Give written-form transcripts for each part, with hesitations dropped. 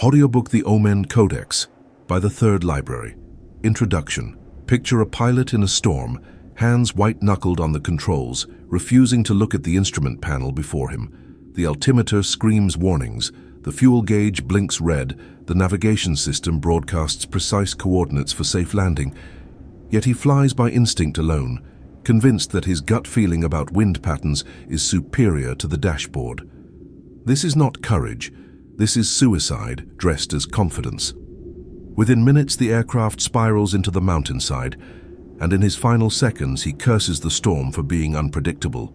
Audiobook The Omen Codex by the Third Library. Introduction. Picture a pilot in a storm, hands white-knuckled on the controls, refusing to look at the instrument panel before him. The altimeter screams warnings, the fuel gauge blinks red, the navigation system broadcasts precise coordinates for safe landing. Yet he flies by instinct alone, convinced that his gut feeling about wind patterns is superior to the dashboard. This is not courage. This is suicide, dressed as confidence. Within minutes, the aircraft spirals into the mountainside, and in his final seconds, he curses the storm for being unpredictable.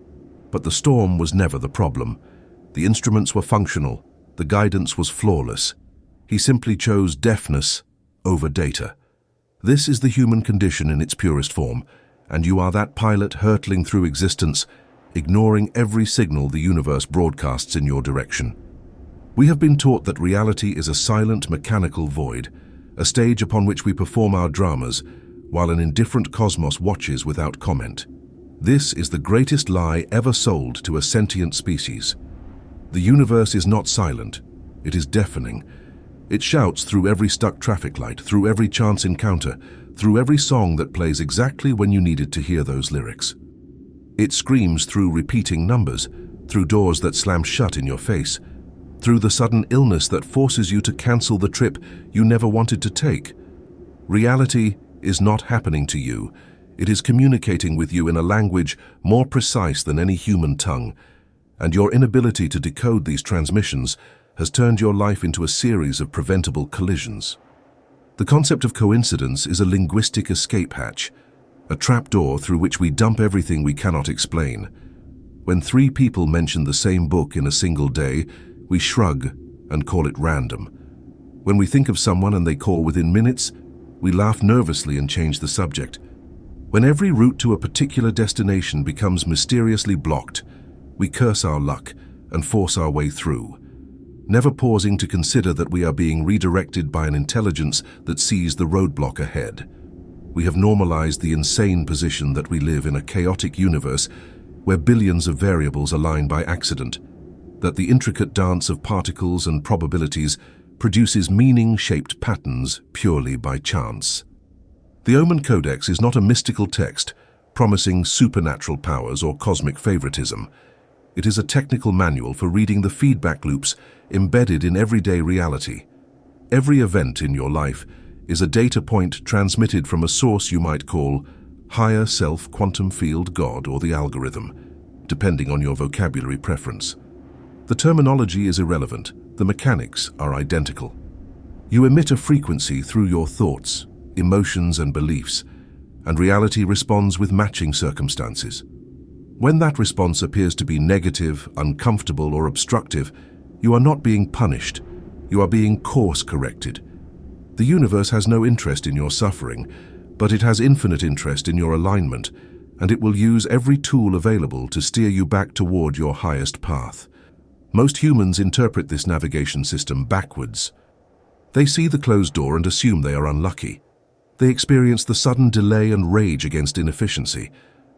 But the storm was never the problem. The instruments were functional. The guidance was flawless. He simply chose deafness over data. This is the human condition in its purest form, and you are that pilot hurtling through existence, ignoring every signal the universe broadcasts in your direction. We have been taught that reality is a silent, mechanical void, a stage upon which we perform our dramas, while an indifferent cosmos watches without comment. This is the greatest lie ever sold to a sentient species. The universe is not silent, it is deafening. It shouts through every stuck traffic light, through every chance encounter, through every song that plays exactly when you needed to hear those lyrics. It screams through repeating numbers, through doors that slam shut in your face, through the sudden illness that forces you to cancel the trip you never wanted to take. Reality is not happening to you. It is communicating with you in a language more precise than any human tongue, and your inability to decode these transmissions has turned your life into a series of preventable collisions. The concept of coincidence is a linguistic escape hatch, a trapdoor through which we dump everything we cannot explain. When 3 people mention the same book in a single day, we shrug and call it random. When we think of someone and they call within minutes, we laugh nervously and change the subject. When every route to a particular destination becomes mysteriously blocked, we curse our luck and force our way through, never pausing to consider that we are being redirected by an intelligence that sees the roadblock ahead. We have normalized the insane position that we live in a chaotic universe where billions of variables align by accident, that the intricate dance of particles and probabilities produces meaning-shaped patterns purely by chance. The Omen Codex is not a mystical text promising supernatural powers or cosmic favoritism. It is a technical manual for reading the feedback loops embedded in everyday reality. Every event in your life is a data point transmitted from a source you might call higher self, quantum field, God, or the algorithm, depending on your vocabulary preference. The terminology is irrelevant. The mechanics are identical. You emit a frequency through your thoughts, emotions, and beliefs, and reality responds with matching circumstances. When that response appears to be negative, uncomfortable, or obstructive, you are not being punished. You are being course-corrected. The universe has no interest in your suffering, but it has infinite interest in your alignment, and it will use every tool available to steer you back toward your highest path. Most humans interpret this navigation system backwards. They see the closed door and assume they are unlucky. They experience the sudden delay and rage against inefficiency.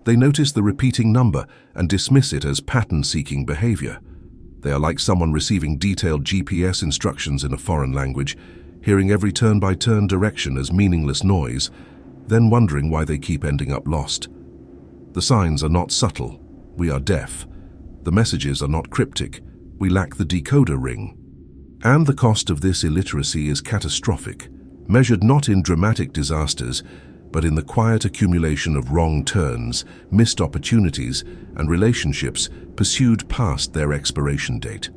They notice the repeating number and dismiss it as pattern-seeking behavior. They are like someone receiving detailed GPS instructions in a foreign language, hearing every turn-by-turn direction as meaningless noise, then wondering why they keep ending up lost. The signs are not subtle. We are deaf. The messages are not cryptic. We lack the decoder ring. And the cost of this illiteracy is catastrophic, measured not in dramatic disasters, but in the quiet accumulation of wrong turns, missed opportunities, and relationships pursued past their expiration date.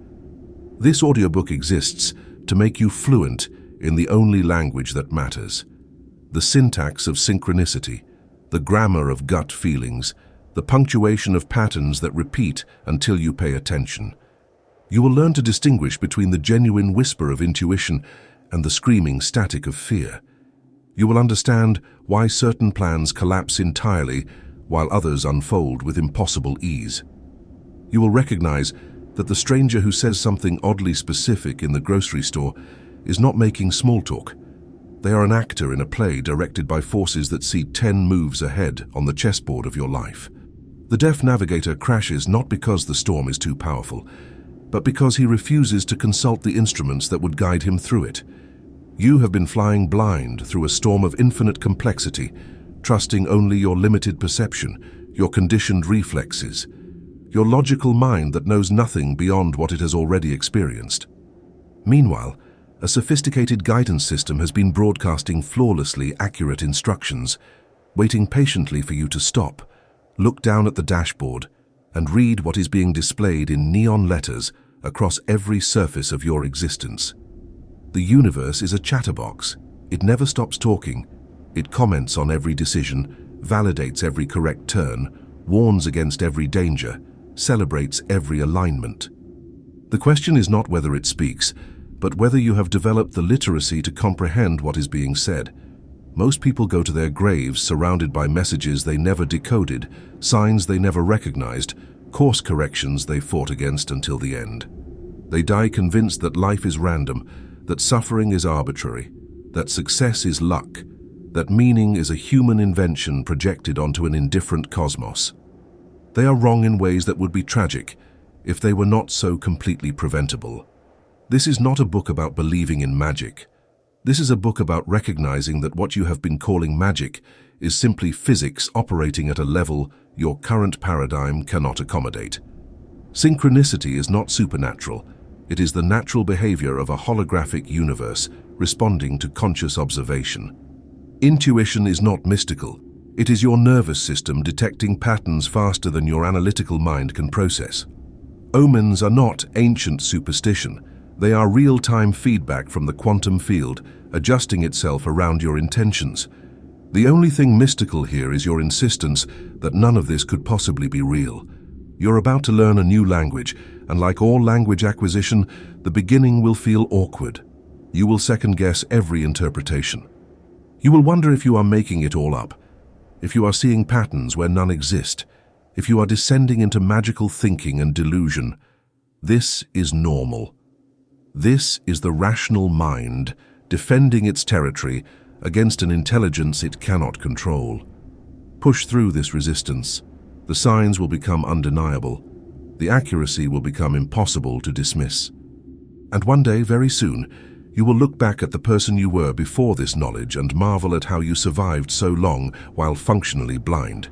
This audiobook exists to make you fluent in the only language that matters, the syntax of synchronicity, the grammar of gut feelings, the punctuation of patterns that repeat until you pay attention. You will learn to distinguish between the genuine whisper of intuition and the screaming static of fear. You will understand why certain plans collapse entirely while others unfold with impossible ease. You will recognize that the stranger who says something oddly specific in the grocery store is not making small talk. They are an actor in a play directed by forces that see 10 moves ahead on the chessboard of your life. The deaf navigator crashes not because the storm is too powerful, but because he refuses to consult the instruments that would guide him through it. You have been flying blind through a storm of infinite complexity, trusting only your limited perception, your conditioned reflexes, your logical mind that knows nothing beyond what it has already experienced. Meanwhile, a sophisticated guidance system has been broadcasting flawlessly accurate instructions, waiting patiently for you to stop, look down at the dashboard, and read what is being displayed in neon letters across every surface of your existence. The universe is a chatterbox. It never stops talking. It comments on every decision, validates every correct turn, warns against every danger, celebrates every alignment. The question is not whether it speaks, but whether you have developed the literacy to comprehend what is being said. Most people go to their graves surrounded by messages they never decoded, signs they never recognized, course corrections they fought against until the end. They die convinced that life is random, that suffering is arbitrary, that success is luck, that meaning is a human invention projected onto an indifferent cosmos. They are wrong in ways that would be tragic if they were not so completely preventable. This is not a book about believing in magic. This is a book about recognizing that what you have been calling magic is simply physics operating at a level your current paradigm cannot accommodate. Synchronicity is not supernatural. It is the natural behavior of a holographic universe responding to conscious observation. Intuition is not mystical. It is your nervous system detecting patterns faster than your analytical mind can process. Omens are not ancient superstition. They are real-time feedback from the quantum field, adjusting itself around your intentions. The only thing mystical here is your insistence that none of this could possibly be real. You're about to learn a new language, and like all language acquisition, the beginning will feel awkward. You will second-guess every interpretation. You will wonder if you are making it all up, if you are seeing patterns where none exist, if you are descending into magical thinking and delusion. This is normal. This is the rational mind defending its territory against an intelligence it cannot control. Push through this resistance. The signs will become undeniable. The accuracy will become impossible to dismiss. And one day, very soon, you will look back at the person you were before this knowledge and marvel at how you survived so long while functionally blind.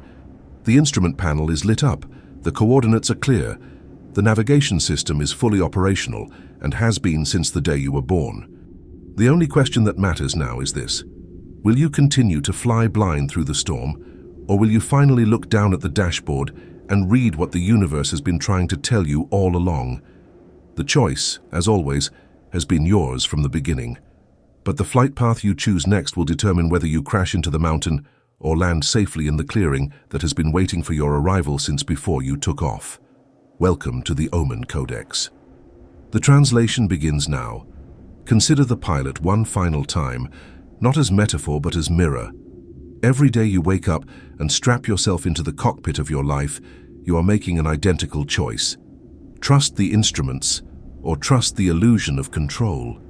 The instrument panel is lit up, the coordinates are clear, the navigation system is fully operational and has been since the day you were born. The only question that matters now is this: will you continue to fly blind through the storm, or will you finally look down at the dashboard and read what the universe has been trying to tell you all along? The choice, as always, has been yours from the beginning. But the flight path you choose next will determine whether you crash into the mountain or land safely in the clearing that has been waiting for your arrival since before you took off. Welcome to the Omen Codex. The translation begins now. Consider the pilot one final time, not as metaphor but as mirror. Every day you wake up and strap yourself into the cockpit of your life, you are making an identical choice. Trust the instruments, or trust the illusion of control.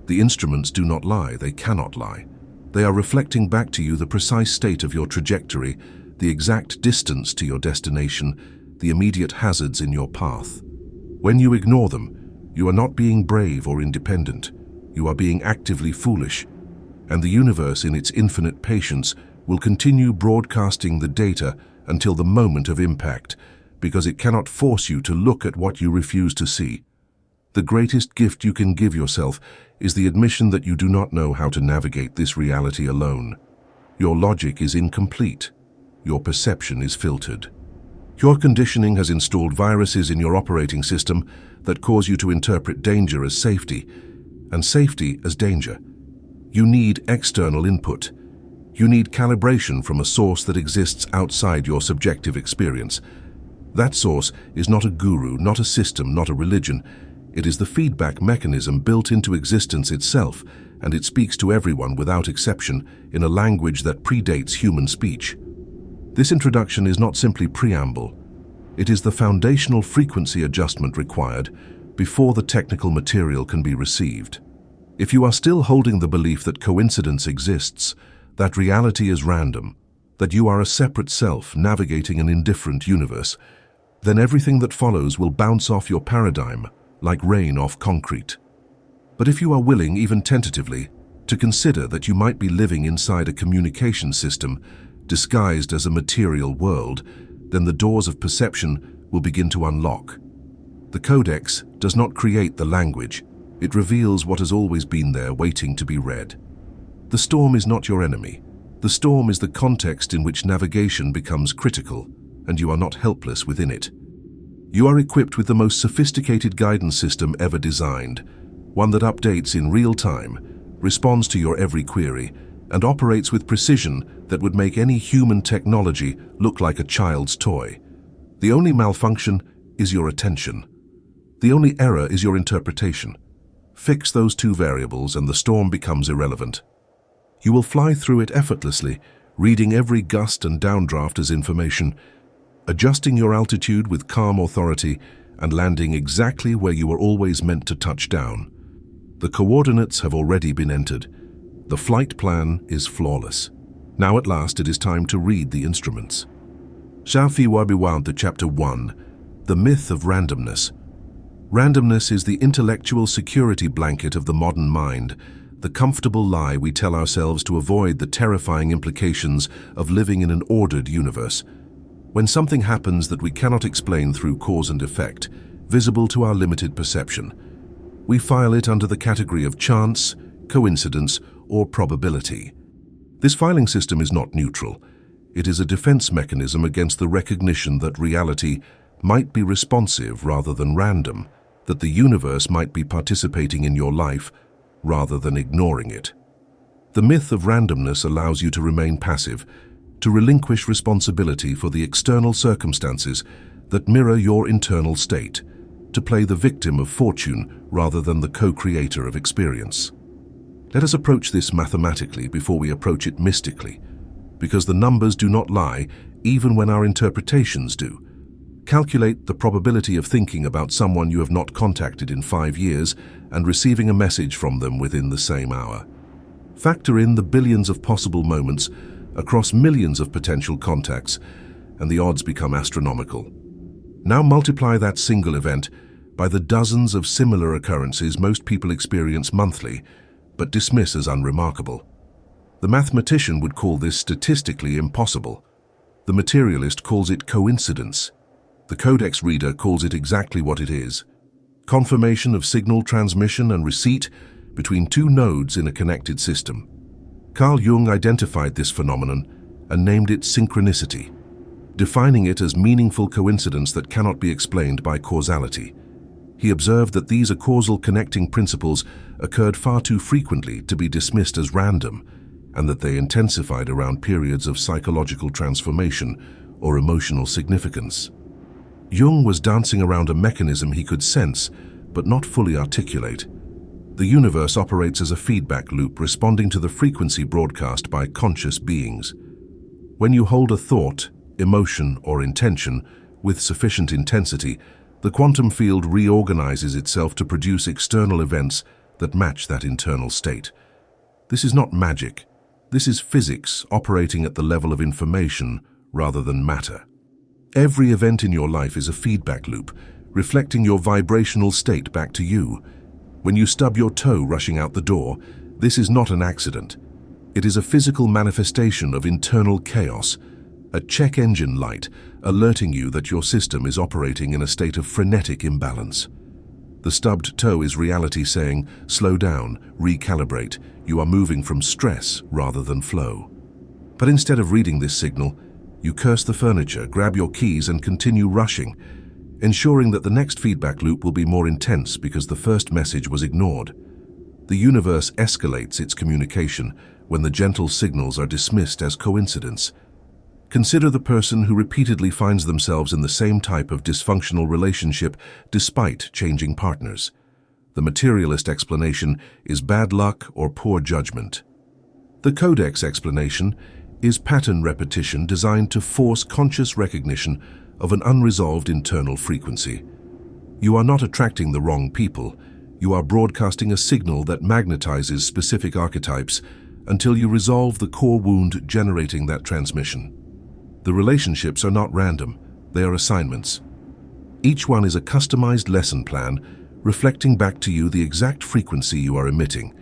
The instruments do not lie, they cannot lie. They are reflecting back to you the precise state of your trajectory, the exact distance to your destination, the immediate hazards in your path. When you ignore them, you are not being brave or independent. You are being actively foolish. And the universe, in its infinite patience, will continue broadcasting the data until the moment of impact, because it cannot force you to look at what you refuse to see. The greatest gift you can give yourself is the admission that you do not know how to navigate this reality alone. Your logic is incomplete. Your perception is filtered. Your conditioning has installed viruses in your operating system that cause you to interpret danger as safety, and safety as danger. You need external input. You need calibration from a source that exists outside your subjective experience. That source is not a guru, not a system, not a religion. It is the feedback mechanism built into existence itself, and it speaks to everyone without exception in a language that predates human speech. This introduction is not simply preamble. It is the foundational frequency adjustment required before the technical material can be received. If you are still holding the belief that coincidence exists, that reality is random, that you are a separate self navigating an indifferent universe, then everything that follows will bounce off your paradigm like rain off concrete. But if you are willing, even tentatively, to consider that you might be living inside a communication system disguised as a material world, then the doors of perception will begin to unlock. The Codex does not create the language. It reveals what has always been there, waiting to be read. The storm is not your enemy. The storm is the context in which navigation becomes critical, and you are not helpless within it. You are equipped with the most sophisticated guidance system ever designed, one that updates in real time, responds to your every query, and operates with precision that would make any human technology look like a child's toy. The only malfunction is your attention. The only error is your interpretation. Fix those two variables and the storm becomes irrelevant. You will fly through it effortlessly, reading every gust and downdraft as information, adjusting your altitude with calm authority, and landing exactly where you were always meant to touch down. The coordinates have already been entered. The flight plan is flawless. Now at last it is time to read the instruments. Shafi Wabiwante Chapter 1. The Myth of Randomness. Randomness is the intellectual security blanket of the modern mind, the comfortable lie we tell ourselves to avoid the terrifying implications of living in an ordered universe. When something happens that we cannot explain through cause and effect, visible to our limited perception, we file it under the category of chance, coincidence, or probability. This filing system is not neutral. It is a defense mechanism against the recognition that reality might be responsive rather than random, that the universe might be participating in your life rather than ignoring it. The myth of randomness allows you to remain passive, to relinquish responsibility for the external circumstances that mirror your internal state, to play the victim of fortune rather than the co-creator of experience. Let us approach this mathematically before we approach it mystically, because the numbers do not lie even when our interpretations do. Calculate the probability of thinking about someone you have not contacted in 5 years and receiving a message from them within the same hour. Factor in the billions of possible moments across millions of potential contacts, and the odds become astronomical. Now multiply that single event by the dozens of similar occurrences most people experience monthly, but dismiss as unremarkable. The mathematician would call this statistically impossible. The materialist calls it coincidence. The Codex reader calls it exactly what it is: confirmation of signal transmission and receipt between two nodes in a connected system. Carl Jung identified this phenomenon and named it synchronicity, defining it as meaningful coincidence that cannot be explained by causality. He observed that these causal connecting principles occurred far too frequently to be dismissed as random, and that they intensified around periods of psychological transformation or emotional significance. Jung was dancing around a mechanism he could sense, but not fully articulate. The universe operates as a feedback loop responding to the frequency broadcast by conscious beings. When you hold a thought, emotion, or intention with sufficient intensity, the quantum field reorganizes itself to produce external events that match that internal state. This is not magic. This is physics operating at the level of information rather than matter. Every event in your life is a feedback loop, reflecting your vibrational state back to you. When you stub your toe rushing out the door, this is not an accident. It is a physical manifestation of internal chaos, a check engine light alerting you that your system is operating in a state of frenetic imbalance. The stubbed toe is reality saying, slow down, recalibrate, you are moving from stress rather than flow. But instead of reading this signal, you curse the furniture, grab your keys and continue rushing, ensuring that the next feedback loop will be more intense because the first message was ignored. The universe escalates its communication when the gentle signals are dismissed as coincidence. Consider the person who repeatedly finds themselves in the same type of dysfunctional relationship despite changing partners. The materialist explanation is bad luck or poor judgment. The Codex explanation is pattern repetition designed to force conscious recognition of an unresolved internal frequency. You are not attracting the wrong people. You are broadcasting a signal that magnetizes specific archetypes until you resolve the core wound generating that transmission. The relationships are not random, they are assignments. Each one is a customized lesson plan reflecting back to you the exact frequency you are emitting,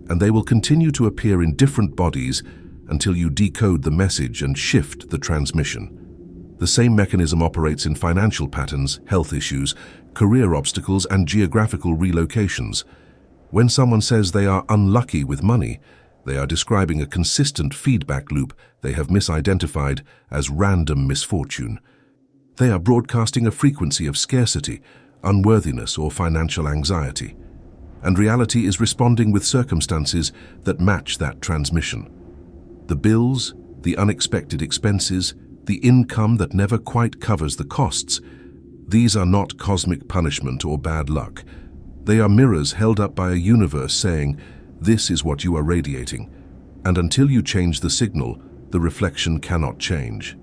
and they will continue to appear in different bodies until you decode the message and shift the transmission. The same mechanism operates in financial patterns, health issues, career obstacles, and geographical relocations. When someone says they are unlucky with money, they are describing a consistent feedback loop they have misidentified as random misfortune. They are broadcasting a frequency of scarcity, unworthiness, or financial anxiety. And reality is responding with circumstances that match that transmission. The bills, the unexpected expenses, the income that never quite covers the costs, these are not cosmic punishment or bad luck. They are mirrors held up by a universe saying, "This is what you are radiating," and until you change the signal, the reflection cannot change.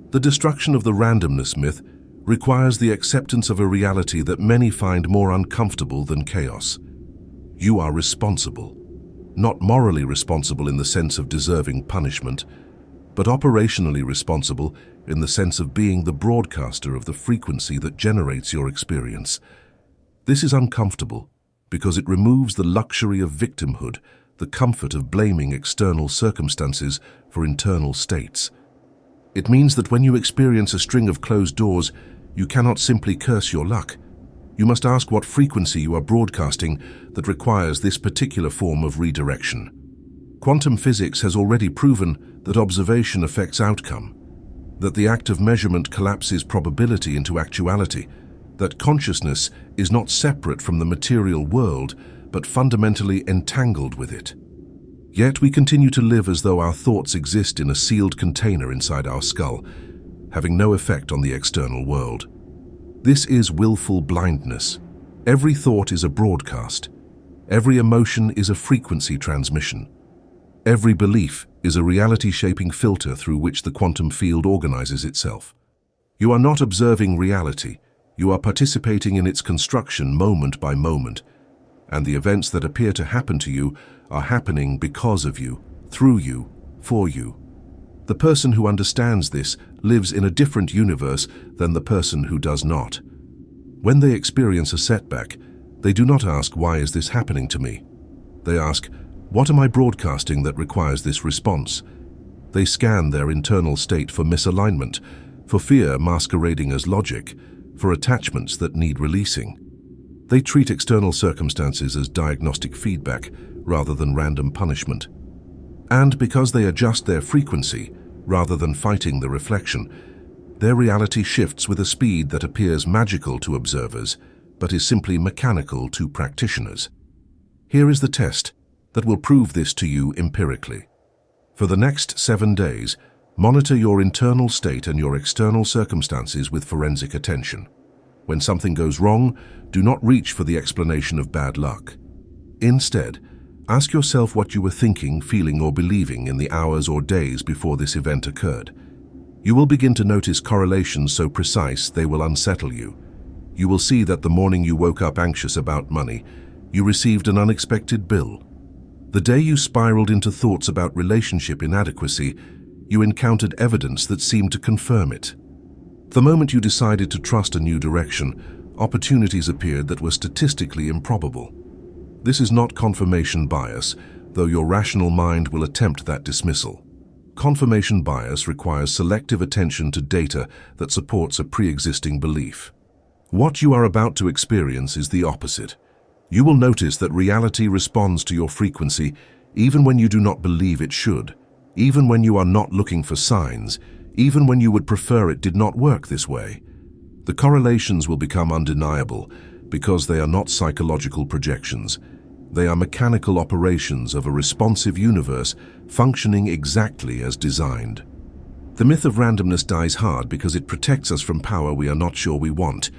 The destruction of the randomness myth requires the acceptance of a reality that many find more uncomfortable than chaos. You are responsible. Not morally responsible in the sense of deserving punishment, but operationally responsible in the sense of being the broadcaster of the frequency that generates your experience. This is uncomfortable because it removes the luxury of victimhood, the comfort of blaming external circumstances for internal states. It means that when you experience a string of closed doors, you cannot simply curse your luck. You must ask what frequency you are broadcasting that requires this particular form of redirection. Quantum physics has already proven that observation affects outcome, that the act of measurement collapses probability into actuality, that consciousness is not separate from the material world, but fundamentally entangled with it. Yet we continue to live as though our thoughts exist in a sealed container inside our skull, having no effect on the external world. This is willful blindness. Every thought is a broadcast. Every emotion is a frequency transmission. Every belief is a reality-shaping filter through which the quantum field organizes itself. You are not observing reality. You are participating in its construction moment by moment, and the events that appear to happen to you are happening because of you, through you, for you. The person who understands this lives in a different universe than the person who does not. When they experience a setback, they do not ask, "Why is this happening to me?" They ask, "What am I broadcasting that requires this response?" They scan their internal state for misalignment, for fear masquerading as logic, for attachments that need releasing. They treat external circumstances as diagnostic feedback rather than random punishment. And because they adjust their frequency rather than fighting the reflection, their reality shifts with a speed that appears magical to observers, but is simply mechanical to practitioners. Here is the test that will prove this to you empirically. For the next 7 days, monitor your internal state and your external circumstances with forensic attention. When something goes wrong, do not reach for the explanation of bad luck. Instead, ask yourself what you were thinking, feeling, or believing in the hours or days before this event occurred. You will begin to notice correlations so precise they will unsettle you. You will see that the morning you woke up anxious about money, you received an unexpected bill. The day you spiraled into thoughts about relationship inadequacy, you encountered evidence that seemed to confirm it. The moment you decided to trust a new direction, opportunities appeared that were statistically improbable. This is not confirmation bias, though your rational mind will attempt that dismissal. Confirmation bias requires selective attention to data that supports a pre-existing belief. What you are about to experience is the opposite. You will notice that reality responds to your frequency even when you do not believe it should, even when you are not looking for signs, even when you would prefer it did not work this way. The correlations will become undeniable because they are not psychological projections. They are mechanical operations of a responsive universe functioning exactly as designed. The myth of randomness dies hard because it protects us from power we are not sure we want.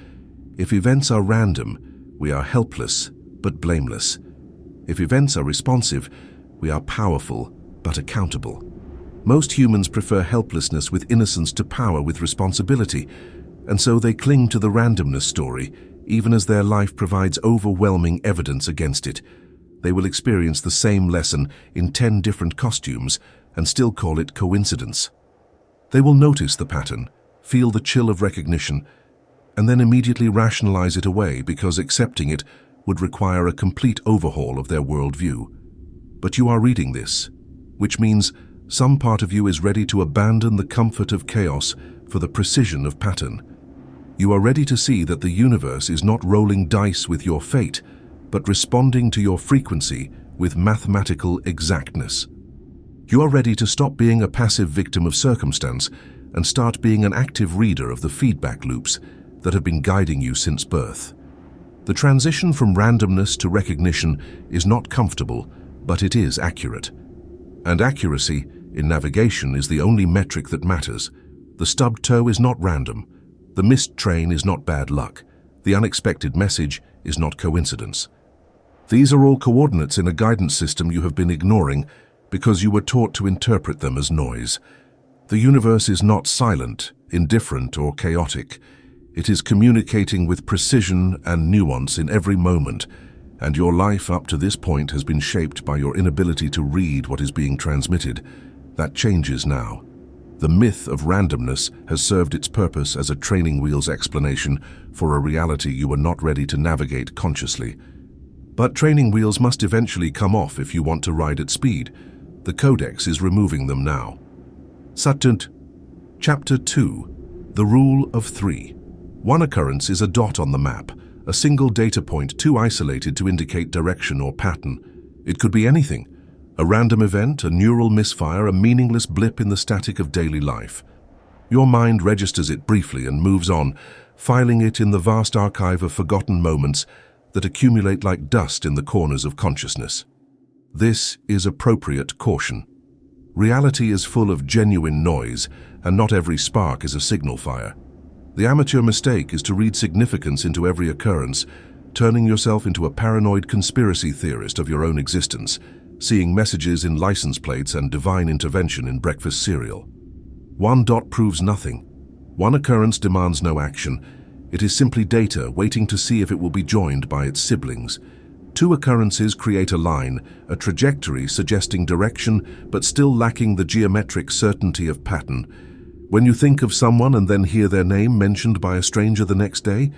If events are random, we are helpless but blameless. If events are responsive, we are powerful but accountable. Most humans prefer helplessness with innocence to power with responsibility, and so they cling to the randomness story, even as their life provides overwhelming evidence against it. They will experience the same lesson in 10 different costumes and still call it coincidence. They will notice the pattern, feel the chill of recognition, and then immediately rationalize it away because accepting it would require a complete overhaul of their worldview. But you are reading this, which means some part of you is ready to abandon the comfort of chaos for the precision of pattern. You are ready to see that the universe is not rolling dice with your fate, but responding to your frequency with mathematical exactness. You are ready to stop being a passive victim of circumstance and start being an active reader of the feedback loops that have been guiding you since birth. The transition from randomness to recognition is not comfortable, but it is accurate. And accuracy in navigation is the only metric that matters. The stubbed toe is not random. The missed train is not bad luck. The unexpected message is not coincidence. These are all coordinates in a guidance system you have been ignoring because you were taught to interpret them as noise. The universe is not silent, indifferent, or chaotic. It is communicating with precision and nuance in every moment, and your life up to this point has been shaped by your inability to read what is being transmitted. That changes now. The myth of randomness has served its purpose as a training wheels explanation for a reality you were not ready to navigate consciously. But training wheels must eventually come off if you want to ride at speed. The Codex is removing them now. Sattunt. Chapter 2. The Rule of 3. One occurrence is a dot on the map, a single data point too isolated to indicate direction or pattern. It could be anything. A random event, a neural misfire, a meaningless blip in the static of daily life. Your mind registers it briefly and moves on, filing it in the vast archive of forgotten moments that accumulate like dust in the corners of consciousness. This is appropriate caution. Reality is full of genuine noise, and not every spark is a signal fire. The amateur mistake is to read significance into every occurrence, turning yourself into a paranoid conspiracy theorist of your own existence, seeing messages in license plates and divine intervention in breakfast cereal. One dot proves nothing. One occurrence demands no action. It is simply data waiting to see if it will be joined by its siblings. Two occurrences create a line, a trajectory suggesting direction but still lacking the geometric certainty of pattern. When you think of someone and then hear their name mentioned by a stranger the next day,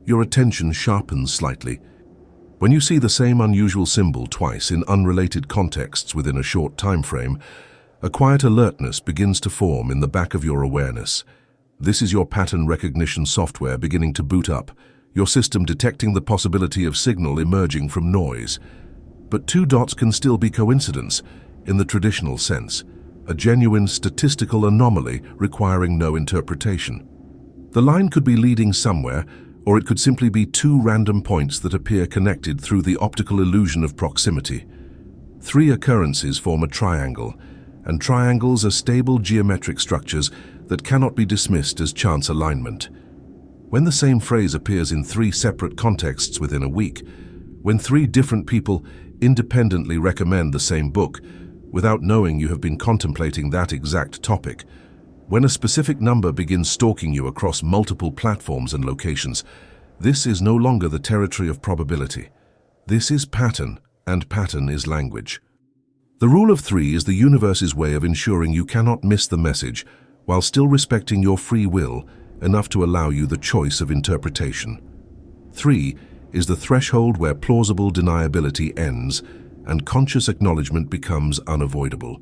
your attention sharpens slightly. When you see the same unusual symbol twice in unrelated contexts within a short time frame, a quiet alertness begins to form in the back of your awareness. This is your pattern recognition software beginning to boot up, your system detecting the possibility of signal emerging from noise. But two dots can still be coincidence, in the traditional sense, a genuine statistical anomaly requiring no interpretation. The line could be leading somewhere, or it could simply be two random points that appear connected through the optical illusion of proximity. Three occurrences form a triangle, and triangles are stable geometric structures that cannot be dismissed as chance alignment. When the same phrase appears in three separate contexts within a week, when three different people independently recommend the same book, without knowing you have been contemplating that exact topic, when a specific number begins stalking you across multiple platforms and locations, this is no longer the territory of probability. This is pattern, and pattern is language. The rule of 3 is the universe's way of ensuring you cannot miss the message while still respecting your free will enough to allow you the choice of interpretation. 3 is the threshold where plausible deniability ends and conscious acknowledgement becomes unavoidable.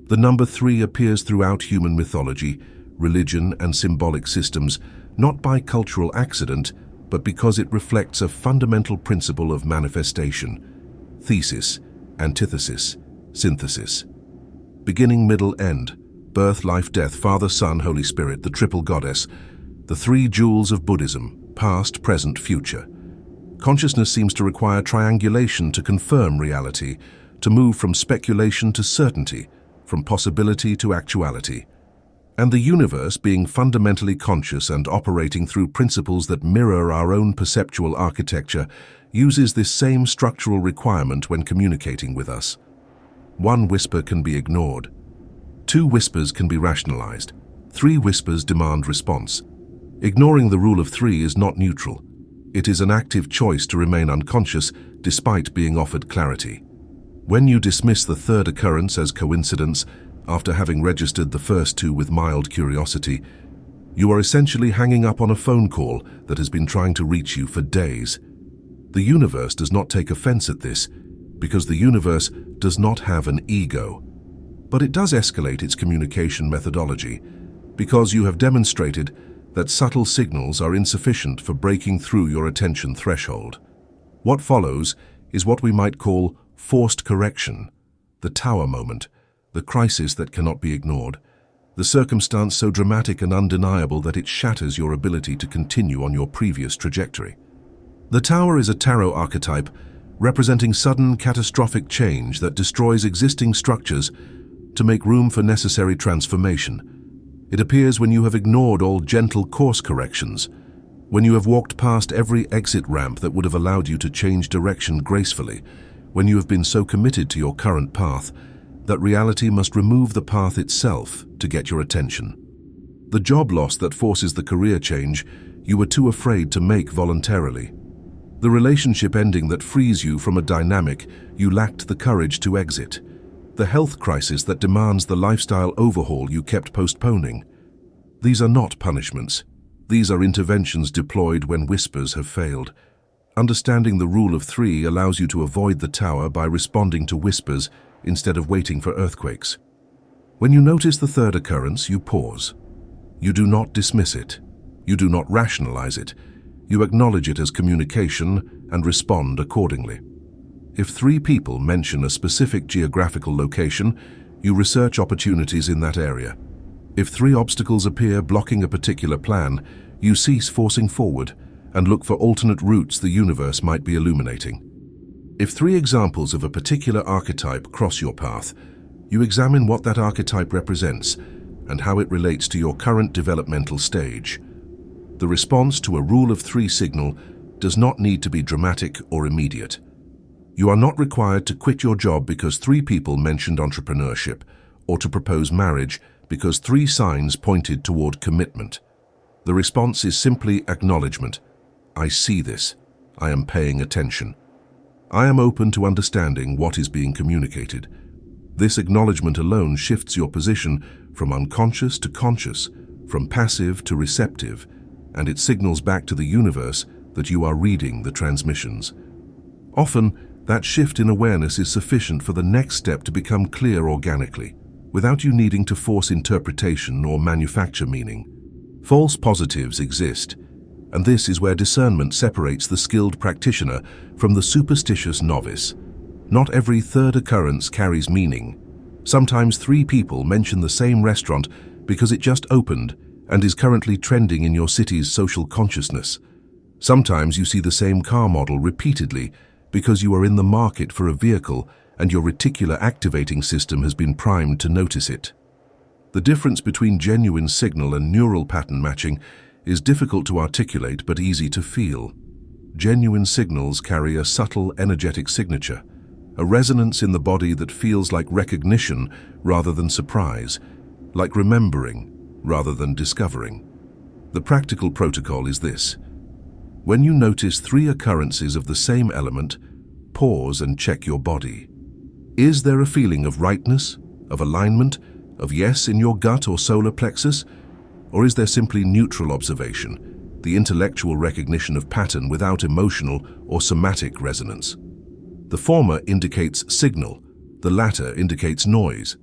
The number 3 appears throughout human mythology, religion, and symbolic systems, not by cultural accident, but because it reflects a fundamental principle of manifestation: thesis, antithesis, synthesis. Beginning, middle, end, birth, life, death, Father, Son, Holy Spirit, the triple goddess, the three jewels of Buddhism, past, present, future. Consciousness seems to require triangulation to confirm reality, to move from speculation to certainty, from possibility to actuality. And the universe, being fundamentally conscious and operating through principles that mirror our own perceptual architecture, uses this same structural requirement when communicating with us. 1 whisper can be ignored. 2 whispers can be rationalized. 3 whispers demand response. Ignoring the rule of 3 is not neutral. It is an active choice to remain unconscious despite being offered clarity. When you dismiss the third occurrence as coincidence, after having registered the first 2 with mild curiosity, you are essentially hanging up on a phone call that has been trying to reach you for days. The universe does not take offense at this, because the universe does not have an ego. But it does escalate its communication methodology, because you have demonstrated that subtle signals are insufficient for breaking through your attention threshold. What follows is what we might call forced correction, the tower moment, the crisis that cannot be ignored, the circumstance so dramatic and undeniable that it shatters your ability to continue on your previous trajectory. The tower is a tarot archetype representing sudden catastrophic change that destroys existing structures to make room for necessary transformation. It appears when you have ignored all gentle course corrections, when you have walked past every exit ramp that would have allowed you to change direction gracefully, when you have been so committed to your current path that reality must remove the path itself to get your attention. The job loss that forces the career change you were too afraid to make voluntarily. The relationship ending that frees you from a dynamic you lacked the courage to exit. The health crisis that demands the lifestyle overhaul you kept postponing. These are not punishments. These are interventions deployed when whispers have failed. Understanding the rule of 3 allows you to avoid the tower by responding to whispers instead of waiting for earthquakes. When you notice the third occurrence, you pause. You do not dismiss it. You do not rationalize it. You acknowledge it as communication and respond accordingly. If 3 people mention a specific geographical location, you research opportunities in that area. If 3 obstacles appear blocking a particular plan, you cease forcing forward and look for alternate routes the universe might be illuminating. If 3 examples of a particular archetype cross your path, you examine what that archetype represents and how it relates to your current developmental stage. The response to a rule of 3 signal does not need to be dramatic or immediate. You are not required to quit your job because 3 people mentioned entrepreneurship, or to propose marriage because 3 signs pointed toward commitment. The response is simply acknowledgement. I see this. I am paying attention. I am open to understanding what is being communicated. This acknowledgement alone shifts your position from unconscious to conscious, from passive to receptive, and it signals back to the universe that you are reading the transmissions. Often, that shift in awareness is sufficient for the next step to become clear organically, without you needing to force interpretation or manufacture meaning. False positives exist, and this is where discernment separates the skilled practitioner from the superstitious novice. Not every third occurrence carries meaning. Sometimes 3 people mention the same restaurant because it just opened and is currently trending in your city's social consciousness. Sometimes you see the same car model repeatedly because you are in the market for a vehicle and your reticular activating system has been primed to notice it. The difference between genuine signal and neural pattern matching is difficult to articulate but easy to feel. Genuine signals carry a subtle energetic signature, a resonance in the body that feels like recognition rather than surprise, like remembering rather than discovering. The practical protocol is this. When you notice 3 occurrences of the same element, pause and check your body. Is there a feeling of rightness, of alignment, of yes in your gut or solar plexus? Or is there simply neutral observation, the intellectual recognition of pattern without emotional or somatic resonance? The former indicates signal, the latter indicates noise.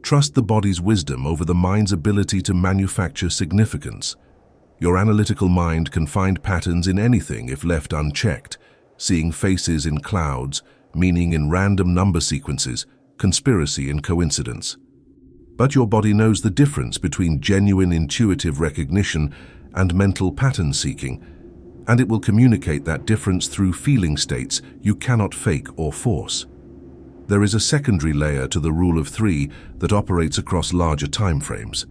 Trust the body's wisdom over the mind's ability to manufacture significance. Your analytical mind can find patterns in anything if left unchecked, seeing faces in clouds, meaning in random number sequences, conspiracy in coincidence. But your body knows the difference between genuine intuitive recognition and mental pattern seeking, and it will communicate that difference through feeling states you cannot fake or force. There is a secondary layer to the rule of 3 that operates across larger timeframes.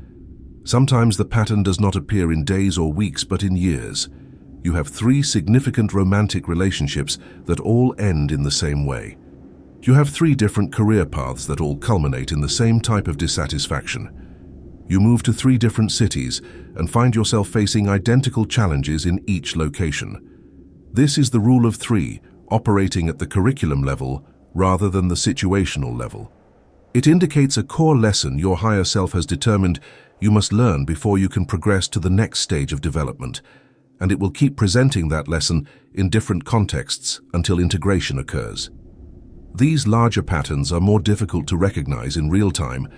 Sometimes the pattern does not appear in days or weeks, but in years. You have 3 significant romantic relationships that all end in the same way. You have 3 different career paths that all culminate in the same type of dissatisfaction. You move to 3 different cities and find yourself facing identical challenges in each location. This is the rule of 3, operating at the curriculum level rather than the situational level. It indicates a core lesson your higher self has determined you must learn before you can progress to the next stage of development, and it will keep presenting that lesson in different contexts until integration occurs. These larger patterns are more difficult to recognize in real time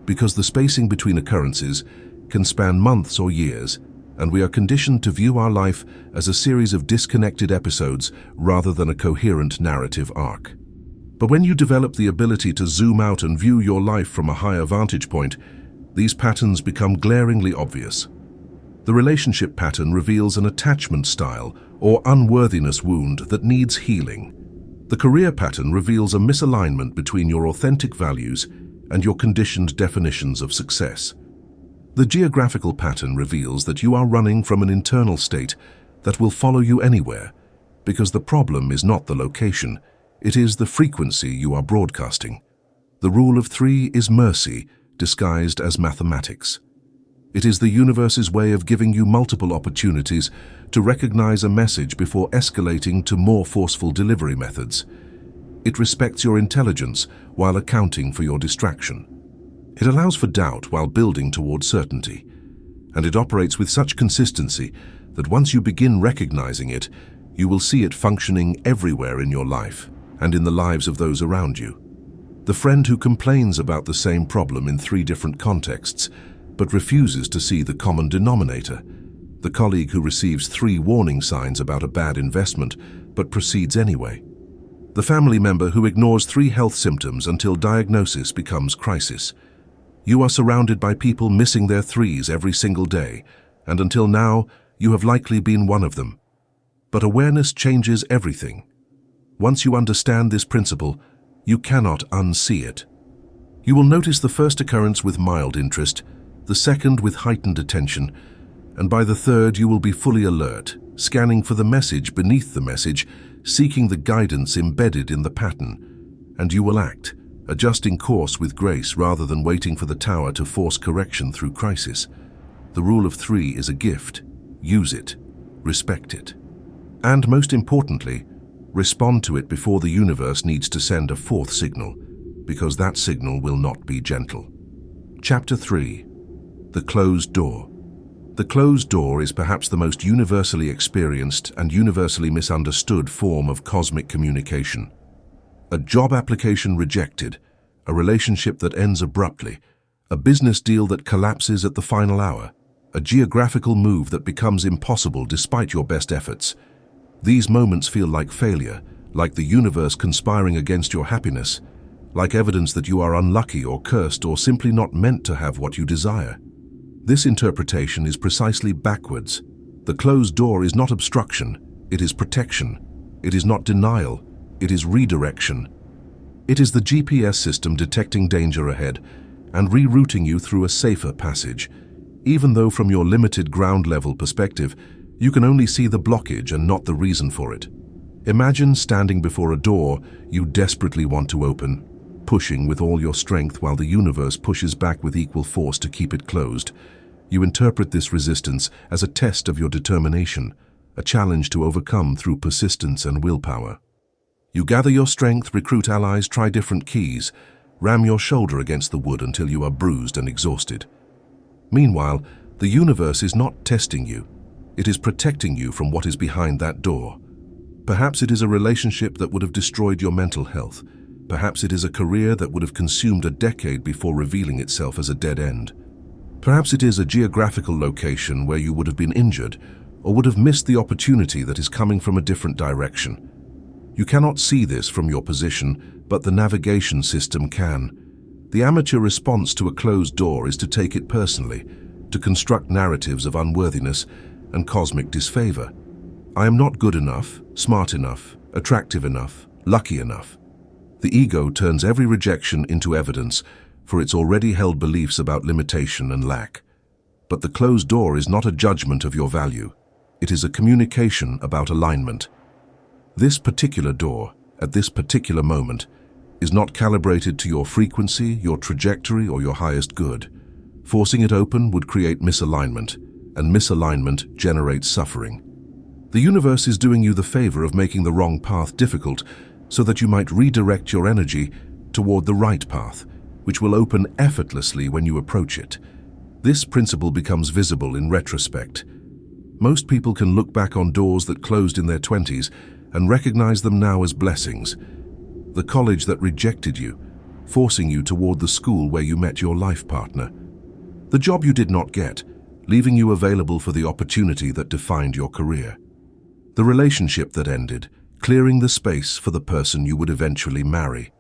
because the spacing between occurrences can span months or years, and we are conditioned to view our life as a series of disconnected episodes rather than a coherent narrative arc. But when you develop the ability to zoom out and view your life from a higher vantage point, these patterns become glaringly obvious. The relationship pattern reveals an attachment style or unworthiness wound that needs healing. The career pattern reveals a misalignment between your authentic values and your conditioned definitions of success. The geographical pattern reveals that you are running from an internal state that will follow you anywhere, because the problem is not the location, it is the frequency you are broadcasting. The rule of 3 is mercy, disguised as mathematics. It is the universe's way of giving you multiple opportunities to recognize a message before escalating to more forceful delivery methods. It respects your intelligence while accounting for your distraction. It allows for doubt while building toward certainty. And it operates with such consistency that once you begin recognizing it, you will see it functioning everywhere in your life and in the lives of those around you. The friend who complains about the same problem in 3 different contexts, but refuses to see the common denominator. The colleague who receives 3 warning signs about a bad investment, but proceeds anyway. The family member who ignores 3 health symptoms until diagnosis becomes crisis. You are surrounded by people missing their 3s every single day, and until now, you have likely been one of them. But awareness changes everything. Once you understand this principle, you cannot unsee it. You will notice the first occurrence with mild interest, the second with heightened attention, and by the third you will be fully alert, scanning for the message beneath the message, seeking the guidance embedded in the pattern. And you will act, adjusting course with grace rather than waiting for the tower to force correction through crisis. The rule of 3 is a gift. Use it. Respect it. And most importantly, respond to it before the universe needs to send a 4th signal, because that signal will not be gentle. Chapter 3. The Closed Door. The closed door is perhaps the most universally experienced and universally misunderstood form of cosmic communication. A job application rejected, a relationship that ends abruptly, a business deal that collapses at the final hour, a geographical move that becomes impossible despite your best efforts. These moments feel like failure, like the universe conspiring against your happiness, like evidence that you are unlucky or cursed or simply not meant to have what you desire. This interpretation is precisely backwards. The closed door is not obstruction, it is protection. It is not denial, it is redirection. It is the GPS system detecting danger ahead and rerouting you through a safer passage, even though from your limited ground-level perspective, you can only see the blockage and not the reason for it. Imagine standing before a door you desperately want to open, pushing with all your strength while the universe pushes back with equal force to keep it closed. You interpret this resistance as a test of your determination, a challenge to overcome through persistence and willpower. You gather your strength, recruit allies, try different keys, ram your shoulder against the wood until you are bruised and exhausted. Meanwhile, the universe is not testing you. It is protecting you from what is behind that door. Perhaps it is a relationship that would have destroyed your mental health. Perhaps it is a career that would have consumed a decade before revealing itself as a dead end. Perhaps it is a geographical location where you would have been injured or would have missed the opportunity that is coming from a different direction. You cannot see this from your position, but the navigation system can. The amateur response to a closed door is to take it personally, to construct narratives of unworthiness and cosmic disfavor. I am not good enough, smart enough, attractive enough, lucky enough. The ego turns every rejection into evidence for its already held beliefs about limitation and lack. But the closed door is not a judgment of your value. It is a communication about alignment. This particular door, at this particular moment, is not calibrated to your frequency, your trajectory, or your highest good. Forcing it open would create misalignment, and misalignment generates suffering. The universe is doing you the favor of making the wrong path difficult so that you might redirect your energy toward the right path, which will open effortlessly when you approach it. This principle becomes visible in retrospect. Most people can look back on doors that closed in their 20s and recognize them now as blessings. The college that rejected you, forcing you toward the school where you met your life partner. The job you did not get, leaving you available for the opportunity that defined your career. The relationship that ended, clearing the space for the person you would eventually marry.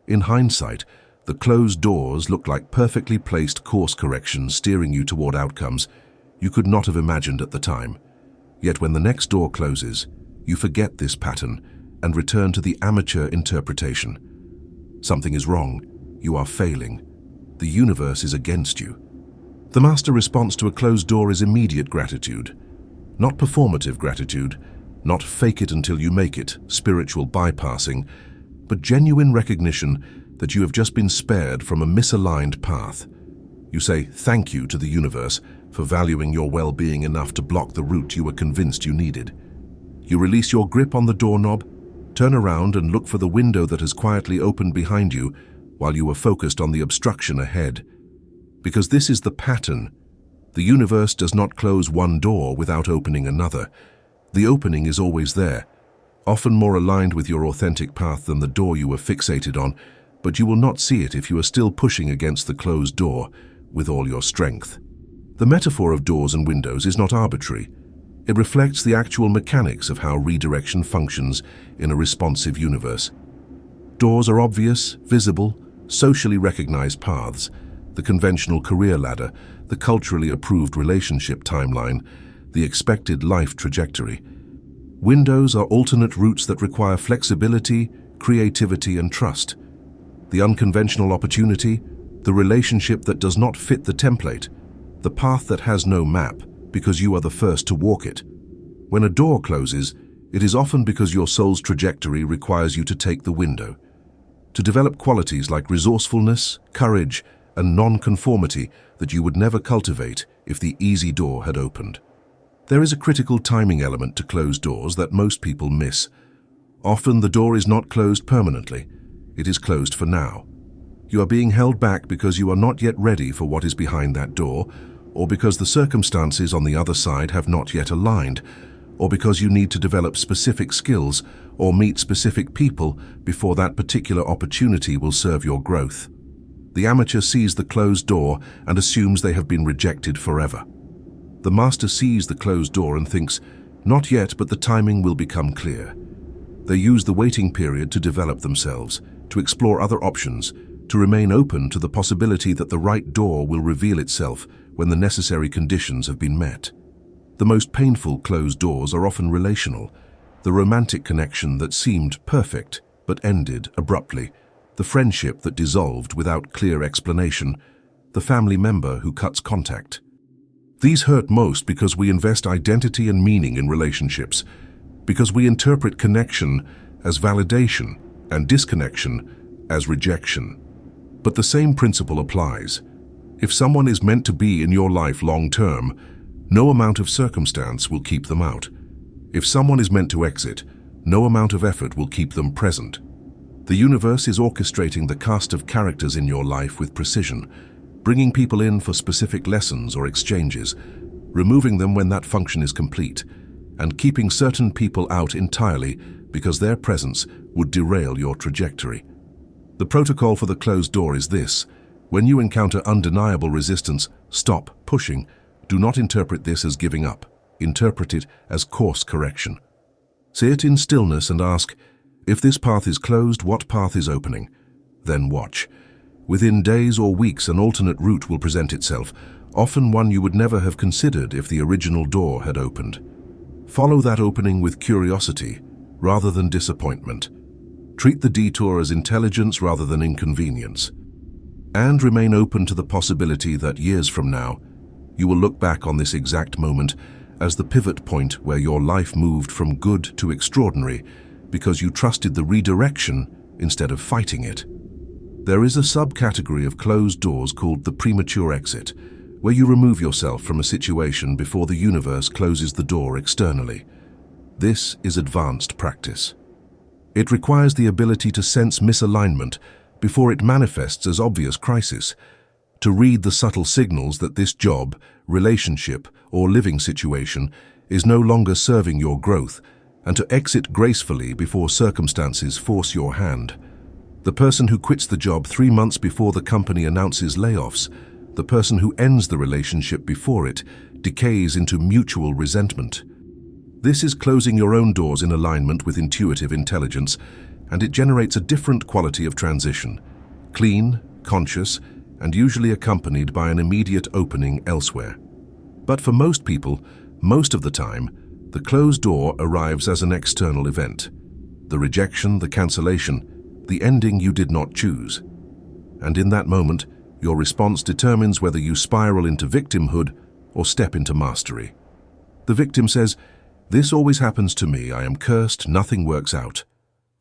In hindsight, the closed doors look like perfectly placed course corrections steering you toward outcomes you could not have imagined at the time. Yet when the next door closes, you forget this pattern and return to the amateur interpretation. Something is wrong. You are failing. The universe is against you. The master response to a closed door is immediate gratitude. Not performative gratitude, not fake it until you make it, spiritual bypassing, but genuine recognition that you have just been spared from a misaligned path. You say thank you to the universe for valuing your well-being enough to block the route you were convinced you needed. You release your grip on the doorknob, turn around and look for the window that has quietly opened behind you while you were focused on the obstruction ahead. Because this is the pattern. The universe does not close one door without opening another. The opening is always there, often more aligned with your authentic path than the door you were fixated on, but you will not see it if you are still pushing against the closed door with all your strength. The metaphor of doors and windows is not arbitrary. It reflects the actual mechanics of how redirection functions in a responsive universe. Doors are obvious, visible, socially recognized paths, the conventional career ladder, the culturally approved relationship timeline, the expected life trajectory. Windows are alternate routes that require flexibility, creativity, and trust. The unconventional opportunity, the relationship that does not fit the template, the path that has no map because you are the first to walk it. When a door closes, it is often because your soul's trajectory requires you to take the window, to develop qualities like resourcefulness, courage, and non-conformity that you would never cultivate if the easy door had opened. There is a critical timing element to closed doors that most people miss. Often the door is not closed permanently. It is closed for now. You are being held back because you are not yet ready for what is behind that door, or because the circumstances on the other side have not yet aligned, or because you need to develop specific skills or meet specific people before that particular opportunity will serve your growth. The amateur sees the closed door and assumes they have been rejected forever. The master sees the closed door and thinks, not yet, but the timing will become clear. They use the waiting period to develop themselves, to explore other options, to remain open to the possibility that the right door will reveal itself when the necessary conditions have been met. The most painful closed doors are often relational. The romantic connection that seemed perfect but ended abruptly, the friendship that dissolved without clear explanation, the family member who cuts contact. These hurt most because we invest identity and meaning in relationships, because we interpret connection as validation and disconnection as rejection. But the same principle applies. If someone is meant to be in your life long-term, no amount of circumstance will keep them out. If someone is meant to exit, no amount of effort will keep them present. The universe is orchestrating the cast of characters in your life with precision, bringing people in for specific lessons or exchanges, removing them when that function is complete, and keeping certain people out entirely because their presence would derail your trajectory. The protocol for the closed door is this: when you encounter undeniable resistance, stop pushing. Do not interpret this as giving up. Interpret it as course correction. Sit in stillness and ask, if this path is closed, what path is opening? Then watch. Within days or weeks, an alternate route will present itself, often one you would never have considered if the original door had opened. Follow that opening with curiosity rather than disappointment. Treat the detour as intelligence rather than inconvenience. And remain open to the possibility that years from now, you will look back on this exact moment as the pivot point where your life moved from good to extraordinary because you trusted the redirection instead of fighting it. There is a subcategory of closed doors called the premature exit, where you remove yourself from a situation before the universe closes the door externally. This is advanced practice. It requires the ability to sense misalignment before it manifests as obvious crisis, to read the subtle signals that this job, relationship, or living situation is no longer serving your growth, and to exit gracefully before circumstances force your hand. The person who quits the job 3 months before the company announces layoffs, the person who ends the relationship before it decays into mutual resentment. This is closing your own doors in alignment with intuitive intelligence, and it generates a different quality of transition, clean, conscious, and usually accompanied by an immediate opening elsewhere. But for most people, most of the time, the closed door arrives as an external event. The rejection, the cancellation, the ending you did not choose. And in that moment, your response determines whether you spiral into victimhood or step into mastery. The victim says, "This always happens to me, I am cursed, nothing works out."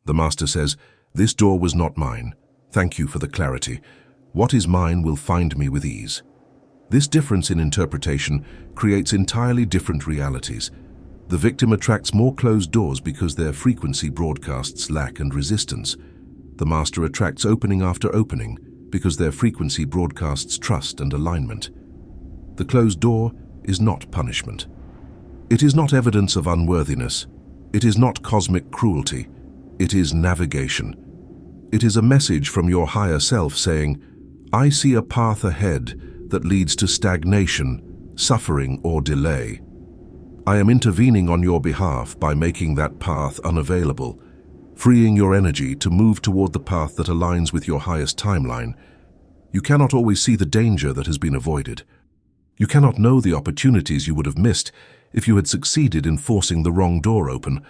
The master says, "This door was not mine. Thank you for the clarity. What is mine will find me with ease." This difference in interpretation creates entirely different realities. The victim attracts more closed doors because their frequency broadcasts lack and resistance. The master attracts opening after opening because their frequency broadcasts trust and alignment. The closed door is not punishment. It is not evidence of unworthiness. It is not cosmic cruelty. It is navigation. It is a message from your higher self saying, "I see a path ahead that leads to stagnation, suffering, or delay. I am intervening on your behalf by making that path unavailable, freeing your energy to move toward the path that aligns with your highest timeline." You cannot always see the danger that has been avoided. You cannot know the opportunities you would have missed if you had succeeded in forcing the wrong door open,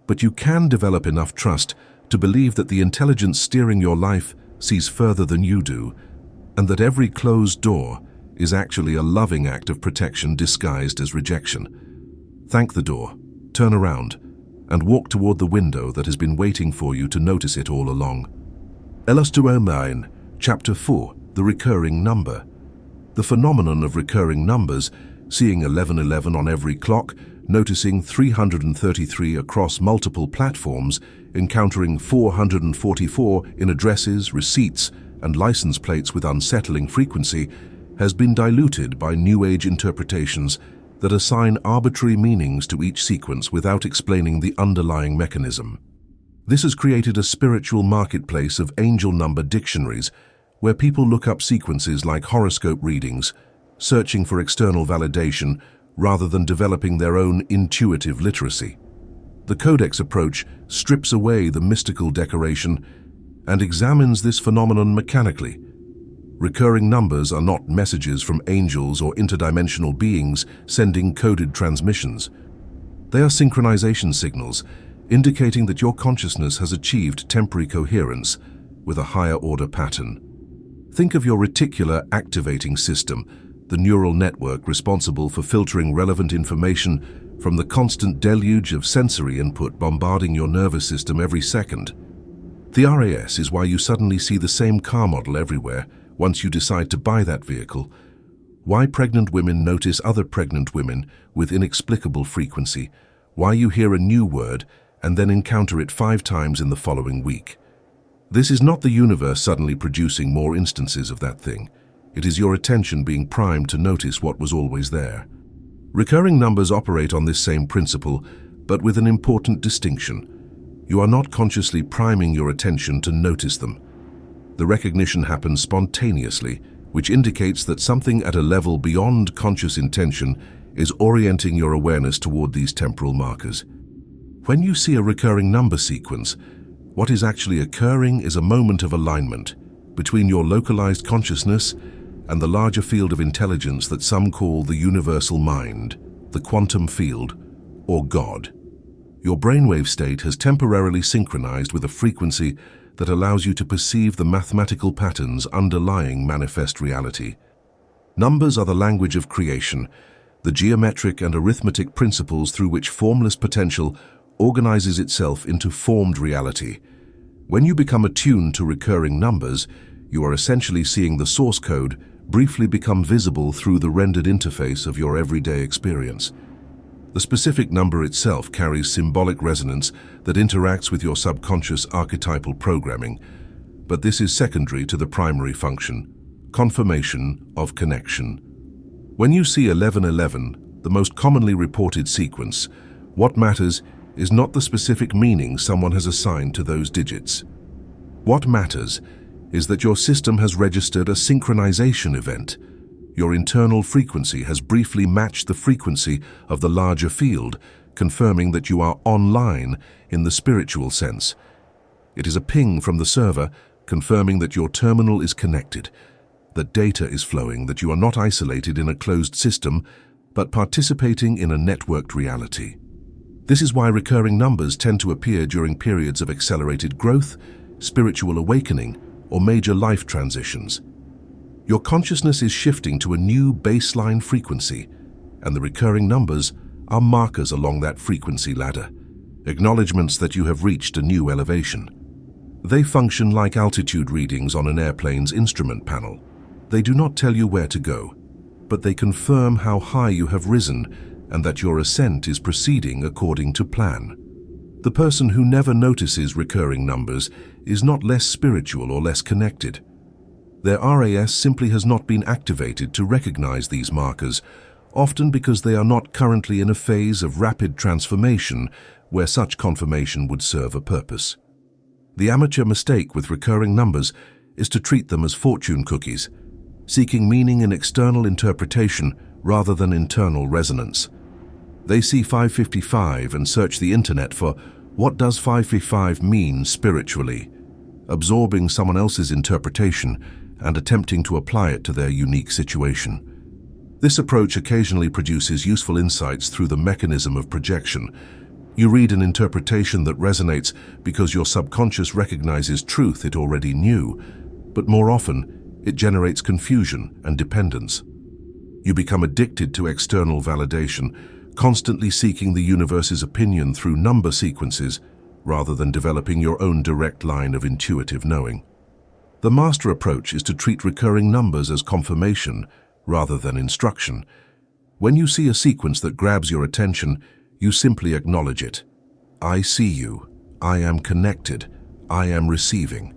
but you can develop enough trust to believe that the intelligence steering your life sees further than you do, and that every closed door is actually a loving act of protection disguised as rejection. Thank the door, turn around, and walk toward the window that has been waiting for you to notice it all along. Omen, Chapter 4, The Recurring Number. The phenomenon of recurring numbers, seeing 1111 on every clock, noticing 333 across multiple platforms, encountering 444 in addresses, receipts, and license plates with unsettling frequency, has been diluted by New Age interpretations that assign arbitrary meanings to each sequence without explaining the underlying mechanism. This has created a spiritual marketplace of angel number dictionaries, where people look up sequences like horoscope readings, searching for external validation rather than developing their own intuitive literacy. The Codex approach strips away the mystical decoration and examines this phenomenon mechanically. Recurring numbers are not messages from angels or interdimensional beings sending coded transmissions. They are synchronization signals, indicating that your consciousness has achieved temporary coherence with a higher order pattern. Think of your reticular activating system, the neural network responsible for filtering relevant information from the constant deluge of sensory input bombarding your nervous system every second. The RAS is why you suddenly see the same car model everywhere once you decide to buy that vehicle. Why pregnant women notice other pregnant women with inexplicable frequency. Why you hear a new word and then encounter it 5 times in the following week. This is not the universe suddenly producing more instances of that thing. It is your attention being primed to notice what was always there. Recurring numbers operate on this same principle, but with an important distinction. You are not consciously priming your attention to notice them. The recognition happens spontaneously, which indicates that something at a level beyond conscious intention is orienting your awareness toward these temporal markers. When you see a recurring number sequence, what is actually occurring is a moment of alignment between your localized consciousness and the larger field of intelligence that some call the universal mind, the quantum field, or God. Your brainwave state has temporarily synchronized with a frequency that allows you to perceive the mathematical patterns underlying manifest reality. Numbers are the language of creation, the geometric and arithmetic principles through which formless potential organizes itself into formed reality. When you become attuned to recurring numbers, you are essentially seeing the source code briefly become visible through the rendered interface of your everyday experience. The specific number itself carries symbolic resonance that interacts with your subconscious archetypal programming, but this is secondary to the primary function, confirmation of connection. When you see 1111, the most commonly reported sequence, what matters is not the specific meaning someone has assigned to those digits. What matters is that your system has registered a synchronization event. Your internal frequency has briefly matched the frequency of the larger field, confirming that you are online in the spiritual sense. It is a ping from the server, confirming that your terminal is connected, that data is flowing, that you are not isolated in a closed system, but participating in a networked reality. This is why recurring numbers tend to appear during periods of accelerated growth, spiritual awakening, or major life transitions. Your consciousness is shifting to a new baseline frequency, and the recurring numbers are markers along that frequency ladder, acknowledgements that you have reached a new elevation. They function like altitude readings on an airplane's instrument panel. They do not tell you where to go, but they confirm how high you have risen and that your ascent is proceeding according to plan. The person who never notices recurring numbers is not less spiritual or less connected. Their RAS simply has not been activated to recognize these markers, often because they are not currently in a phase of rapid transformation where such confirmation would serve a purpose. The amateur mistake with recurring numbers is to treat them as fortune cookies, seeking meaning in external interpretation rather than internal resonance. They see 555 and search the internet for what does 555 mean spiritually, absorbing someone else's interpretation and attempting to apply it to their unique situation. This approach occasionally produces useful insights through the mechanism of projection. You read an interpretation that resonates because your subconscious recognizes truth it already knew, but more often, it generates confusion and dependence. You become addicted to external validation, constantly seeking the universe's opinion through number sequences rather than developing your own direct line of intuitive knowing. The master approach is to treat recurring numbers as confirmation rather than instruction. When you see a sequence that grabs your attention, you simply acknowledge it. I see you. I am connected. I am receiving.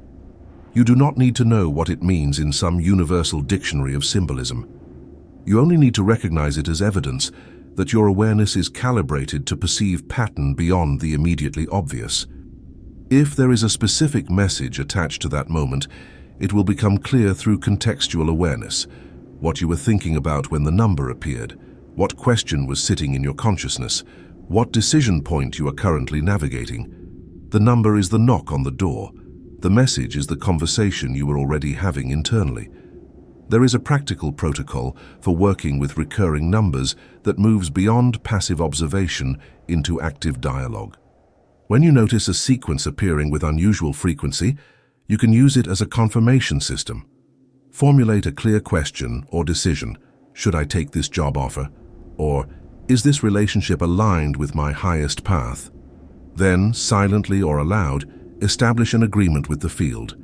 You do not need to know what it means in some universal dictionary of symbolism. You only need to recognize it as evidence that your awareness is calibrated to perceive pattern beyond the immediately obvious. If there is a specific message attached to that moment, it will become clear through contextual awareness, what you were thinking about when the number appeared, what question was sitting in your consciousness, what decision point you are currently navigating. The number is the knock on the door. The message is the conversation you were already having internally. There is a practical protocol for working with recurring numbers that moves beyond passive observation into active dialogue. When you notice a sequence appearing with unusual frequency, you can use it as a confirmation system. Formulate a clear question or decision. Should I take this job offer? Or, is this relationship aligned with my highest path? Then, silently or aloud, establish an agreement with the field.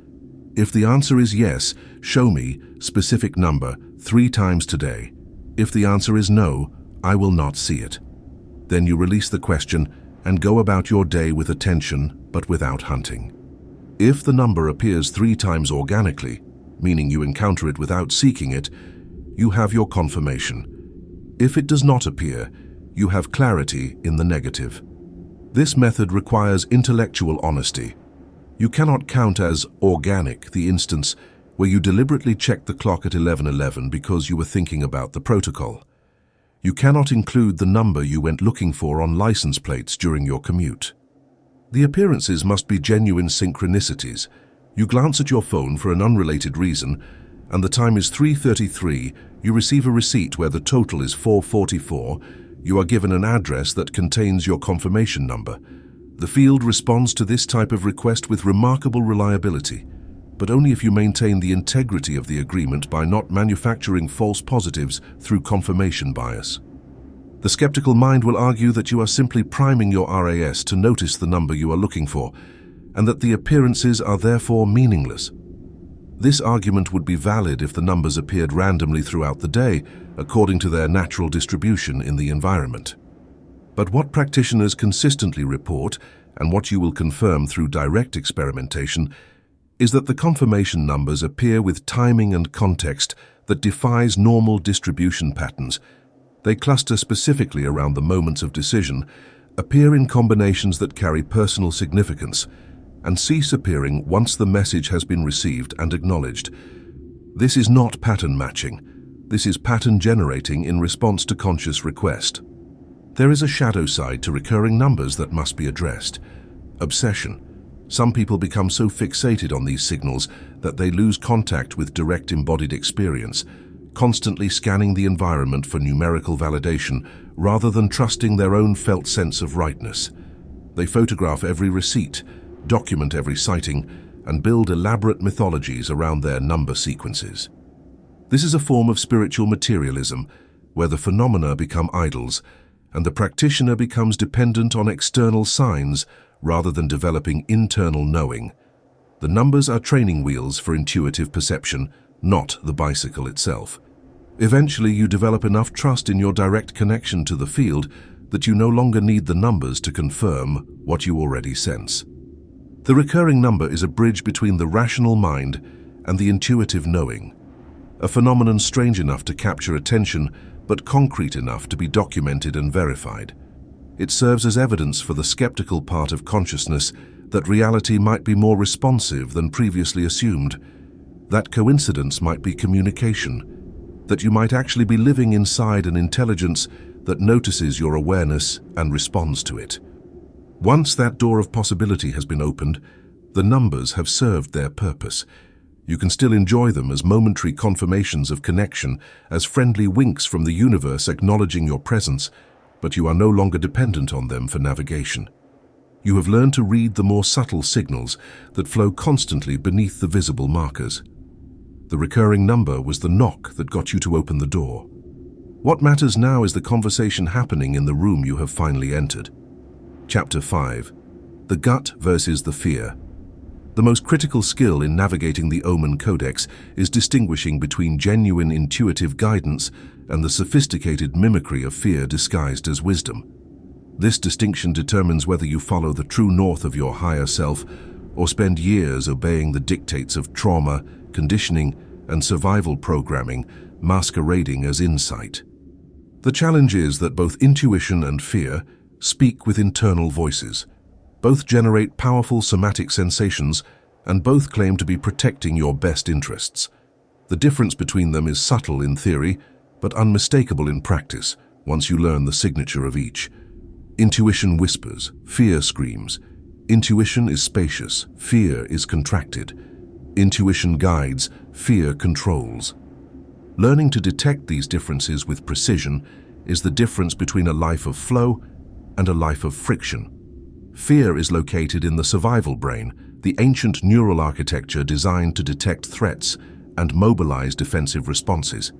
If the answer is yes, show me specific number 3 times today. If the answer is no, I will not see it. Then you release the question and go about your day with attention but without hunting. If the number appears 3 times organically, meaning you encounter it without seeking it, you have your confirmation. If it does not appear, you have clarity in the negative. This method requires intellectual honesty. You cannot count as organic the instance where you deliberately checked the clock at 11:11 because you were thinking about the protocol. You cannot include the number you went looking for on license plates during your commute. The appearances must be genuine synchronicities. You glance at your phone for an unrelated reason, and the time is 3:33, you receive a receipt where the total is 444, you are given an address that contains your confirmation number. The field responds to this type of request with remarkable reliability, but only if you maintain the integrity of the agreement by not manufacturing false positives through confirmation bias. The skeptical mind will argue that you are simply priming your RAS to notice the number you are looking for, and that the appearances are therefore meaningless. This argument would be valid if the numbers appeared randomly throughout the day, according to their natural distribution in the environment. But what practitioners consistently report, and what you will confirm through direct experimentation, is that the confirmation numbers appear with timing and context that defies normal distribution patterns. They cluster specifically around the moments of decision, appear in combinations that carry personal significance, and cease appearing once the message has been received and acknowledged. This is not pattern matching. This is pattern generating in response to conscious request. There is a shadow side to recurring numbers that must be addressed. Obsession. Some people become so fixated on these signals that they lose contact with direct embodied experience, constantly scanning the environment for numerical validation rather than trusting their own felt sense of rightness. They photograph every receipt, document every sighting, and build elaborate mythologies around their number sequences. This is a form of spiritual materialism, where the phenomena become idols, and the practitioner becomes dependent on external signs rather than developing internal knowing. The numbers are training wheels for intuitive perception, not the bicycle itself. Eventually, you develop enough trust in your direct connection to the field that you no longer need the numbers to confirm what you already sense. The recurring number is a bridge between the rational mind and the intuitive knowing, a phenomenon strange enough to capture attention but concrete enough to be documented and verified. It serves as evidence for the skeptical part of consciousness that reality might be more responsive than previously assumed, that coincidence might be communication, that you might actually be living inside an intelligence that notices your awareness and responds to it. Once that door of possibility has been opened, the numbers have served their purpose. You can still enjoy them as momentary confirmations of connection, as friendly winks from the universe acknowledging your presence, but you are no longer dependent on them for navigation. You have learned to read the more subtle signals that flow constantly beneath the visible markers. The recurring number was the knock that got you to open the door. What matters now is the conversation happening in the room you have finally entered. Chapter 5. The Gut versus the Fear. The most critical skill in navigating the Omen Codex is distinguishing between genuine intuitive guidance and the sophisticated mimicry of fear disguised as wisdom. This distinction determines whether you follow the true north of your higher self or spend years obeying the dictates of trauma, conditioning, and survival programming masquerading as insight. The challenge is that both intuition and fear speak with internal voices. Both generate powerful somatic sensations, and both claim to be protecting your best interests. The difference between them is subtle in theory, but unmistakable in practice once you learn the signature of each. Intuition whispers, fear screams. Intuition is spacious, fear is contracted. Intuition guides, fear controls. Learning to detect these differences with precision is the difference between a life of flow and a life of friction. Fear is located in the survival brain, the ancient neural architecture designed to detect threats and mobilize defensive responses.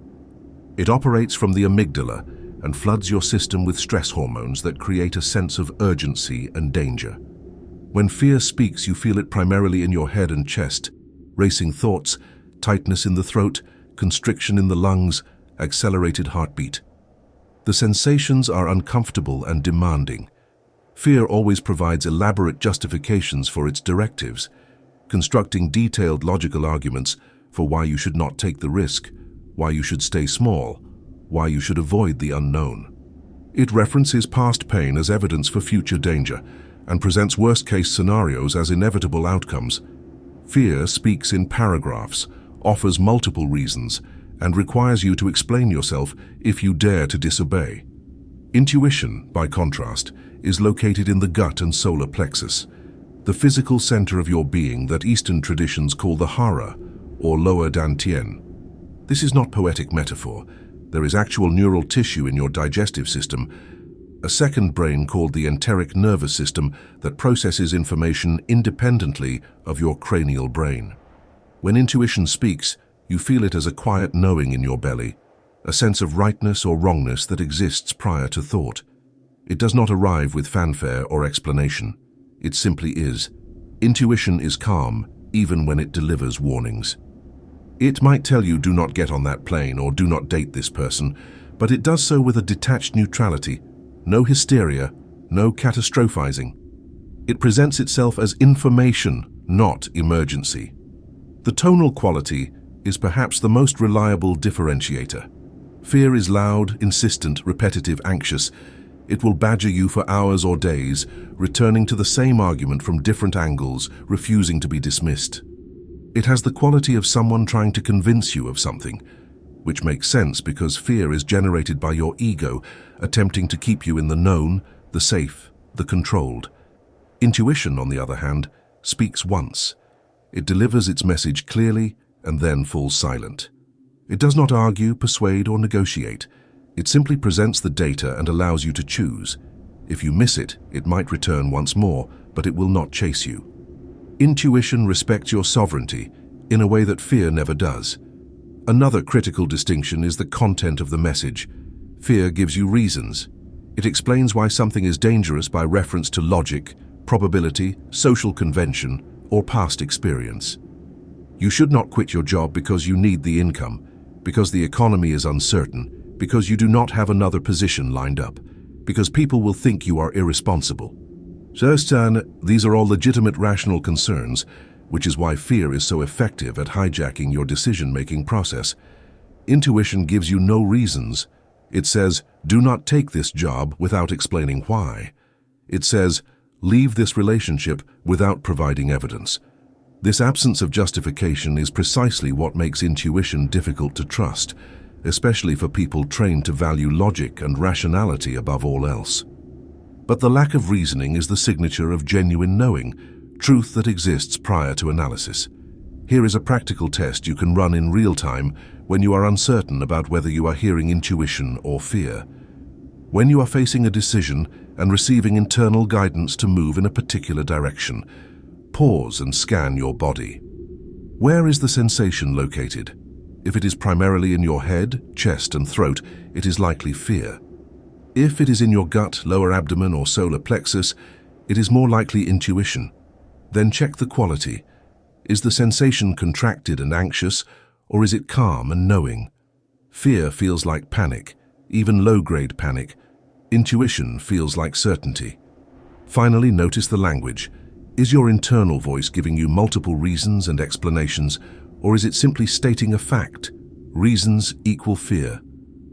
It operates from the amygdala and floods your system with stress hormones that create a sense of urgency and danger. When fear speaks, you feel it primarily in your head and chest, racing thoughts, tightness in the throat, constriction in the lungs, accelerated heartbeat. The sensations are uncomfortable and demanding. Fear always provides elaborate justifications for its directives, constructing detailed logical arguments for why you should not take the risk, why you should stay small, why you should avoid the unknown. It references past pain as evidence for future danger and presents worst-case scenarios as inevitable outcomes. Fear speaks in paragraphs, offers multiple reasons, and requires you to explain yourself if you dare to disobey. Intuition, by contrast, is located in the gut and solar plexus, the physical center of your being that Eastern traditions call the hara, or lower dantian. This is not poetic metaphor. There is actual neural tissue in your digestive system, a second brain called the enteric nervous system that processes information independently of your cranial brain. When intuition speaks, you feel it as a quiet knowing in your belly, a sense of rightness or wrongness that exists prior to thought. It does not arrive with fanfare or explanation. It simply is. Intuition is calm, even when it delivers warnings. It might tell you do not get on that plane or do not date this person, but it does so with a detached neutrality, no hysteria, no catastrophizing. It presents itself as information, not emergency. The tonal quality is perhaps the most reliable differentiator. Fear is loud, insistent, repetitive, anxious. It will badger you for hours or days, returning to the same argument from different angles, refusing to be dismissed. It has the quality of someone trying to convince you of something, which makes sense because fear is generated by your ego, attempting to keep you in the known, the safe, the controlled. Intuition, on the other hand, speaks once. It delivers its message clearly and then falls silent. It does not argue, persuade, or negotiate. It simply presents the data and allows you to choose. If you miss it, it might return once more, but it will not chase you. Intuition respects your sovereignty in a way that fear never does. Another critical distinction is the content of the message. Fear gives you reasons. It explains why something is dangerous by reference to logic, probability, social convention, or past experience. You should not quit your job because you need the income, because the economy is uncertain, because you do not have another position lined up, because people will think you are irresponsible. So, these are all legitimate rational concerns, which is why fear is so effective at hijacking your decision-making process. Intuition gives you no reasons. It says, do not take this job without explaining why. It says, leave this relationship without providing evidence. This absence of justification is precisely what makes intuition difficult to trust, especially for people trained to value logic and rationality above all else. But the lack of reasoning is the signature of genuine knowing, truth that exists prior to analysis. Here is a practical test you can run in real time when you are uncertain about whether you are hearing intuition or fear. When you are facing a decision and receiving internal guidance to move in a particular direction, pause and scan your body. Where is the sensation located? If it is primarily in your head, chest, and throat, it is likely fear. If it is in your gut, lower abdomen, or solar plexus, it is more likely intuition. Then check the quality. Is the sensation contracted and anxious, or is it calm and knowing? Fear feels like panic, even low-grade panic. Intuition feels like certainty. Finally, notice the language. Is your internal voice giving you multiple reasons and explanations, or is it simply stating a fact? Reasons equal fear.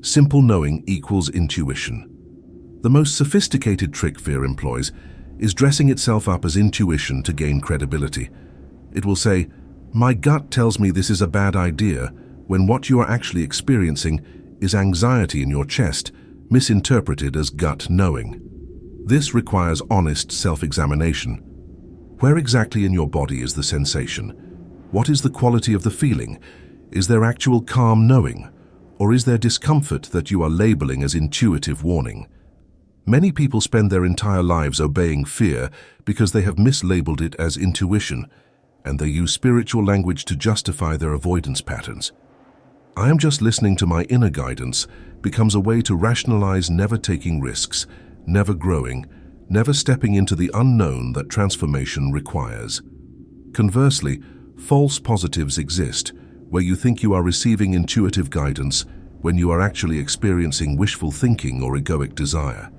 Simple knowing equals intuition. The most sophisticated trick fear employs is dressing itself up as intuition to gain credibility. It will say, my gut tells me this is a bad idea, when what you are actually experiencing is anxiety in your chest, misinterpreted as gut knowing. This requires honest self-examination. Where exactly in your body is the sensation? What is the quality of the feeling? Is there actual calm knowing? Or is there discomfort that you are labeling as intuitive warning? Many people spend their entire lives obeying fear because they have mislabeled it as intuition, and they use spiritual language to justify their avoidance patterns. I am just listening to my inner guidance becomes a way to rationalize never taking risks, never growing, never stepping into the unknown that transformation requires. Conversely, false positives exist, where you think you are receiving intuitive guidance when you are actually experiencing wishful thinking or egoic desire.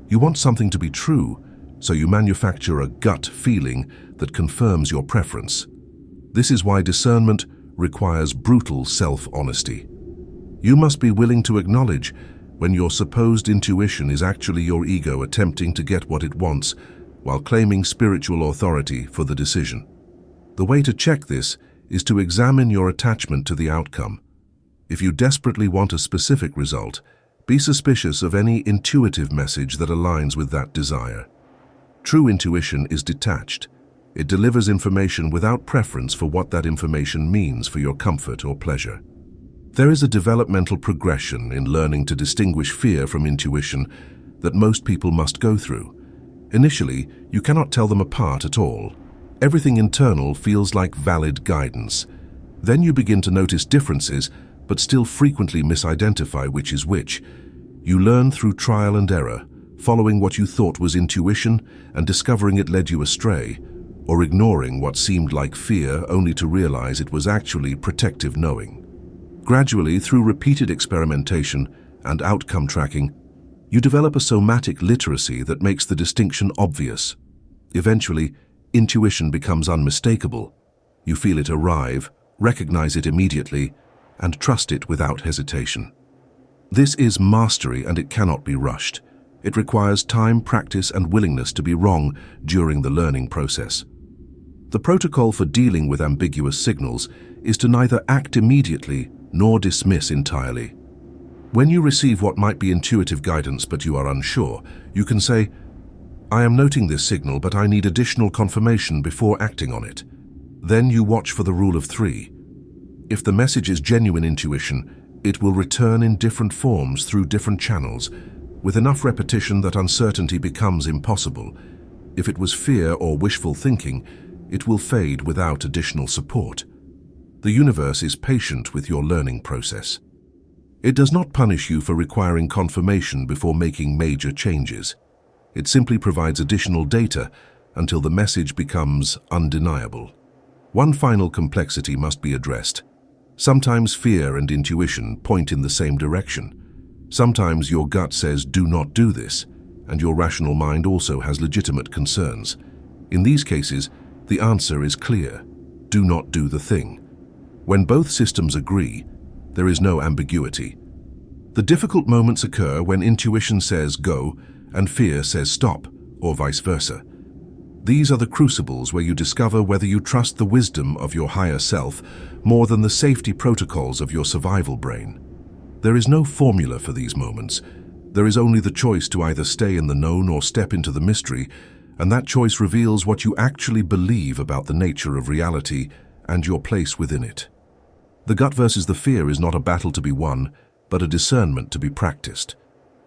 You want something to be true, so you manufacture a gut feeling that confirms your preference. This is why discernment requires brutal self-honesty. You must be willing to acknowledge when your supposed intuition is actually your ego attempting to get what it wants while claiming spiritual authority for the decision. The way to check this is to examine your attachment to the outcome. If you desperately want a specific result, be suspicious of any intuitive message that aligns with that desire. True intuition is detached. It delivers information without preference for what that information means for your comfort or pleasure. There is a developmental progression in learning to distinguish fear from intuition that most people must go through. Initially, you cannot tell them apart at all. Everything internal feels like valid guidance. Then you begin to notice differences, but still frequently misidentify which is which. You learn through trial and error, following what you thought was intuition and discovering it led you astray, or ignoring what seemed like fear only to realize it was actually protective knowing. Gradually, through repeated experimentation and outcome tracking, you develop a somatic literacy that makes the distinction obvious. Eventually, intuition becomes unmistakable. You feel it arrive, recognize it immediately, and trust it without hesitation. This is mastery, and it cannot be rushed. It requires time, practice, and willingness to be wrong during the learning process. The protocol for dealing with ambiguous signals is to neither act immediately nor dismiss entirely. When you receive what might be intuitive guidance but you are unsure, you can say, "I am noting this signal, but I need additional confirmation before acting on it." Then you watch for the rule of three. If the message is genuine intuition, it will return in different forms through different channels, with enough repetition that uncertainty becomes impossible. If it was fear or wishful thinking, it will fade without additional support. The universe is patient with your learning process. It does not punish you for requiring confirmation before making major changes. It simply provides additional data until the message becomes undeniable. One final complexity must be addressed. Sometimes fear and intuition point in the same direction. Sometimes your gut says, "Do not do this," and your rational mind also has legitimate concerns. In these cases, the answer is clear: do not do the thing. When both systems agree, there is no ambiguity. The difficult moments occur when intuition says go and fear says stop, or vice versa. These are the crucibles where you discover whether you trust the wisdom of your higher self more than the safety protocols of your survival brain. There is no formula for these moments. There is only the choice to either stay in the known or step into the mystery, and that choice reveals what you actually believe about the nature of reality and your place within it. The gut versus the fear is not a battle to be won, but a discernment to be practiced.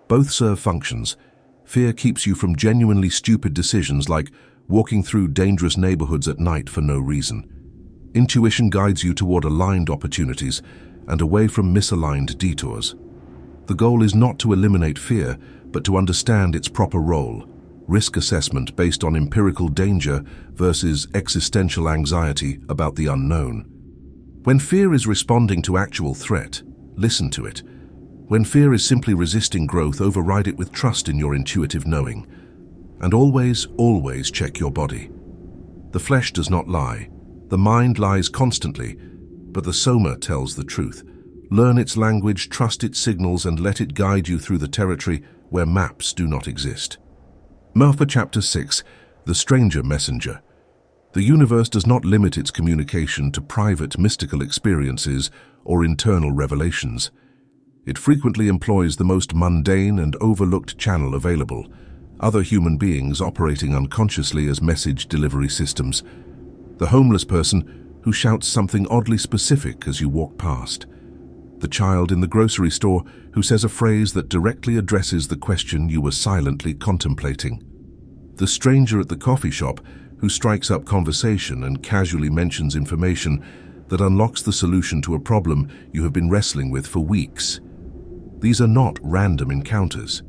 Both serve functions. Fear keeps you from genuinely stupid decisions like walking through dangerous neighborhoods at night for no reason. Intuition guides you toward aligned opportunities and away from misaligned detours. The goal is not to eliminate fear, but to understand its proper role, risk assessment based on empirical danger versus existential anxiety about the unknown. When fear is responding to actual threat, listen to it. When fear is simply resisting growth, override it with trust in your intuitive knowing. And always, always check your body. The flesh does not lie. The mind lies constantly, but the soma tells the truth. Learn its language, trust its signals, and let it guide you through the territory where maps do not exist. Marfa Chapter 6, The Stranger Messenger. The universe does not limit its communication to private mystical experiences or internal revelations. It frequently employs the most mundane and overlooked channel available, other human beings operating unconsciously as message delivery systems. The homeless person who shouts something oddly specific as you walk past. The child in the grocery store who says a phrase that directly addresses the question you were silently contemplating. The stranger at the coffee shop who strikes up conversation and casually mentions information that unlocks the solution to a problem you have been wrestling with for weeks. These are not random encounters.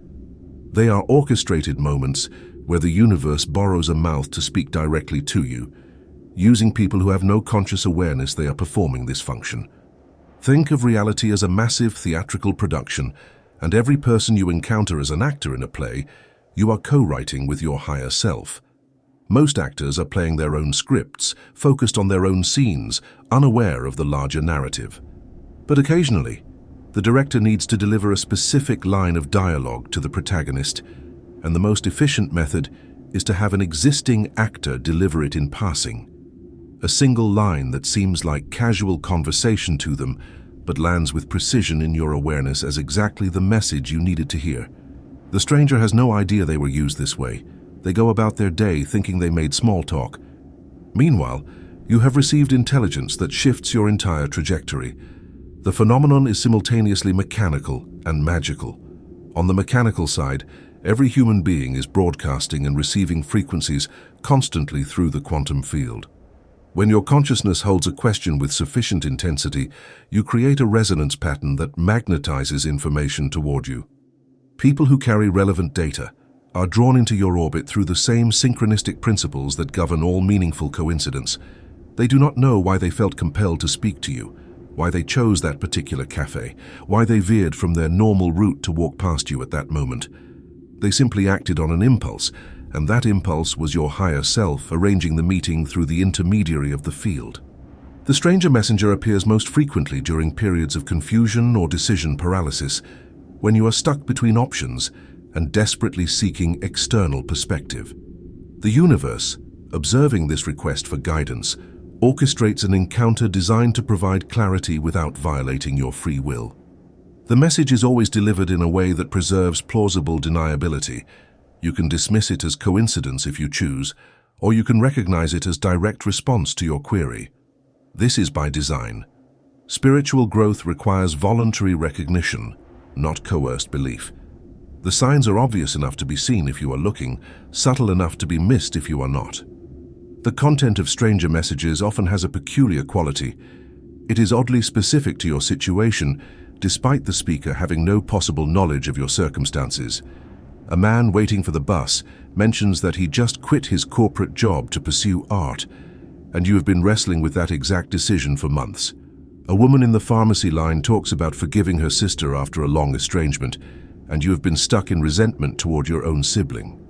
They are orchestrated moments where the universe borrows a mouth to speak directly to you, using people who have no conscious awareness they are performing this function. Think of reality as a massive theatrical production, and every person you encounter as an actor in a play, you are co-writing with your higher self. Most actors are playing their own scripts, focused on their own scenes, unaware of the larger narrative. But occasionally, the director needs to deliver a specific line of dialogue to the protagonist, and the most efficient method is to have an existing actor deliver it in passing. A single line that seems like casual conversation to them, but lands with precision in your awareness as exactly the message you needed to hear. The stranger has no idea they were used this way. They go about their day thinking they made small talk. Meanwhile, you have received intelligence that shifts your entire trajectory. The phenomenon is simultaneously mechanical and magical. On the mechanical side, every human being is broadcasting and receiving frequencies constantly through the quantum field. When your consciousness holds a question with sufficient intensity, you create a resonance pattern that magnetizes information toward you. People who carry relevant data are drawn into your orbit through the same synchronistic principles that govern all meaningful coincidence. They do not know why they felt compelled to speak to you, why they chose that particular cafe, why they veered from their normal route to walk past you at that moment. They simply acted on an impulse, and that impulse was your higher self arranging the meeting through the intermediary of the field. The stranger messenger appears most frequently during periods of confusion or decision paralysis, when you are stuck between options and desperately seeking external perspective. The universe, observing this request for guidance, orchestrates an encounter designed to provide clarity without violating your free will. The message is always delivered in a way that preserves plausible deniability. You can dismiss it as coincidence if you choose, or you can recognize it as direct response to your query. This is by design. Spiritual growth requires voluntary recognition, not coerced belief. The signs are obvious enough to be seen if you are looking, subtle enough to be missed if you are not. The content of stranger messages often has a peculiar quality. It is oddly specific to your situation, despite the speaker having no possible knowledge of your circumstances. A man waiting for the bus mentions that he just quit his corporate job to pursue art, and you have been wrestling with that exact decision for months. A woman in the pharmacy line talks about forgiving her sister after a long estrangement, and you have been stuck in resentment toward your own sibling.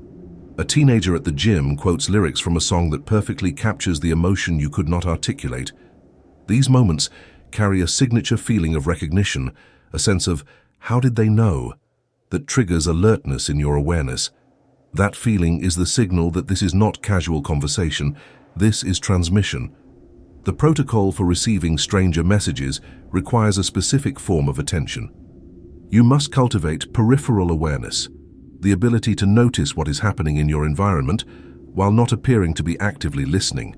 A teenager at the gym quotes lyrics from a song that perfectly captures the emotion you could not articulate. These moments carry a signature feeling of recognition, a sense of "how did they know?" that triggers alertness in your awareness. That feeling is the signal that this is not casual conversation, this is transmission. The protocol for receiving stranger messages requires a specific form of attention. You must cultivate peripheral awareness, the ability to notice what is happening in your environment while not appearing to be actively listening.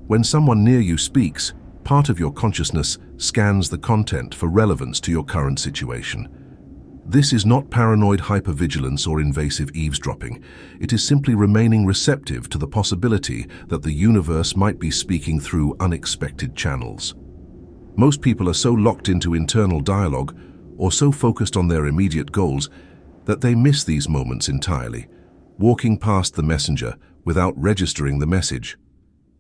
When someone near you speaks, part of your consciousness scans the content for relevance to your current situation. This is not paranoid hypervigilance or invasive eavesdropping. It is simply remaining receptive to the possibility that the universe might be speaking through unexpected channels. Most people are so locked into internal dialogue or so focused on their immediate goals that they miss these moments entirely, walking past the messenger without registering the message.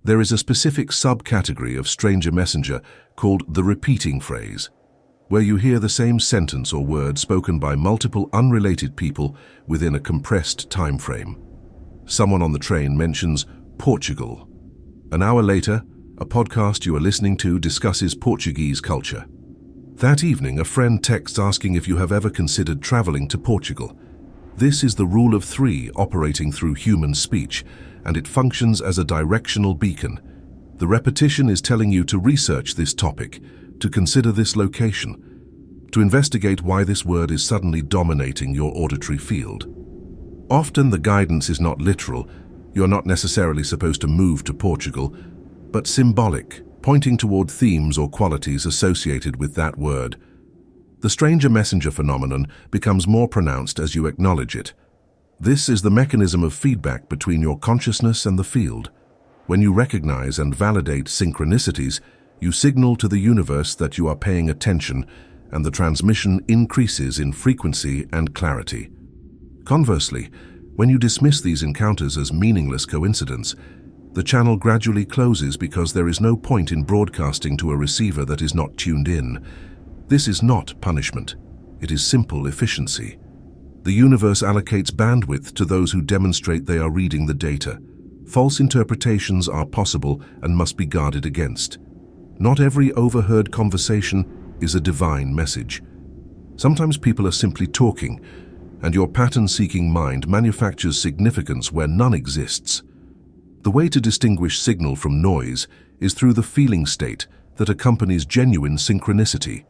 There is a specific subcategory of stranger messenger called the repeating phrase, where you hear the same sentence or word spoken by multiple unrelated people within a compressed time frame. Someone on the train mentions Portugal. An hour later, a podcast you are listening to discusses Portuguese culture. That evening, a friend texts asking if you have ever considered traveling to Portugal. This is the rule of three operating through human speech, and it functions as a directional beacon. The repetition is telling you to research this topic, to consider this location, to investigate why this word is suddenly dominating your auditory field. Often the guidance is not literal. You're not necessarily supposed to move to Portugal, but symbolic, pointing toward themes or qualities associated with that word. The stranger messenger phenomenon becomes more pronounced as you acknowledge it. This is the mechanism of feedback between your consciousness and the field. When you recognize and validate synchronicities, you signal to the universe that you are paying attention, and the transmission increases in frequency and clarity. Conversely, when you dismiss these encounters as meaningless coincidence, the channel gradually closes because there is no point in broadcasting to a receiver that is not tuned in. This is not punishment. It is simple efficiency. The universe allocates bandwidth to those who demonstrate they are reading the data. False interpretations are possible and must be guarded against. Not every overheard conversation is a divine message. Sometimes people are simply talking, and your pattern-seeking mind manufactures significance where none exists. The way to distinguish signal from noise is through the feeling state that accompanies genuine synchronicity.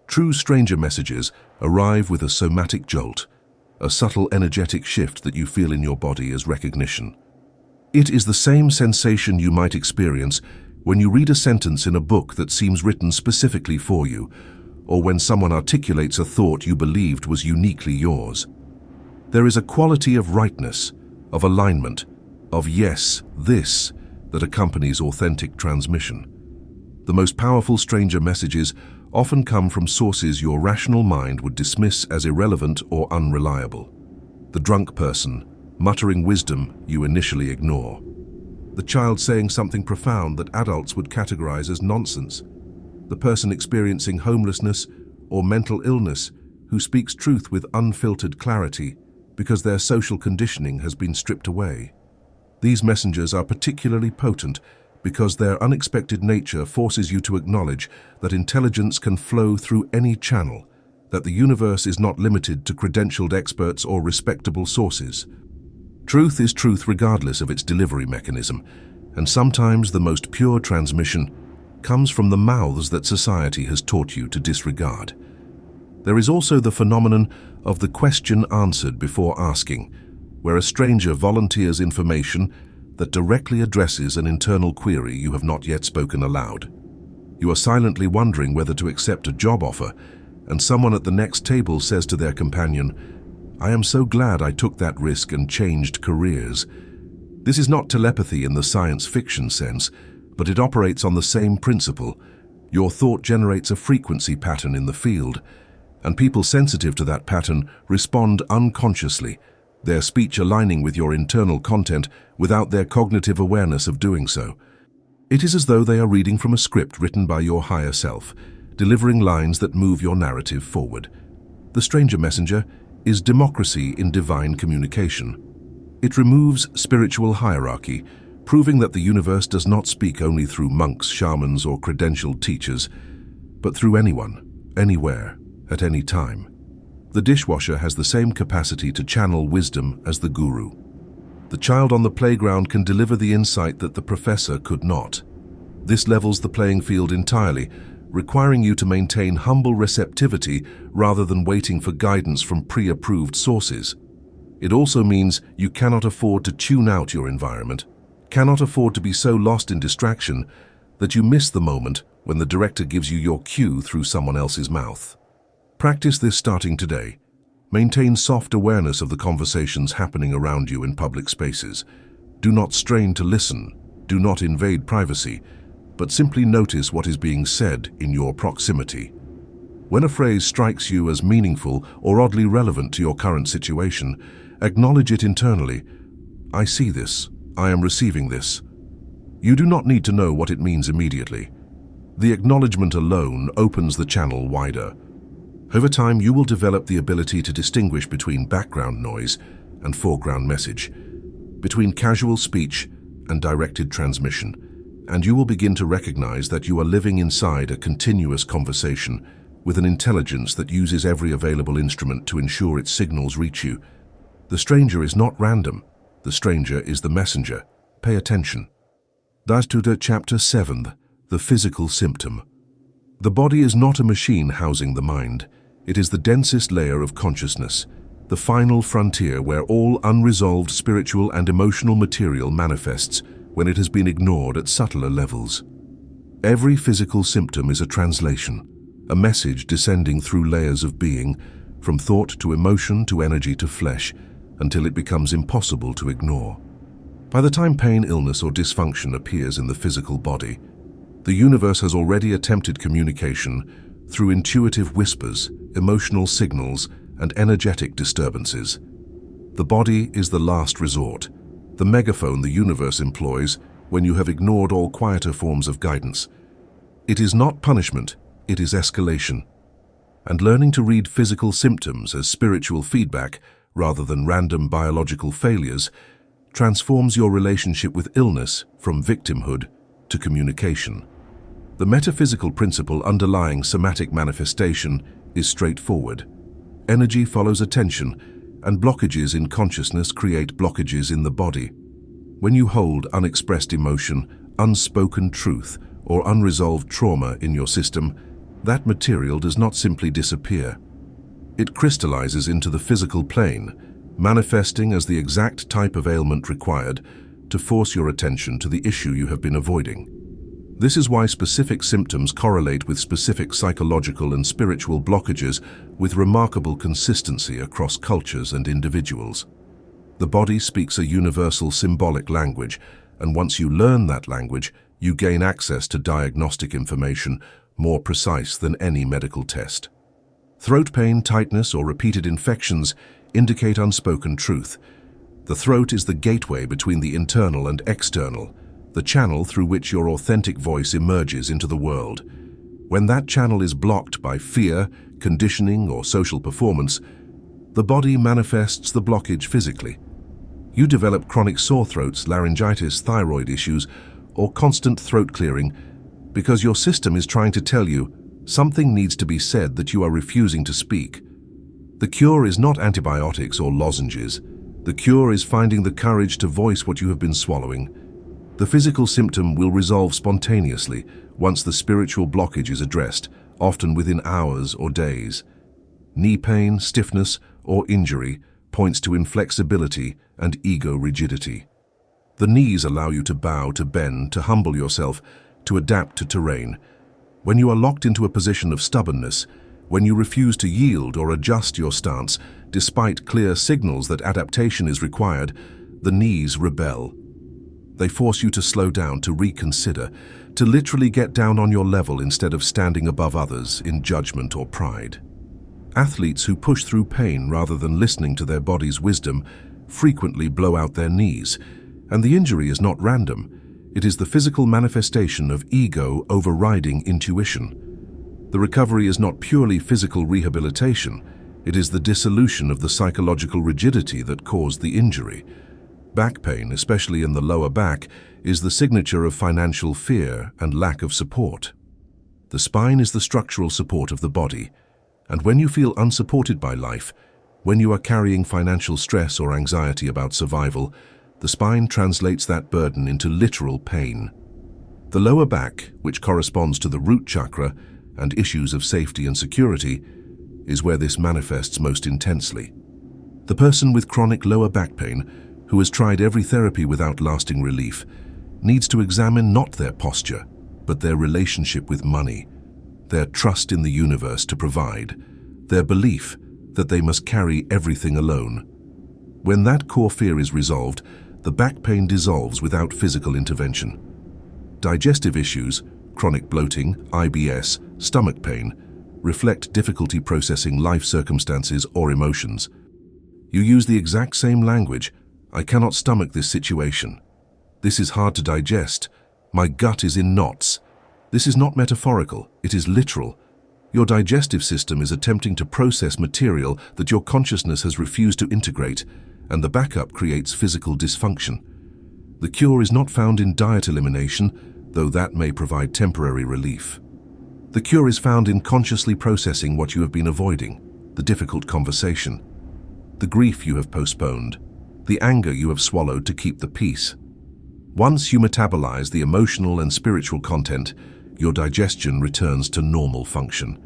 True stranger messages arrive with a somatic jolt, a subtle energetic shift that you feel in your body as recognition. It is the same sensation you might experience when you read a sentence in a book that seems written specifically for you, or when someone articulates a thought you believed was uniquely yours. There is a quality of rightness, of alignment, of yes, this, that accompanies authentic transmission. The most powerful stranger messages often come from sources your rational mind would dismiss as irrelevant or unreliable. The drunk person, muttering wisdom you initially ignore. The child saying something profound that adults would categorize as nonsense. The person experiencing homelessness or mental illness who speaks truth with unfiltered clarity because their social conditioning has been stripped away. These messengers are particularly potent because their unexpected nature forces you to acknowledge that intelligence can flow through any channel, that the universe is not limited to credentialed experts or respectable sources. Truth is truth regardless of its delivery mechanism, and sometimes the most pure transmission comes from the mouths that society has taught you to disregard. There is also the phenomenon of the question answered before asking, where a stranger volunteers information that directly addresses an internal query you have not yet spoken aloud. You are silently wondering whether to accept a job offer, and someone at the next table says to their companion, "I am so glad I took that risk and changed careers." This is not telepathy in the science fiction sense, but it operates on the same principle. Your thought generates a frequency pattern in the field, and people sensitive to that pattern respond unconsciously, their speech aligning with your internal content without their cognitive awareness of doing so. It is as though they are reading from a script written by your higher self, delivering lines that move your narrative forward. The stranger messenger is democracy in divine communication. It removes spiritual hierarchy, proving that the universe does not speak only through monks, shamans, or credentialed teachers, but through anyone, anywhere, at any time. The dishwasher has the same capacity to channel wisdom as the guru. The child on the playground can deliver the insight that the professor could not. This levels the playing field entirely, requiring you to maintain humble receptivity rather than waiting for guidance from pre-approved sources. It also means you cannot afford to tune out your environment, cannot afford to be so lost in distraction that you miss the moment when the director gives you your cue through someone else's mouth. Practice this starting today. Maintain soft awareness of the conversations happening around you in public spaces. Do not strain to listen, do not invade privacy, but simply notice what is being said in your proximity. When a phrase strikes you as meaningful or oddly relevant to your current situation, acknowledge it internally. I see this. I am receiving this. You do not need to know what it means immediately. The acknowledgement alone opens the channel wider. Over time, you will develop the ability to distinguish between background noise and foreground message, between casual speech and directed transmission, and you will begin to recognize that you are living inside a continuous conversation with an intelligence that uses every available instrument to ensure its signals reach you. The stranger is not random. The stranger is the messenger. Pay attention. Chapter 7, The Physical Symptom. The body is not a machine housing the mind. It is the densest layer of consciousness, the final frontier where all unresolved spiritual and emotional material manifests when it has been ignored at subtler levels. Every physical symptom is a translation, a message descending through layers of being, from thought to emotion to energy to flesh, until it becomes impossible to ignore. By the time pain, illness, or dysfunction appears in the physical body, the universe has already attempted communication through intuitive whispers, emotional signals, and energetic disturbances. The body is the last resort, the megaphone the universe employs when you have ignored all quieter forms of guidance. It is not punishment, it is escalation. And learning to read physical symptoms as spiritual feedback rather than random biological failures transforms your relationship with illness from victimhood to communication. The metaphysical principle underlying somatic manifestation is straightforward. Energy follows attention, and blockages in consciousness create blockages in the body. When you hold unexpressed emotion, unspoken truth, or unresolved trauma in your system, that material does not simply disappear. It crystallizes into the physical plane, manifesting as the exact type of ailment required to force your attention to the issue you have been avoiding. This is why specific symptoms correlate with specific psychological and spiritual blockages with remarkable consistency across cultures and individuals. The body speaks a universal symbolic language, and once you learn that language, you gain access to diagnostic information more precise than any medical test. Throat pain, tightness, or repeated infections indicate unspoken truth. The throat is the gateway between the internal and external, the channel through which your authentic voice emerges into the world. When that channel is blocked by fear, conditioning, or social performance, the body manifests the blockage physically. You develop chronic sore throats, laryngitis, thyroid issues, or constant throat clearing because your system is trying to tell you something needs to be said that you are refusing to speak. The cure is not antibiotics or lozenges. The cure is finding the courage to voice what you have been swallowing. The physical symptom will resolve spontaneously once the spiritual blockage is addressed, often within hours or days. Knee pain, stiffness, or injury points to inflexibility and ego rigidity. The knees allow you to bow, to bend, to humble yourself, to adapt to terrain. When you are locked into a position of stubbornness, when you refuse to yield or adjust your stance, despite clear signals that adaptation is required, the knees rebel. They force you to slow down, to reconsider, to literally get down on your level instead of standing above others in judgment or pride. Athletes who push through pain rather than listening to their body's wisdom frequently blow out their knees, and the injury is not random. It is the physical manifestation of ego overriding intuition. The recovery is not purely physical rehabilitation. It is the dissolution of the psychological rigidity that caused the injury. Back pain, especially in the lower back, is the signature of financial fear and lack of support. The spine is the structural support of the body, and when you feel unsupported by life, when you are carrying financial stress or anxiety about survival, the spine translates that burden into literal pain. The lower back, which corresponds to the root chakra and issues of safety and security, is where this manifests most intensely. The person with chronic lower back pain, who has tried every therapy without lasting relief, needs to examine not their posture, but their relationship with money, their trust in the universe to provide, their belief that they must carry everything alone. When that core fear is resolved, the back pain dissolves without physical intervention. Digestive issues, chronic bloating, IBS, stomach pain, reflect difficulty processing life circumstances or emotions. You use the exact same language. I cannot stomach this situation. This is hard to digest. My gut is in knots. This is not metaphorical, it is literal. Your digestive system is attempting to process material that your consciousness has refused to integrate, and the backup creates physical dysfunction. The cure is not found in diet elimination, though that may provide temporary relief. The cure is found in consciously processing what you have been avoiding, the difficult conversation, the grief you have postponed, the anger you have swallowed to keep the peace. Once you metabolize the emotional and spiritual content, your digestion returns to normal function.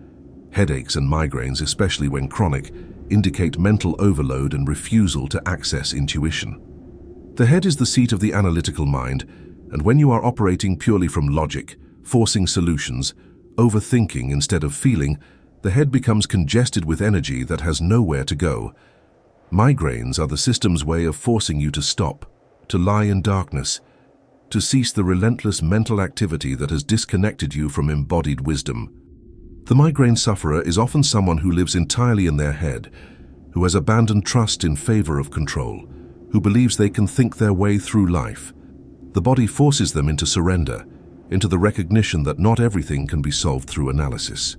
Headaches and migraines, especially when chronic, indicate mental overload and refusal to access intuition. The head is the seat of the analytical mind, and when you are operating purely from logic, forcing solutions, overthinking instead of feeling, the head becomes congested with energy that has nowhere to go. Migraines are the system's way of forcing you to stop, to lie in darkness, to cease the relentless mental activity that has disconnected you from embodied wisdom. The migraine sufferer is often someone who lives entirely in their head, who has abandoned trust in favor of control, who believes they can think their way through life. The body forces them into surrender, into the recognition that not everything can be solved through analysis.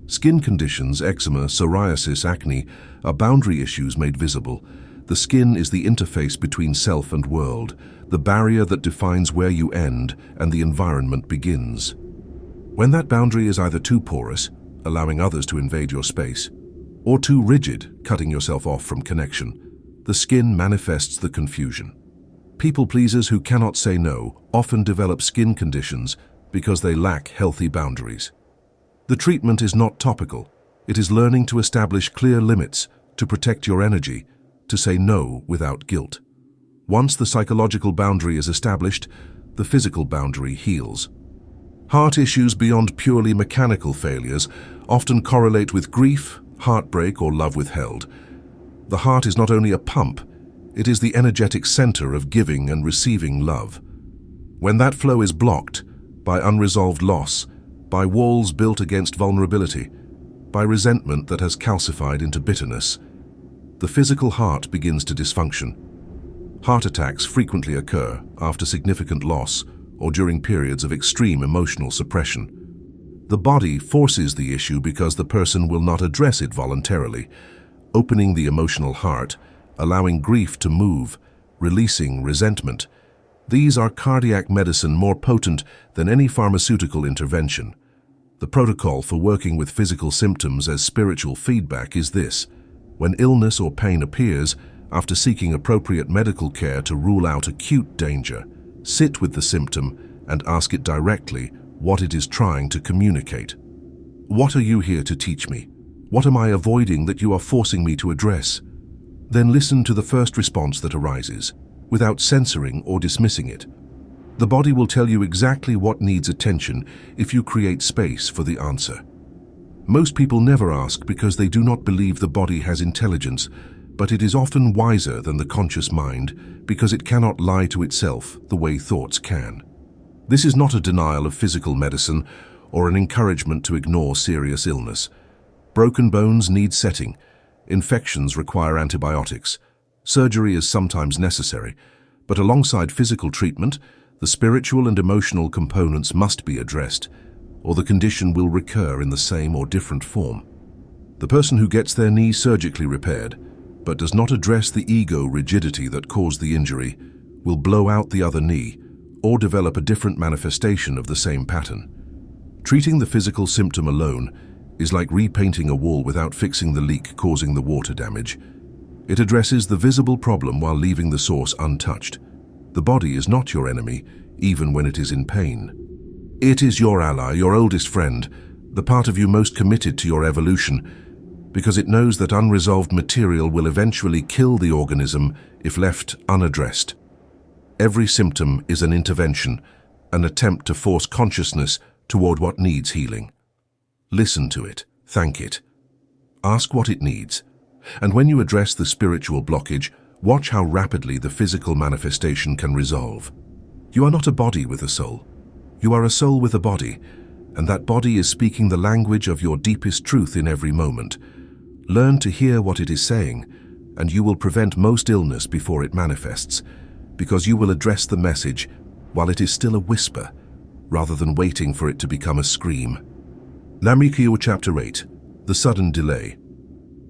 Skin conditions, eczema, psoriasis, acne, are boundary issues made visible. The skin is the interface between self and world, the barrier that defines where you end and the environment begins. When that boundary is either too porous, allowing others to invade your space, or too rigid, cutting yourself off from connection, the skin manifests the confusion. People pleasers who cannot say no often develop skin conditions because they lack healthy boundaries. The treatment is not topical. It is learning to establish clear limits, to protect your energy, to say no without guilt. Once the psychological boundary is established, the physical boundary heals. Heart issues beyond purely mechanical failures often correlate with grief, heartbreak, or love withheld. The heart is not only a pump, it is the energetic center of giving and receiving love. When that flow is blocked by unresolved loss, by walls built against vulnerability, by resentment that has calcified into bitterness, the physical heart begins to dysfunction. Heart attacks frequently occur after significant loss or during periods of extreme emotional suppression. The body forces the issue because the person will not address it voluntarily, opening the emotional heart, allowing grief to move, releasing resentment. These are cardiac medicine more potent than any pharmaceutical intervention. The protocol for working with physical symptoms as spiritual feedback is this: when illness or pain appears, after seeking appropriate medical care to rule out acute danger, sit with the symptom and ask it directly what it is trying to communicate. What are you here to teach me? What am I avoiding that you are forcing me to address? Then listen to the first response that arises, without censoring or dismissing it. The body will tell you exactly what needs attention if you create space for the answer. Most people never ask because they do not believe the body has intelligence, but it is often wiser than the conscious mind because it cannot lie to itself the way thoughts can. This is not a denial of physical medicine or an encouragement to ignore serious illness. Broken bones need setting. Infections require antibiotics. Surgery is sometimes necessary, but alongside physical treatment, the spiritual and emotional components must be addressed, or the condition will recur in the same or different form. The person who gets their knee surgically repaired, but does not address the ego rigidity that caused the injury, will blow out the other knee, or develop a different manifestation of the same pattern. Treating the physical symptom alone is like repainting a wall without fixing the leak causing the water damage. It addresses the visible problem while leaving the source untouched. The body is not your enemy, even when it is in pain. It is your ally, your oldest friend, the part of you most committed to your evolution, because it knows that unresolved material will eventually kill the organism if left unaddressed. Every symptom is an intervention, an attempt to force consciousness toward what needs healing. Listen to it, thank it. Ask what it needs. And when you address the spiritual blockage, watch how rapidly the physical manifestation can resolve. You are not a body with a soul. You are a soul with a body, and that body is speaking the language of your deepest truth in every moment. Learn to hear what it is saying, and you will prevent most illness before it manifests, because you will address the message while it is still a whisper, rather than waiting for it to become a scream. Lamikyo Chapter 8, The Sudden Delay.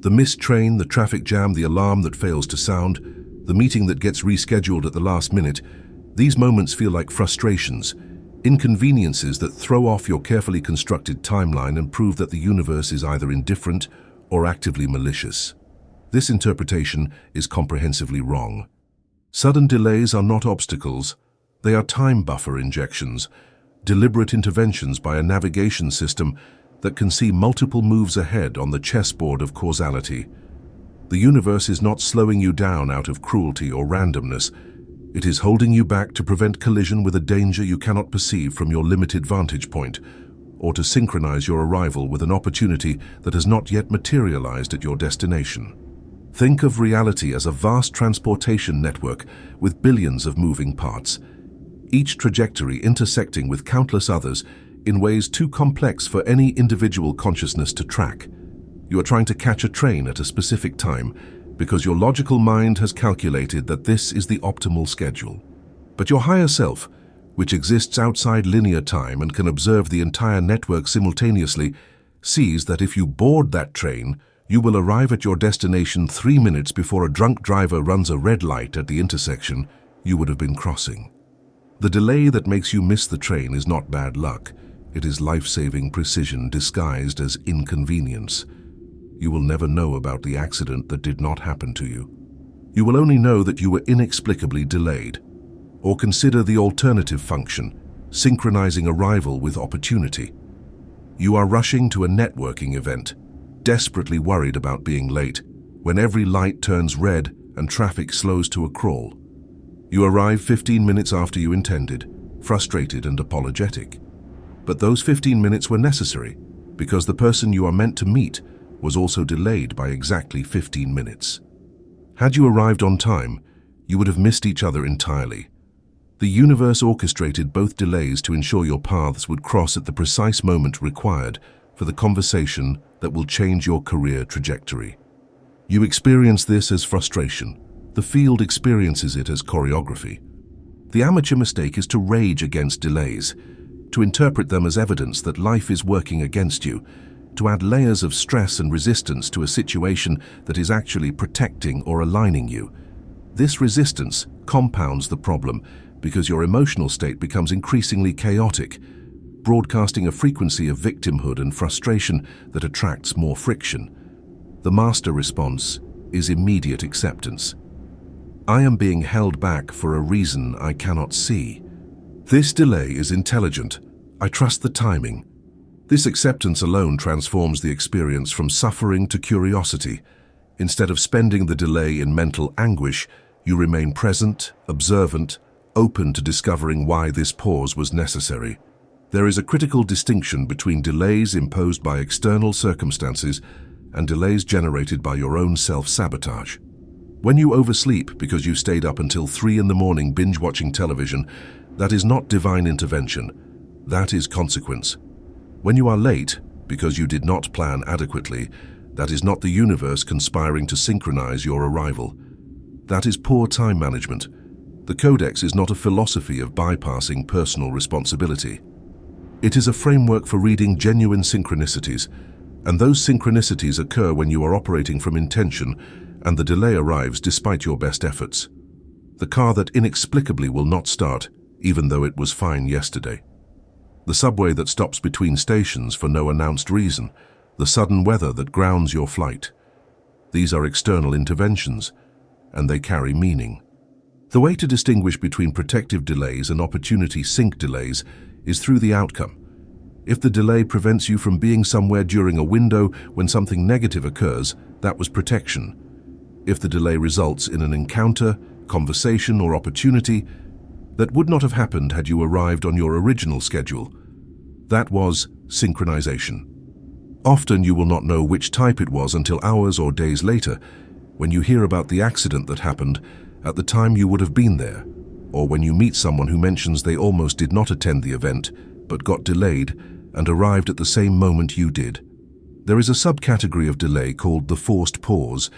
The missed train, the traffic jam, the alarm that fails to sound, the meeting that gets rescheduled at the last minute, these moments feel like frustrations, inconveniences that throw off your carefully constructed timeline and prove that the universe is either indifferent or actively malicious. This interpretation is comprehensively wrong. Sudden delays are not obstacles. They are time buffer injections, deliberate interventions by a navigation system that can see multiple moves ahead on the chessboard of causality. The universe is not slowing you down out of cruelty or randomness. It is holding you back to prevent collision with a danger you cannot perceive from your limited vantage point, or to synchronize your arrival with an opportunity that has not yet materialized at your destination. Think of reality as a vast transportation network with billions of moving parts, each trajectory intersecting with countless others in ways too complex for any individual consciousness to track. You are trying to catch a train at a specific time because your logical mind has calculated that this is the optimal schedule. But your higher self, which exists outside linear time and can observe the entire network simultaneously, sees that if you board that train, you will arrive at your destination 3 minutes before a drunk driver runs a red light at the intersection you would have been crossing. The delay that makes you miss the train is not bad luck. It is life-saving precision disguised as inconvenience. You will never know about the accident that did not happen to you. You will only know that you were inexplicably delayed. Or consider the alternative function, synchronizing arrival with opportunity. You are rushing to a networking event, desperately worried about being late, when every light turns red and traffic slows to a crawl. You arrive 15 minutes after you intended, frustrated and apologetic. But those 15 minutes were necessary, because the person you are meant to meet was also delayed by exactly 15 minutes. Had you arrived on time, you would have missed each other entirely. The universe orchestrated both delays to ensure your paths would cross at the precise moment required for the conversation that will change your career trajectory. You experience this as frustration. The field experiences it as choreography. The amateur mistake is to rage against delays, to interpret them as evidence that life is working against you, to add layers of stress and resistance to a situation that is actually protecting or aligning you. This resistance compounds the problem because your emotional state becomes increasingly chaotic, broadcasting a frequency of victimhood and frustration that attracts more friction. The master response is immediate acceptance. I am being held back for a reason I cannot see. This delay is intelligent. I trust the timing. This acceptance alone transforms the experience from suffering to curiosity. Instead of spending the delay in mental anguish, you remain present, observant, open to discovering why this pause was necessary. There is a critical distinction between delays imposed by external circumstances and delays generated by your own self-sabotage. When you oversleep because you stayed up until 3 in the morning binge-watching television, that is not divine intervention. That is consequence. When you are late because you did not plan adequately, that is not the universe conspiring to synchronize your arrival. That is poor time management. The Codex is not a philosophy of bypassing personal responsibility. It is a framework for reading genuine synchronicities, and those synchronicities occur when you are operating from intention and the delay arrives despite your best efforts. The car that inexplicably will not start, even though it was fine yesterday. The subway that stops between stations for no announced reason. The sudden weather that grounds your flight. These are external interventions, and they carry meaning. The way to distinguish between protective delays and opportunity sink delays is through the outcome. If the delay prevents you from being somewhere during a window when something negative occurs, that was protection. If the delay results in an encounter, conversation, or opportunity that would not have happened had you arrived on your original schedule, that was synchronization. Often you will not know which type it was until hours or days later, when you hear about the accident that happened at the time you would have been there, or when you meet someone who mentions they almost did not attend the event, but got delayed and arrived at the same moment you did. There is a subcategory of delay called the forced pause,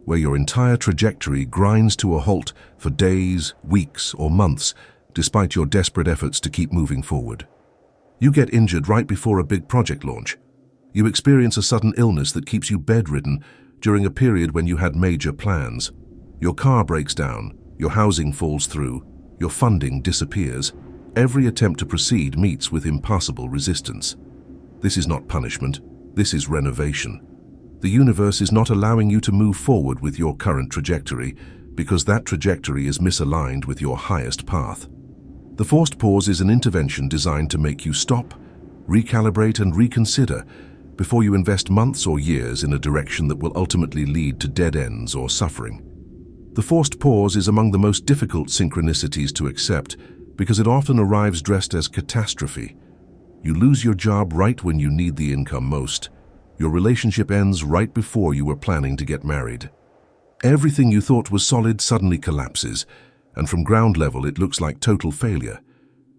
where your entire trajectory grinds to a halt for days, weeks, or months, despite your desperate efforts to keep moving forward. You get injured right before a big project launch. You experience a sudden illness that keeps you bedridden during a period when you had major plans. Your car breaks down, your housing falls through, your funding disappears. Every attempt to proceed meets with impassable resistance. This is not punishment, this is renovation. The universe is not allowing you to move forward with your current trajectory because that trajectory is misaligned with your highest path. The forced pause is an intervention designed to make you stop, recalibrate, and reconsider before you invest months or years in a direction that will ultimately lead to dead ends or suffering. The forced pause is among the most difficult synchronicities to accept because it often arrives dressed as catastrophe. You lose your job right when you need the income most. Your relationship ends right before you were planning to get married. Everything you thought was solid suddenly collapses, and from ground level it looks like total failure.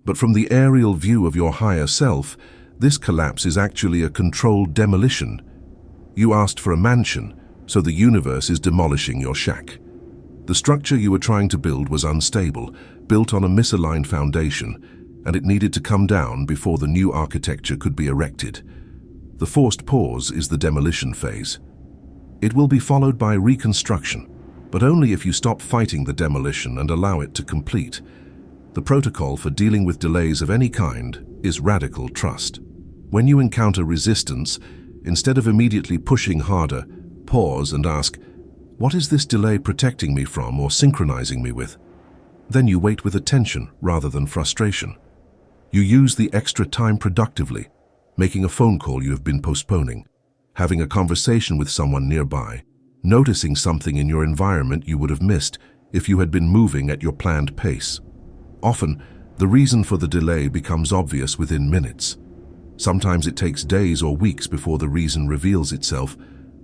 But from the aerial view of your higher self, this collapse is actually a controlled demolition. You asked for a mansion, so the universe is demolishing your shack. The structure you were trying to build was unstable, built on a misaligned foundation, and it needed to come down before the new architecture could be erected. The forced pause is the demolition phase. It will be followed by reconstruction, but only if you stop fighting the demolition and allow it to complete. The protocol for dealing with delays of any kind is radical trust. When you encounter resistance, instead of immediately pushing harder, pause and ask, "What is this delay protecting me from or synchronizing me with?" Then you wait with attention rather than frustration. You use the extra time productively, making a phone call you have been postponing, having a conversation with someone nearby, noticing something in your environment you would have missed if you had been moving at your planned pace. Often, the reason for the delay becomes obvious within minutes. Sometimes it takes days or weeks before the reason reveals itself,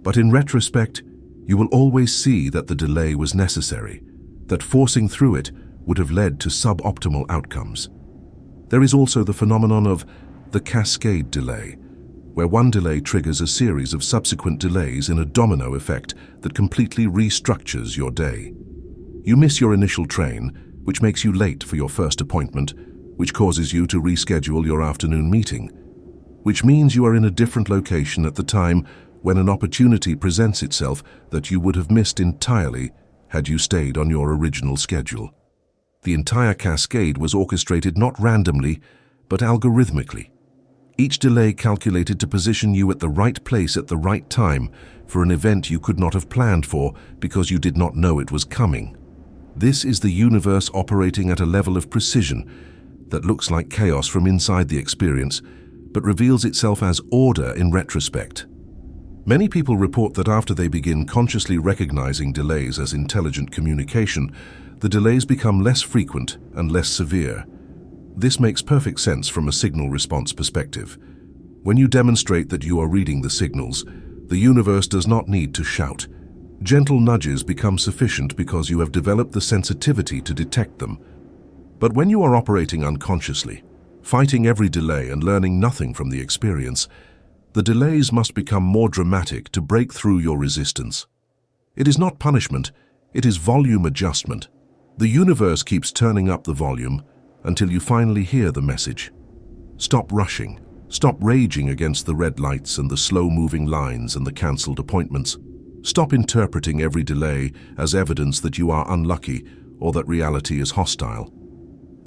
but in retrospect, you will always see that the delay was necessary, that forcing through it would have led to suboptimal outcomes. There is also the phenomenon of the cascade delay, where one delay triggers a series of subsequent delays in a domino effect that completely restructures your day. You miss your initial train, which makes you late for your first appointment, which causes you to reschedule your afternoon meeting, which means you are in a different location at the time when an opportunity presents itself that you would have missed entirely had you stayed on your original schedule. The entire cascade was orchestrated not randomly, but algorithmically. Each delay calculated to position you at the right place at the right time for an event you could not have planned for because you did not know it was coming. This is the universe operating at a level of precision that looks like chaos from inside the experience, but reveals itself as order in retrospect. Many people report that after they begin consciously recognizing delays as intelligent communication, the delays become less frequent and less severe. This makes perfect sense from a signal response perspective. When you demonstrate that you are reading the signals, the universe does not need to shout. Gentle nudges become sufficient because you have developed the sensitivity to detect them. But when you are operating unconsciously, fighting every delay and learning nothing from the experience, the delays must become more dramatic to break through your resistance. It is not punishment, it is volume adjustment. The universe keeps turning up the volume until you finally hear the message. Stop rushing. Stop raging against the red lights and the slow-moving lines and the cancelled appointments. Stop interpreting every delay as evidence that you are unlucky or that reality is hostile.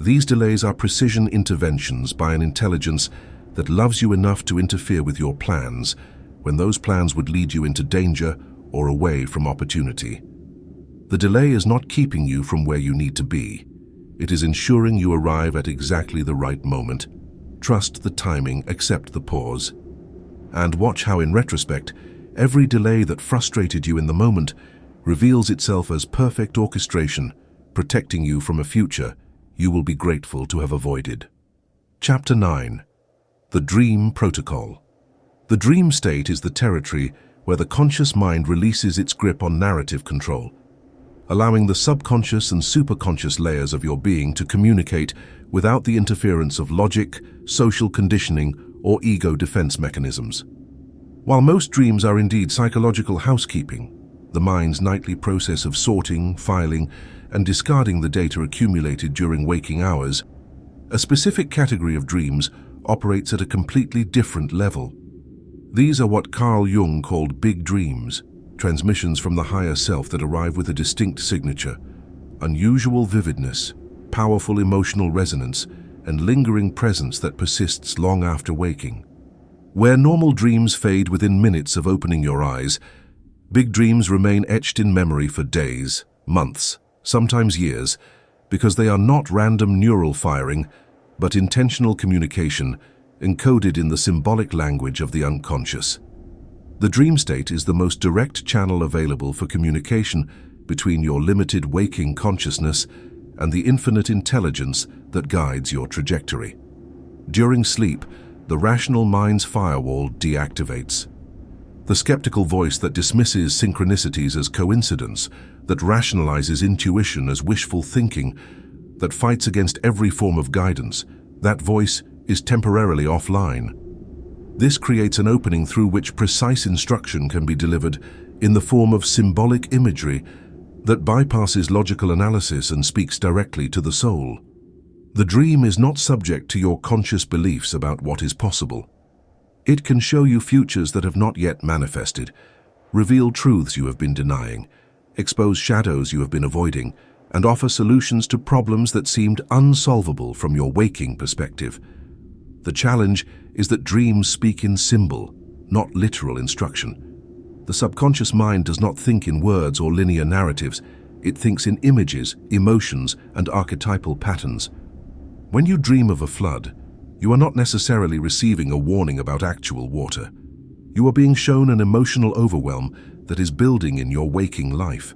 These delays are precision interventions by an intelligence that loves you enough to interfere with your plans when those plans would lead you into danger or away from opportunity. The delay is not keeping you from where you need to be. It is ensuring you arrive at exactly the right moment. Trust the timing, accept the pause. And watch how, in retrospect, every delay that frustrated you in the moment reveals itself as perfect orchestration, protecting you from a future you will be grateful to have avoided. Chapter 9. The Dream Protocol. The dream state is the territory where the conscious mind releases its grip on narrative control, allowing the subconscious and superconscious layers of your being to communicate without the interference of logic, social conditioning, or ego defense mechanisms. While most dreams are indeed psychological housekeeping, the mind's nightly process of sorting, filing, and discarding the data accumulated during waking hours, a specific category of dreams operates at a completely different level. These are what Carl Jung called big dreams, transmissions from the higher self that arrive with a distinct signature, unusual vividness, powerful emotional resonance, and lingering presence that persists long after waking. Where normal dreams fade within minutes of opening your eyes, big dreams remain etched in memory for days, months, sometimes years, because they are not random neural firing, but intentional communication encoded in the symbolic language of the unconscious. The dream state is the most direct channel available for communication between your limited waking consciousness and the infinite intelligence that guides your trajectory. During sleep, the rational mind's firewall deactivates. The skeptical voice that dismisses synchronicities as coincidence, that rationalizes intuition as wishful thinking, that fights against every form of guidance, that voice is temporarily offline. This creates an opening through which precise instruction can be delivered in the form of symbolic imagery that bypasses logical analysis and speaks directly to the soul. The dream is not subject to your conscious beliefs about what is possible. It can show you futures that have not yet manifested, reveal truths you have been denying, expose shadows you have been avoiding, and offer solutions to problems that seemed unsolvable from your waking perspective. The challenge is that dreams speak in symbol, not literal instruction. The subconscious mind does not think in words or linear narratives. It thinks in images, emotions, and archetypal patterns. When you dream of a flood, you are not necessarily receiving a warning about actual water. You are being shown an emotional overwhelm that is building in your waking life.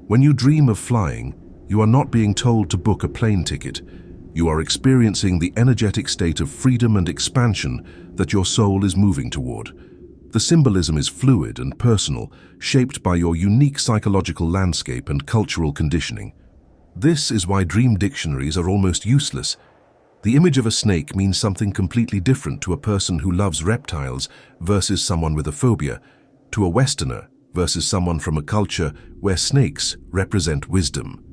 When you dream of flying, you are not being told to book a plane ticket. You are experiencing the energetic state of freedom and expansion that your soul is moving toward. The symbolism is fluid and personal, shaped by your unique psychological landscape and cultural conditioning. This is why dream dictionaries are almost useless. The image of a snake means something completely different to a person who loves reptiles versus someone with a phobia, to a Westerner versus someone from a culture where snakes represent wisdom.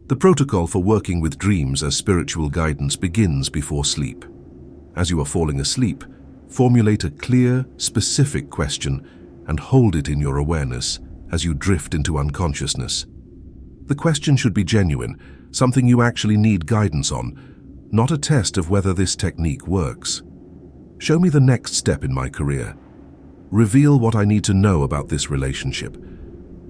The protocol for working with dreams as spiritual guidance begins before sleep. As you are falling asleep, formulate a clear, specific question and hold it in your awareness as you drift into unconsciousness. The question should be genuine, something you actually need guidance on, not a test of whether this technique works. Show me the next step in my career. Reveal what I need to know about this relationship.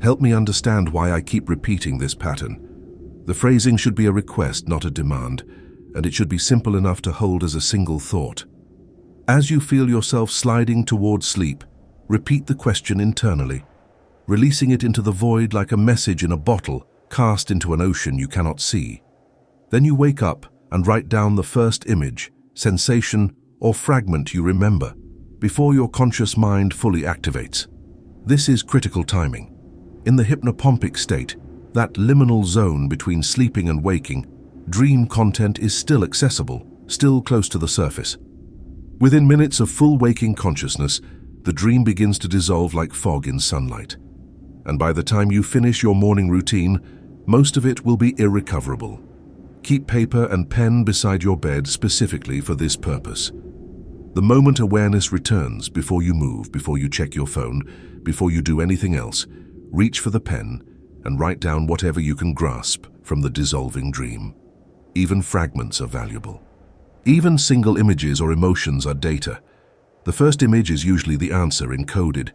Help me understand why I keep repeating this pattern. The phrasing should be a request, not a demand, and it should be simple enough to hold as a single thought. As you feel yourself sliding towards sleep, repeat the question internally, releasing it into the void like a message in a bottle cast into an ocean you cannot see. Then you wake up and write down the first image, sensation, or fragment you remember before your conscious mind fully activates. This is critical timing. In the hypnopompic state, that liminal zone between sleeping and waking, dream content is still accessible, still close to the surface. Within minutes of full waking consciousness, the dream begins to dissolve like fog in sunlight. And by the time you finish your morning routine, most of it will be irrecoverable. Keep paper and pen beside your bed specifically for this purpose. The moment awareness returns, before you move, before you check your phone, before you do anything else, reach for the pen and write down whatever you can grasp from the dissolving dream. Even fragments are valuable. Even single images or emotions are data. The first image is usually the answer encoded.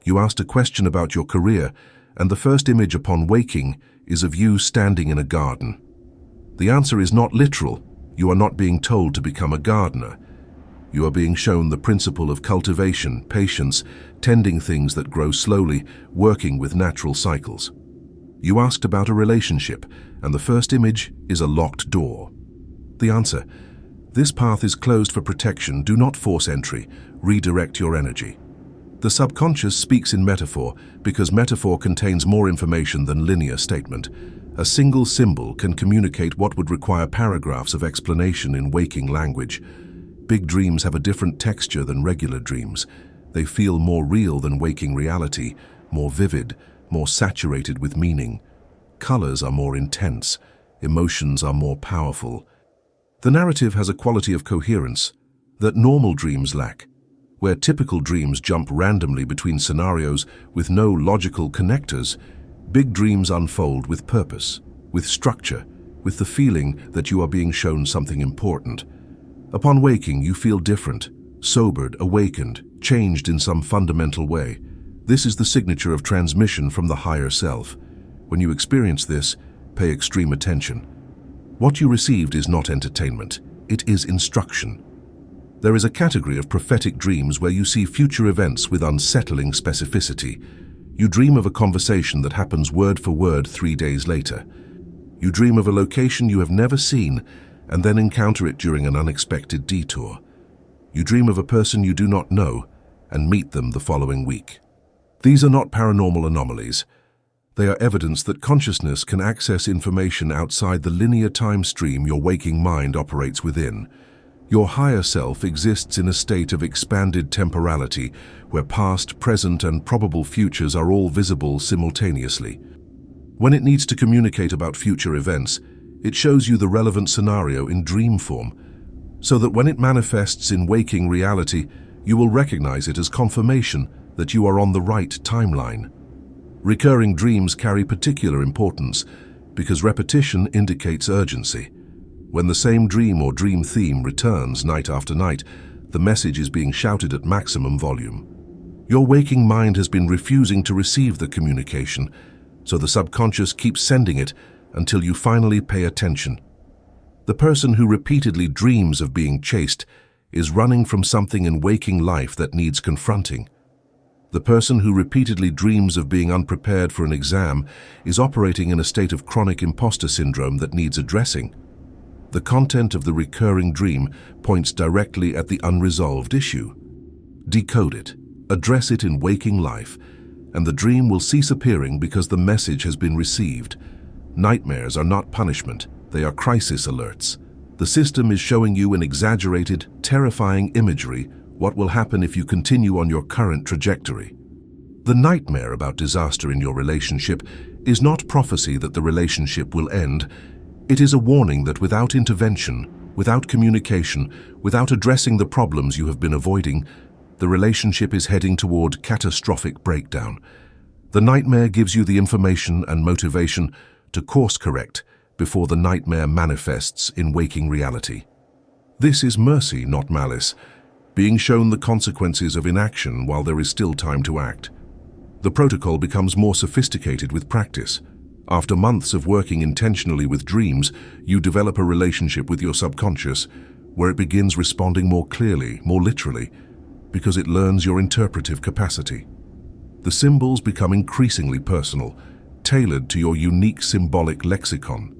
You asked a question about your career, and the first image upon waking is of you standing in a garden. The answer is not literal. You are not being told to become a gardener. You are being shown the principle of cultivation, patience, tending things that grow slowly, working with natural cycles. You asked about a relationship, and the first image is a locked door. The answer: this path is closed for protection. Do not force entry. Redirect your energy. The subconscious speaks in metaphor because metaphor contains more information than linear statement. A single symbol can communicate what would require paragraphs of explanation in waking language. Big dreams have a different texture than regular dreams. They feel more real than waking reality, more vivid, more saturated with meaning. Colors are more intense. Emotions are more powerful. The narrative has a quality of coherence that normal dreams lack. Where typical dreams jump randomly between scenarios with no logical connectors, big dreams unfold with purpose, with structure, with the feeling that you are being shown something important. Upon waking, you feel different, sobered, awakened, changed in some fundamental way. This is the signature of transmission from the higher self. When you experience this, pay extreme attention. What you received is not entertainment, it is instruction. There is a category of prophetic dreams where you see future events with unsettling specificity. You dream of a conversation that happens word for word 3 days later. You dream of a location you have never seen and then encounter it during an unexpected detour. You dream of a person you do not know and meet them the following week. These are not paranormal anomalies. They are evidence that consciousness can access information outside the linear time stream your waking mind operates within. Your higher self exists in a state of expanded temporality, where past, present, and probable futures are all visible simultaneously. When it needs to communicate about future events, it shows you the relevant scenario in dream form, so that when it manifests in waking reality, you will recognize it as confirmation that you are on the right timeline. Recurring dreams carry particular importance because repetition indicates urgency. When the same dream or dream theme returns night after night, the message is being shouted at maximum volume. Your waking mind has been refusing to receive the communication, so the subconscious keeps sending it until you finally pay attention. The person who repeatedly dreams of being chased is running from something in waking life that needs confronting. The person who repeatedly dreams of being unprepared for an exam is operating in a state of chronic imposter syndrome that needs addressing. The content of the recurring dream points directly at the unresolved issue. Decode it, address it in waking life, and the dream will cease appearing because the message has been received. Nightmares are not punishment, they are crisis alerts. The system is showing you in exaggerated, terrifying imagery what will happen if you continue on your current trajectory. The nightmare about disaster in your relationship is not prophecy that the relationship will end. It is a warning that without intervention, without communication, without addressing the problems you have been avoiding, the relationship is heading toward catastrophic breakdown. The nightmare gives you the information and motivation to course correct before the nightmare manifests in waking reality. This is mercy, not malice, being shown the consequences of inaction while there is still time to act. The protocol becomes more sophisticated with practice. After months of working intentionally with dreams, you develop a relationship with your subconscious where it begins responding more clearly, more literally, because it learns your interpretive capacity. The symbols become increasingly personal, tailored to your unique symbolic lexicon.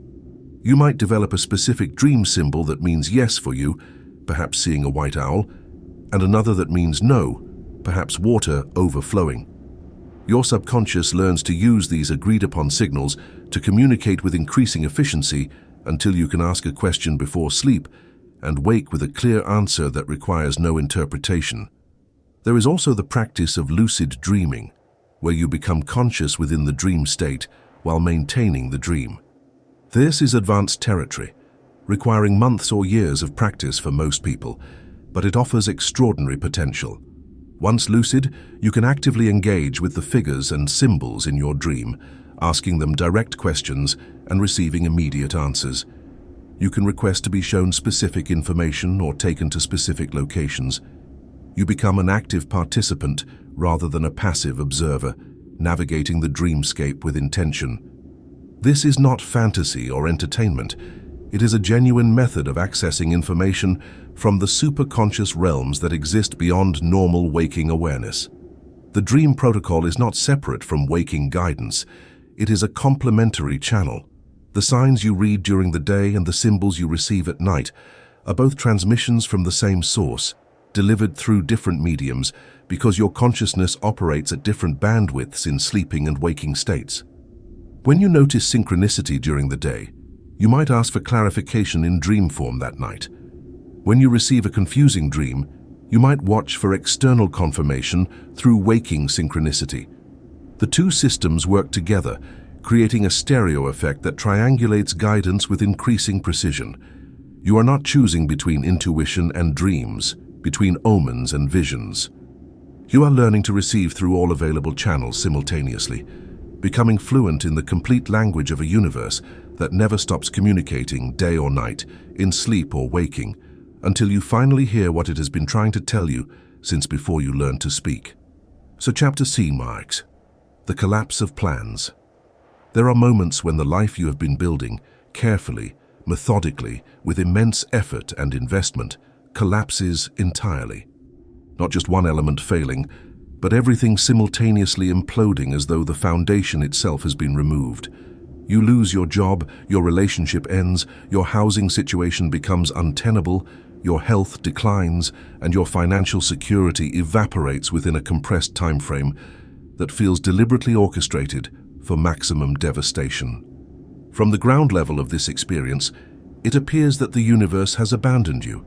You might develop a specific dream symbol that means yes for you, perhaps seeing a white owl, and another that means no, perhaps water overflowing. Your subconscious learns to use these agreed-upon signals to communicate with increasing efficiency until you can ask a question before sleep and wake with a clear answer that requires no interpretation. There is also the practice of lucid dreaming, where you become conscious within the dream state while maintaining the dream. This is advanced territory, requiring months or years of practice for most people, but it offers extraordinary potential. Once lucid, you can actively engage with the figures and symbols in your dream, asking them direct questions and receiving immediate answers. You can request to be shown specific information or taken to specific locations. You become an active participant rather than a passive observer, navigating the dreamscape with intention. This is not fantasy or entertainment. It is a genuine method of accessing information from the superconscious realms that exist beyond normal waking awareness. The dream protocol is not separate from waking guidance. It is a complementary channel. The signs you read during the day and the symbols you receive at night are both transmissions from the same source, delivered through different mediums because your consciousness operates at different bandwidths in sleeping and waking states. When you notice synchronicity during the day, you might ask for clarification in dream form that night. When you receive a confusing dream, you might watch for external confirmation through waking synchronicity. The two systems work together, creating a stereo effect that triangulates guidance with increasing precision. You are not choosing between intuition and dreams, between omens and visions. You are learning to receive through all available channels simultaneously, becoming fluent in the complete language of a universe that never stops communicating day or night, in sleep or waking, until you finally hear what it has been trying to tell you since before you learned to speak. So Chapter C marks the collapse of plans. There are moments when the life you have been building, carefully, methodically, with immense effort and investment, collapses entirely. Not just one element failing, but everything simultaneously imploding as though the foundation itself has been removed. You lose your job, your relationship ends, your housing situation becomes untenable, your health declines, and your financial security evaporates within a compressed time frame that feels deliberately orchestrated for maximum devastation. From the ground level of this experience, it appears that the universe has abandoned you,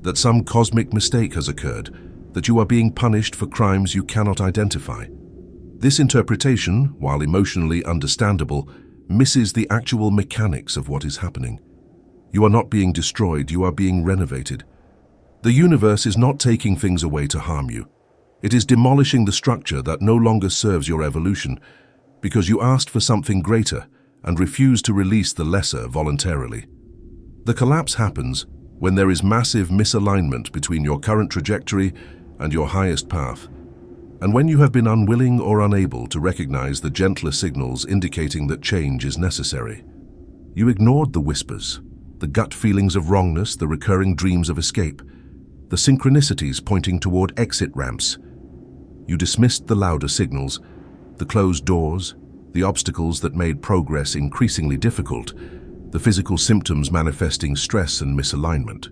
that some cosmic mistake has occurred, that you are being punished for crimes you cannot identify. This interpretation, while emotionally understandable, misses the actual mechanics of what is happening. You are not being destroyed, you are being renovated. The universe is not taking things away to harm you. It is demolishing the structure that no longer serves your evolution because you asked for something greater and refused to release the lesser voluntarily. The collapse happens when there is massive misalignment between your current trajectory and your highest path, and when you have been unwilling or unable to recognize the gentler signals indicating that change is necessary. You ignored the whispers, the gut feelings of wrongness, the recurring dreams of escape, the synchronicities pointing toward exit ramps. You dismissed the louder signals, the closed doors, the obstacles that made progress increasingly difficult, the physical symptoms manifesting stress and misalignment.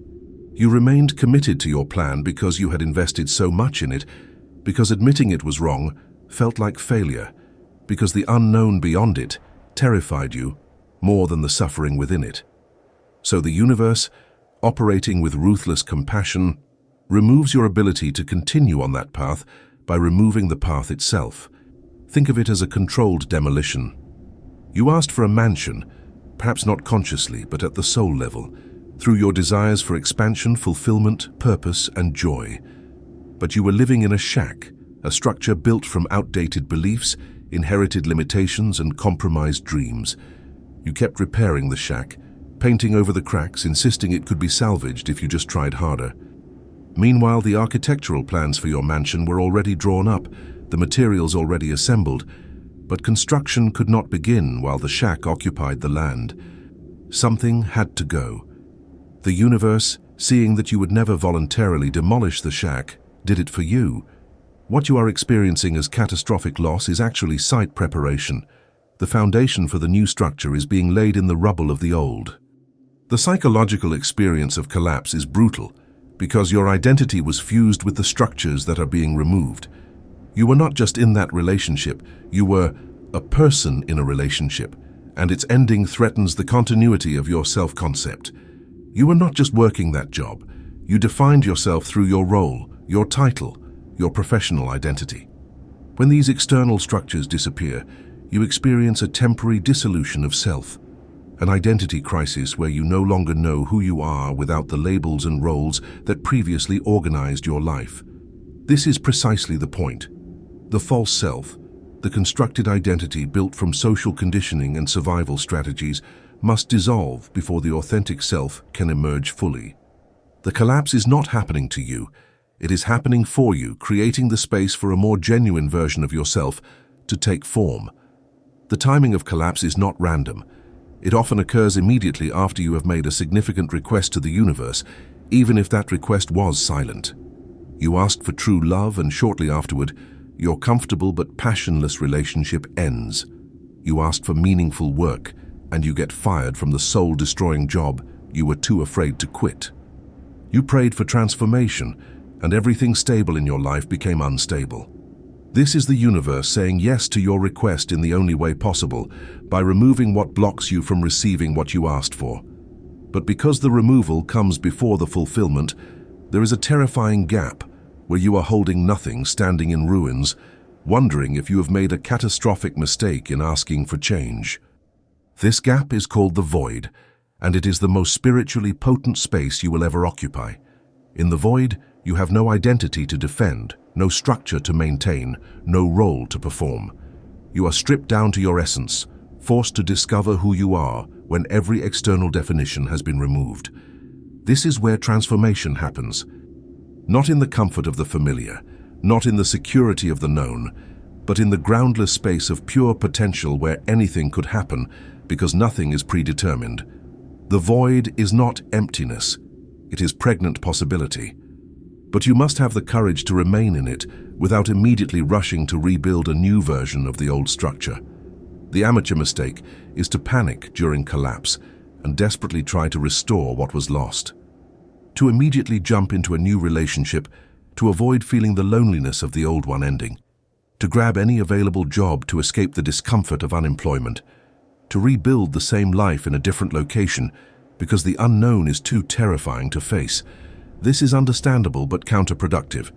You remained committed to your plan because you had invested so much in it, because admitting it was wrong felt like failure, because the unknown beyond it terrified you more than the suffering within it. So the universe, operating with ruthless compassion, removes your ability to continue on that path by removing the path itself. Think of it as a controlled demolition. You asked for a mansion, perhaps not consciously, but at the soul level, through your desires for expansion, fulfillment, purpose, and joy. But you were living in a shack, a structure built from outdated beliefs, inherited limitations, and compromised dreams. You kept repairing the shack, painting over the cracks, insisting it could be salvaged if you just tried harder. Meanwhile, the architectural plans for your mansion were already drawn up, the materials already assembled, but construction could not begin while the shack occupied the land. Something had to go. The universe, seeing that you would never voluntarily demolish the shack, did it for you. What you are experiencing as catastrophic loss is actually site preparation. The foundation for the new structure is being laid in the rubble of the old. The psychological experience of collapse is brutal because your identity was fused with the structures that are being removed. You were not just in that relationship, you were a person in a relationship, and its ending threatens the continuity of your self-concept. You were not just working that job, you defined yourself through your role, your title, your professional identity. When these external structures disappear, you experience a temporary dissolution of self, an identity crisis where you no longer know who you are without the labels and roles that previously organized your life. This is precisely the point. The false self, the constructed identity built from social conditioning and survival strategies, must dissolve before the authentic self can emerge fully. The collapse is not happening to you. It is happening for you, creating the space for a more genuine version of yourself to take form. The timing of collapse is not random. It often occurs immediately after you have made a significant request to the universe, even if that request was silent. You asked for true love, and shortly afterward, your comfortable but passionless relationship ends. You asked for meaningful work, and you get fired from the soul-destroying job you were too afraid to quit. You prayed for transformation, and everything stable in your life became unstable. This is the universe saying yes to your request in the only way possible, by removing what blocks you from receiving what you asked for. But because the removal comes before the fulfillment, there is a terrifying gap where you are holding nothing, standing in ruins, wondering if you have made a catastrophic mistake in asking for change. This gap is called the void, and it is the most spiritually potent space you will ever occupy. In the void, you have no identity to defend, no structure to maintain, no role to perform. You are stripped down to your essence, forced to discover who you are when every external definition has been removed. This is where transformation happens. Not in the comfort of the familiar, not in the security of the known, but in the groundless space of pure potential where anything could happen because nothing is predetermined. The void is not emptiness, it is pregnant possibility. But you must have the courage to remain in it without immediately rushing to rebuild a new version of the old structure. The amateur mistake is to panic during collapse and desperately try to restore what was lost. To immediately jump into a new relationship, to avoid feeling the loneliness of the old one ending, to grab any available job to escape the discomfort of unemployment, to rebuild the same life in a different location because the unknown is too terrifying to face. This is understandable but counterproductive.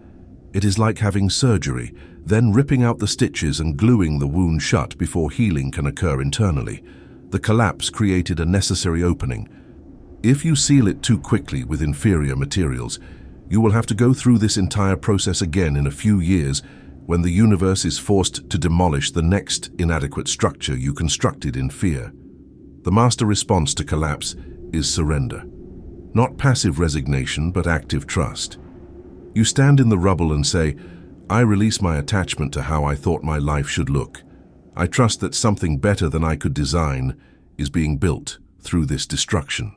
It is like having surgery, then ripping out the stitches and gluing the wound shut before healing can occur internally. The collapse created a necessary opening. If you seal it too quickly with inferior materials, you will have to go through this entire process again in a few years when the universe is forced to demolish the next inadequate structure you constructed in fear. The master response to collapse is surrender. Not passive resignation, but active trust. You stand in the rubble and say, I release my attachment to how I thought my life should look. I trust that something better than I could design is being built through this destruction.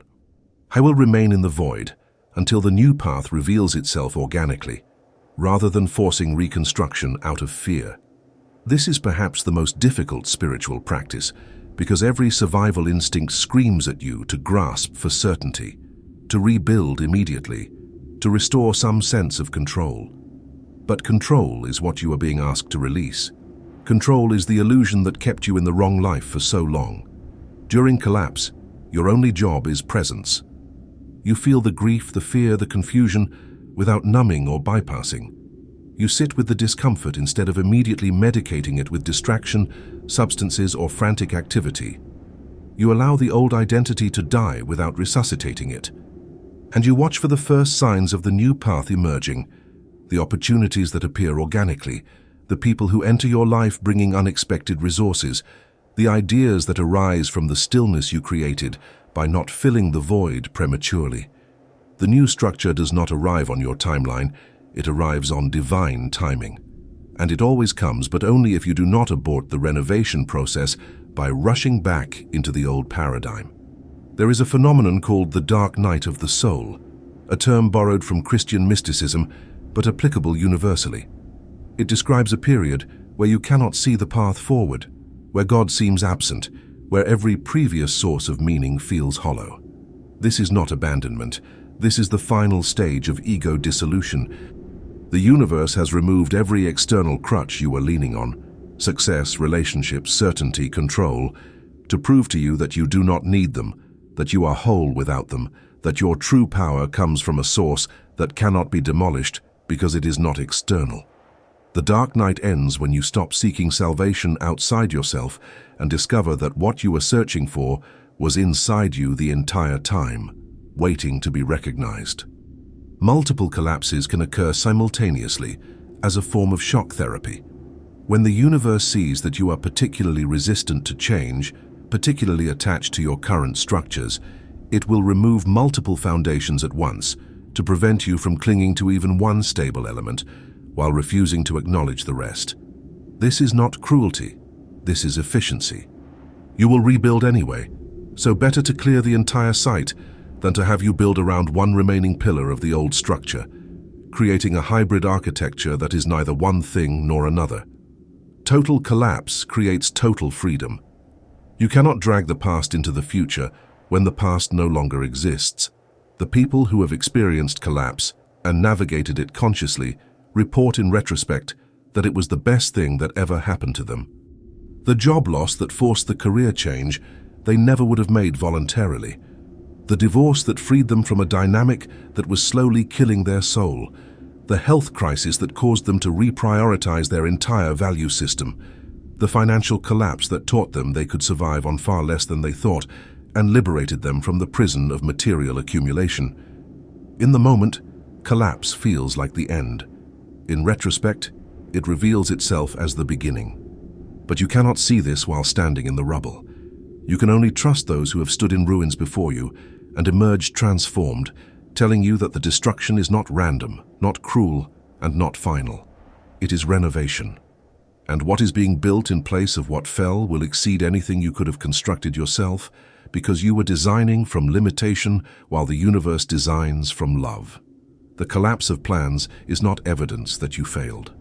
I will remain in the void until the new path reveals itself organically, rather than forcing reconstruction out of fear. This is perhaps the most difficult spiritual practice, because every survival instinct screams at you to grasp for certainty, to rebuild immediately, to restore some sense of control. But control is what you are being asked to release. Control is the illusion that kept you in the wrong life for so long. During collapse, your only job is presence. You feel the grief, the fear, the confusion without numbing or bypassing. You sit with the discomfort instead of immediately medicating it with distraction, substances, or frantic activity. You allow the old identity to die without resuscitating it. And you watch for the first signs of the new path emerging, the opportunities that appear organically, the people who enter your life bringing unexpected resources, the ideas that arise from the stillness you created by not filling the void prematurely. The new structure does not arrive on your timeline, it arrives on divine timing. And it always comes, but only if you do not abort the renovation process by rushing back into the old paradigm. There is a phenomenon called the dark night of the soul, a term borrowed from Christian mysticism, but applicable universally. It describes a period where you cannot see the path forward, where God seems absent, where every previous source of meaning feels hollow. This is not abandonment. This is the final stage of ego dissolution. The universe has removed every external crutch you were leaning on, success, relationships, certainty, control, to prove to you that you do not need them, that you are whole without them, that your true power comes from a source that cannot be demolished because it is not external. The dark night ends when you stop seeking salvation outside yourself and discover that what you were searching for was inside you the entire time, waiting to be recognized. Multiple collapses can occur simultaneously as a form of shock therapy. When the universe sees that you are particularly resistant to change, particularly attached to your current structures, it will remove multiple foundations at once to prevent you from clinging to even one stable element while refusing to acknowledge the rest. This is not cruelty, this is efficiency. You will rebuild anyway, so better to clear the entire site than to have you build around one remaining pillar of the old structure, creating a hybrid architecture that is neither one thing nor another. Total collapse creates total freedom. You cannot drag the past into the future when the past no longer exists. The people who have experienced collapse and navigated it consciously report in retrospect that it was the best thing that ever happened to them. The job loss that forced the career change they never would have made voluntarily. The divorce that freed them from a dynamic that was slowly killing their soul. The health crisis that caused them to reprioritize their entire value system. The financial collapse that taught them they could survive on far less than they thought and liberated them from the prison of material accumulation. In the moment, collapse feels like the end. In retrospect, it reveals itself as the beginning. But you cannot see this while standing in the rubble. You can only trust those who have stood in ruins before you and emerged transformed, telling you that the destruction is not random, not cruel, and not final. It is renovation. And what is being built in place of what fell will exceed anything you could have constructed yourself, because you were designing from limitation while the universe designs from love. The collapse of plans is not evidence that you failed.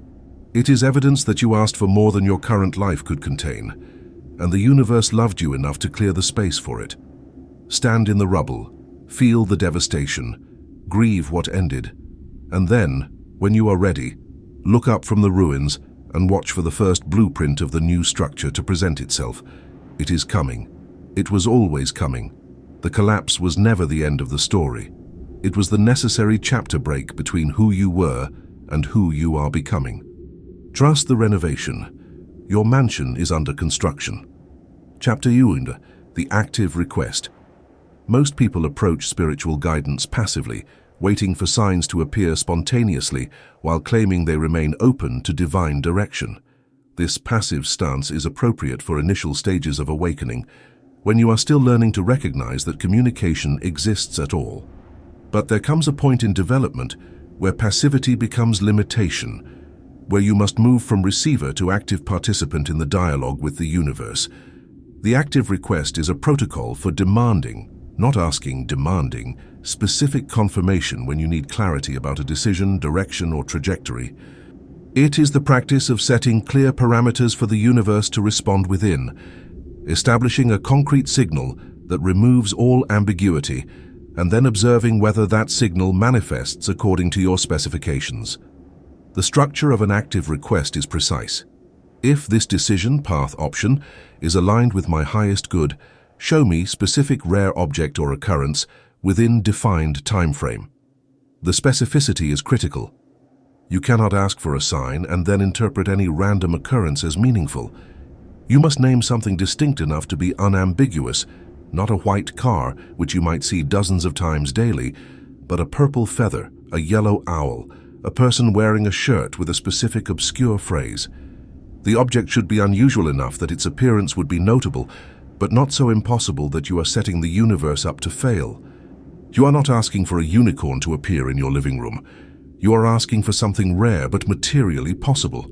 It is evidence that you asked for more than your current life could contain, and the universe loved you enough to clear the space for it. Stand in the rubble, feel the devastation, grieve what ended, and then, when you are ready, look up from the ruins and watch for the first blueprint of the new structure to present itself. It is coming. It was always coming. The collapse was never the end of the story. It was the necessary chapter break between who you were and who you are becoming. Trust the renovation. Your mansion is under construction. Chapter 1, the active request. Most people approach spiritual guidance passively, waiting for signs to appear spontaneously while claiming they remain open to divine direction. This passive stance is appropriate for initial stages of awakening, when you are still learning to recognize that communication exists at all. But there comes a point in development where passivity becomes limitation, where you must move from receiver to active participant in the dialogue with the universe. The active request is a protocol for demanding, not asking, demanding, specific confirmation when you need clarity about a decision, direction, or trajectory. It is the practice of setting clear parameters for the universe to respond within, establishing a concrete signal that removes all ambiguity, and then observing whether that signal manifests according to your specifications. The structure of an active request is precise. If this decision path option is aligned with my highest good, show me specific rare object or occurrence within defined time frame. The specificity is critical. You cannot ask for a sign and then interpret any random occurrence as meaningful. You must name something distinct enough to be unambiguous, not a white car, which you might see dozens of times daily, but a purple feather, a yellow owl, a person wearing a shirt with a specific obscure phrase. The object should be unusual enough that its appearance would be notable, but not so impossible that you are setting the universe up to fail. You are not asking for a unicorn to appear in your living room. You are asking for something rare but materially possible.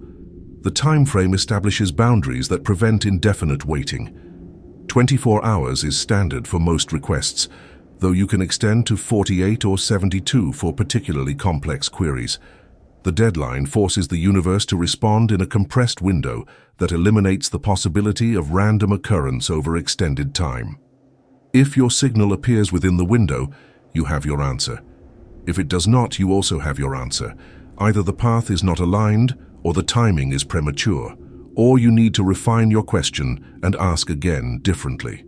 The time frame establishes boundaries that prevent indefinite waiting. 24 hours is standard for most requests, though you can extend to 48 or 72 for particularly complex queries. The deadline forces the universe to respond in a compressed window that eliminates the possibility of random occurrence over extended time. If your signal appears within the window, you have your answer. If it does not, you also have your answer. Either the path is not aligned, or the timing is premature, or you need to refine your question and ask again differently.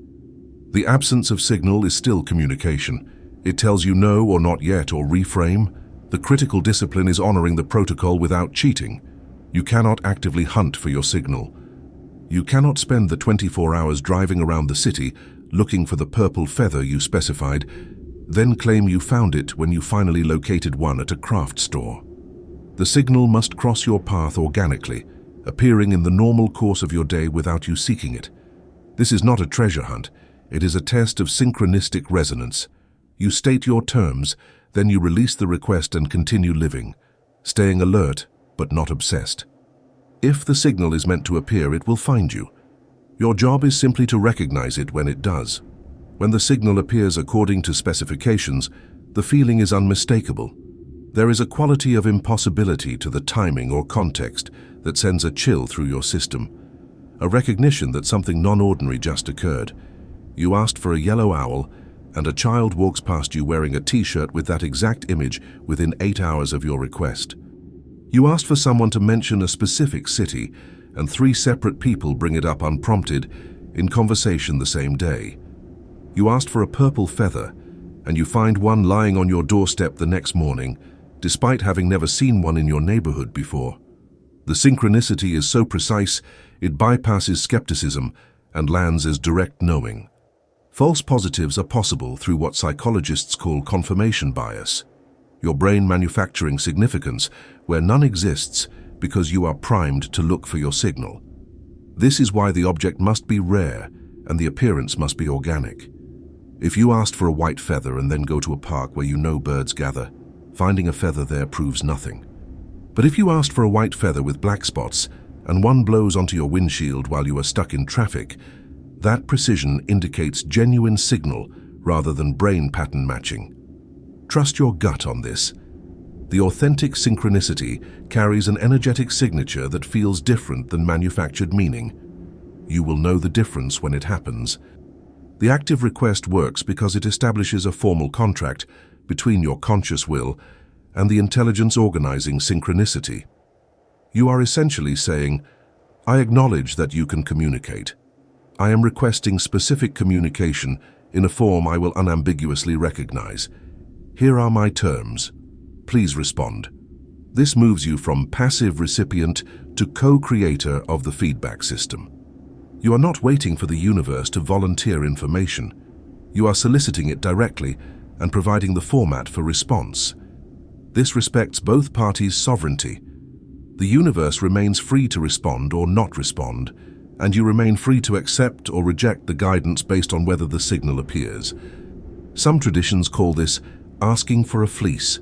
The absence of signal is still communication. It tells you no or not yet or reframe. The critical discipline is honoring the protocol without cheating. You cannot actively hunt for your signal. You cannot spend the 24 hours driving around the city looking for the purple feather you specified, then claim you found it when you finally located one at a craft store. The signal must cross your path organically, appearing in the normal course of your day without you seeking it. This is not a treasure hunt. It is a test of synchronistic resonance. You state your terms, then you release the request and continue living, staying alert but not obsessed. If the signal is meant to appear, it will find you. Your job is simply to recognize it when it does. When the signal appears according to specifications, the feeling is unmistakable. There is a quality of impossibility to the timing or context that sends a chill through your system, a recognition that something non-ordinary just occurred. You asked for a yellow owl, and a child walks past you wearing a t-shirt with that exact image within 8 hours of your request. You asked for someone to mention a specific city, and 3 separate people bring it up unprompted in conversation the same day. You asked for a purple feather, and you find one lying on your doorstep the next morning, despite having never seen one in your neighborhood before. The synchronicity is so precise, it bypasses skepticism and lands as direct knowing. False positives are possible through what psychologists call confirmation bias, your brain manufacturing significance where none exists because you are primed to look for your signal. This is why the object must be rare and the appearance must be organic. If you asked for a white feather and then go to a park where you know birds gather, finding a feather there proves nothing. But if you asked for a white feather with black spots and one blows onto your windshield while you are stuck in traffic, that precision indicates genuine signal rather than brain pattern matching. Trust your gut on this. The authentic synchronicity carries an energetic signature that feels different than manufactured meaning. You will know the difference when it happens. The active request works because it establishes a formal contract between your conscious will and the intelligence organizing synchronicity. You are essentially saying, I acknowledge that you can communicate. I am requesting specific communication in a form I will unambiguously recognize. Here are my terms. Please respond. This moves you from passive recipient to co-creator of the feedback system. You are not waiting for the universe to volunteer information. You are soliciting it directly and providing the format for response. This respects both parties' sovereignty. The universe remains free to respond or not respond, and you remain free to accept or reject the guidance based on whether the signal appears. Some traditions call this asking for a fleece,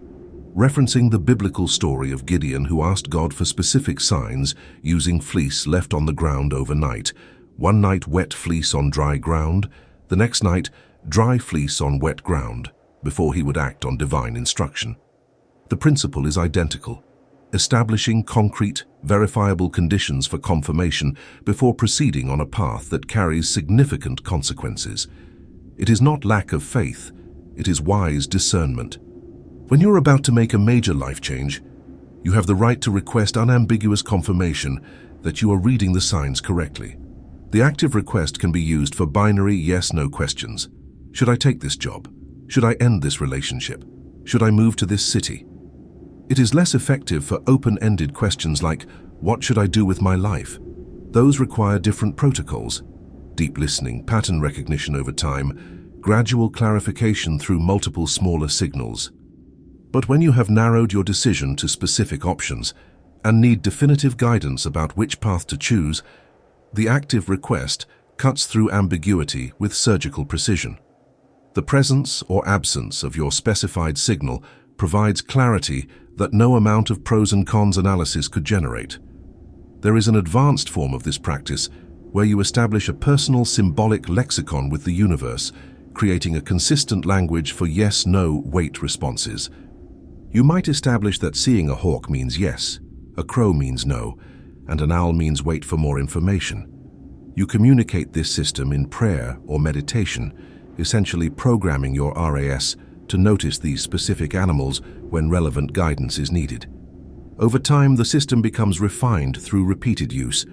referencing the biblical story of Gideon who asked God for specific signs using fleece left on the ground overnight. One night wet fleece on dry ground, the next night dry fleece on wet ground, before he would act on divine instruction. The principle is identical, establishing concrete, verifiable conditions for confirmation before proceeding on a path that carries significant consequences. It is not lack of faith, it is wise discernment. When you're about to make a major life change, you have the right to request unambiguous confirmation that you are reading the signs correctly. The active request can be used for binary yes-no questions. Should I take this job? Should I end this relationship? Should I move to this city? It is less effective for open-ended questions like, what should I do with my life? Those require different protocols: deep listening, pattern recognition over time, gradual clarification through multiple smaller signals. But when you have narrowed your decision to specific options, and need definitive guidance about which path to choose, the active request cuts through ambiguity with surgical precision. The presence or absence of your specified signal provides clarity that no amount of pros and cons analysis could generate. There is an advanced form of this practice where you establish a personal symbolic lexicon with the universe, creating a consistent language for yes, no, wait responses. You might establish that seeing a hawk means yes, a crow means no, and an owl means wait for more information. You communicate this system in prayer or meditation, essentially programming your RAS to notice these specific animals when relevant guidance is needed. Over time, the system becomes refined through repeated use,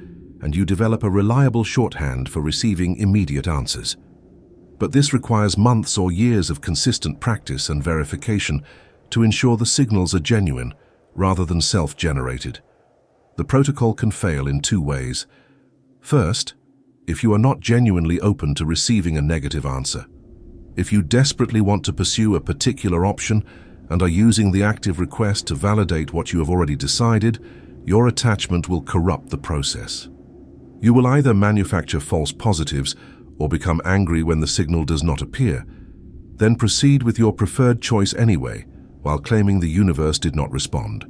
and you develop a reliable shorthand for receiving immediate answers. But this requires months or years of consistent practice and verification to ensure the signals are genuine rather than self-generated. The protocol can fail in two ways. First, if you are not genuinely open to receiving a negative answer. If you desperately want to pursue a particular option and are using the active request to validate what you have already decided, your attachment will corrupt the process. You will either manufacture false positives or become angry when the signal does not appear, then proceed with your preferred choice anyway, while claiming the universe did not respond.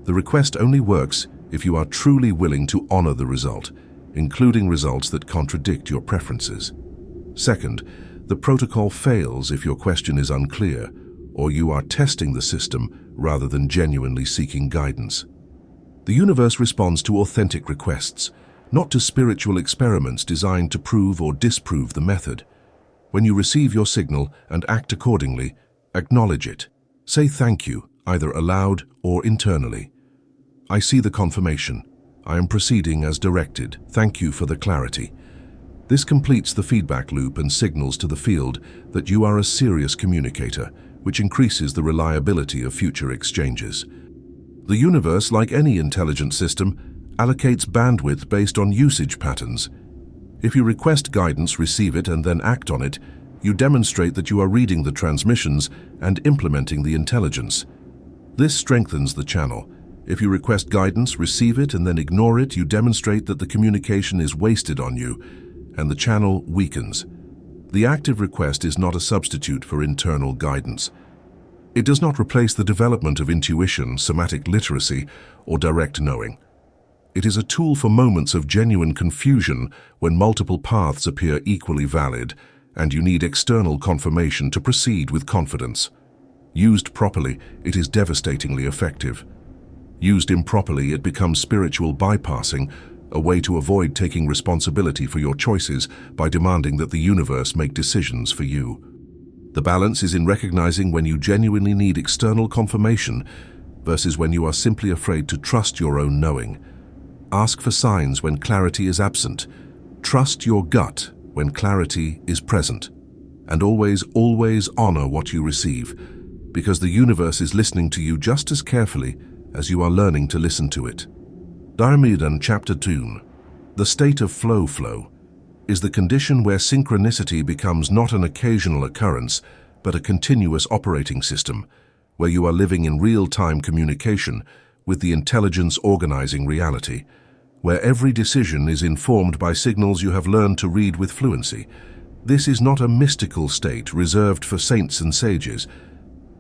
The request only works if you are truly willing to honor the result, including results that contradict your preferences. Second, the protocol fails if your question is unclear, or you are testing the system rather than genuinely seeking guidance. The universe responds to authentic requests, not to spiritual experiments designed to prove or disprove the method. When you receive your signal and act accordingly, acknowledge it. Say thank you, either aloud or internally. I see the confirmation. I am proceeding as directed. Thank you for the clarity. This completes the feedback loop and signals to the field that you are a serious communicator, which increases the reliability of future exchanges. The universe, like any intelligent system, allocates bandwidth based on usage patterns. If you request guidance, receive it, and then act on it, you demonstrate that you are reading the transmissions and implementing the intelligence. This strengthens the channel. If you request guidance, receive it, and then ignore it, you demonstrate that the communication is wasted on you, and the channel weakens. The active request is not a substitute for internal guidance. It does not replace the development of intuition, somatic literacy, or direct knowing. It is a tool for moments of genuine confusion when multiple paths appear equally valid, and you need external confirmation to proceed with confidence. Used properly, it is devastatingly effective. Used improperly, it becomes spiritual bypassing, a way to avoid taking responsibility for your choices by demanding that the universe make decisions for you. The balance is in recognizing when you genuinely need external confirmation versus when you are simply afraid to trust your own knowing. Ask for signs when clarity is absent. Trust your gut when clarity is present. And always honor what you receive, because the universe is listening to you just as carefully as you are learning to listen to it. Dharmidan Chapter 2. The state of flow is the condition where synchronicity becomes not an occasional occurrence, but a continuous operating system, where you are living in real-time communication with the intelligence organizing reality, where every decision is informed by signals you have learned to read with fluency. This is not a mystical state reserved for saints and sages.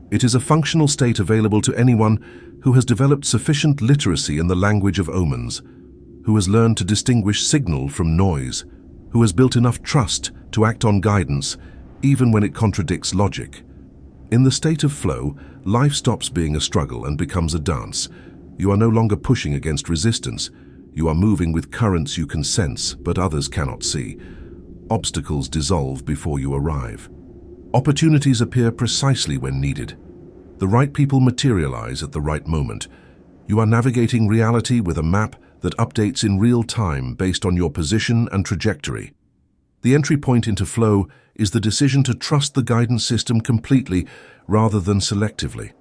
It is a functional state available to anyone who has developed sufficient literacy in the language of omens, who has learned to distinguish signal from noise, who has built enough trust to act on guidance even when it contradicts logic. In the state of flow, life stops being a struggle and becomes a dance. You are no longer pushing against resistance. You are moving with currents you can sense but others cannot see. Obstacles dissolve before you arrive. Opportunities appear precisely when needed. The right people materialize at the right moment. You are navigating reality with a map that updates in real time based on your position and trajectory. The entry point into flow is the decision to trust the guidance system completely rather than selectively.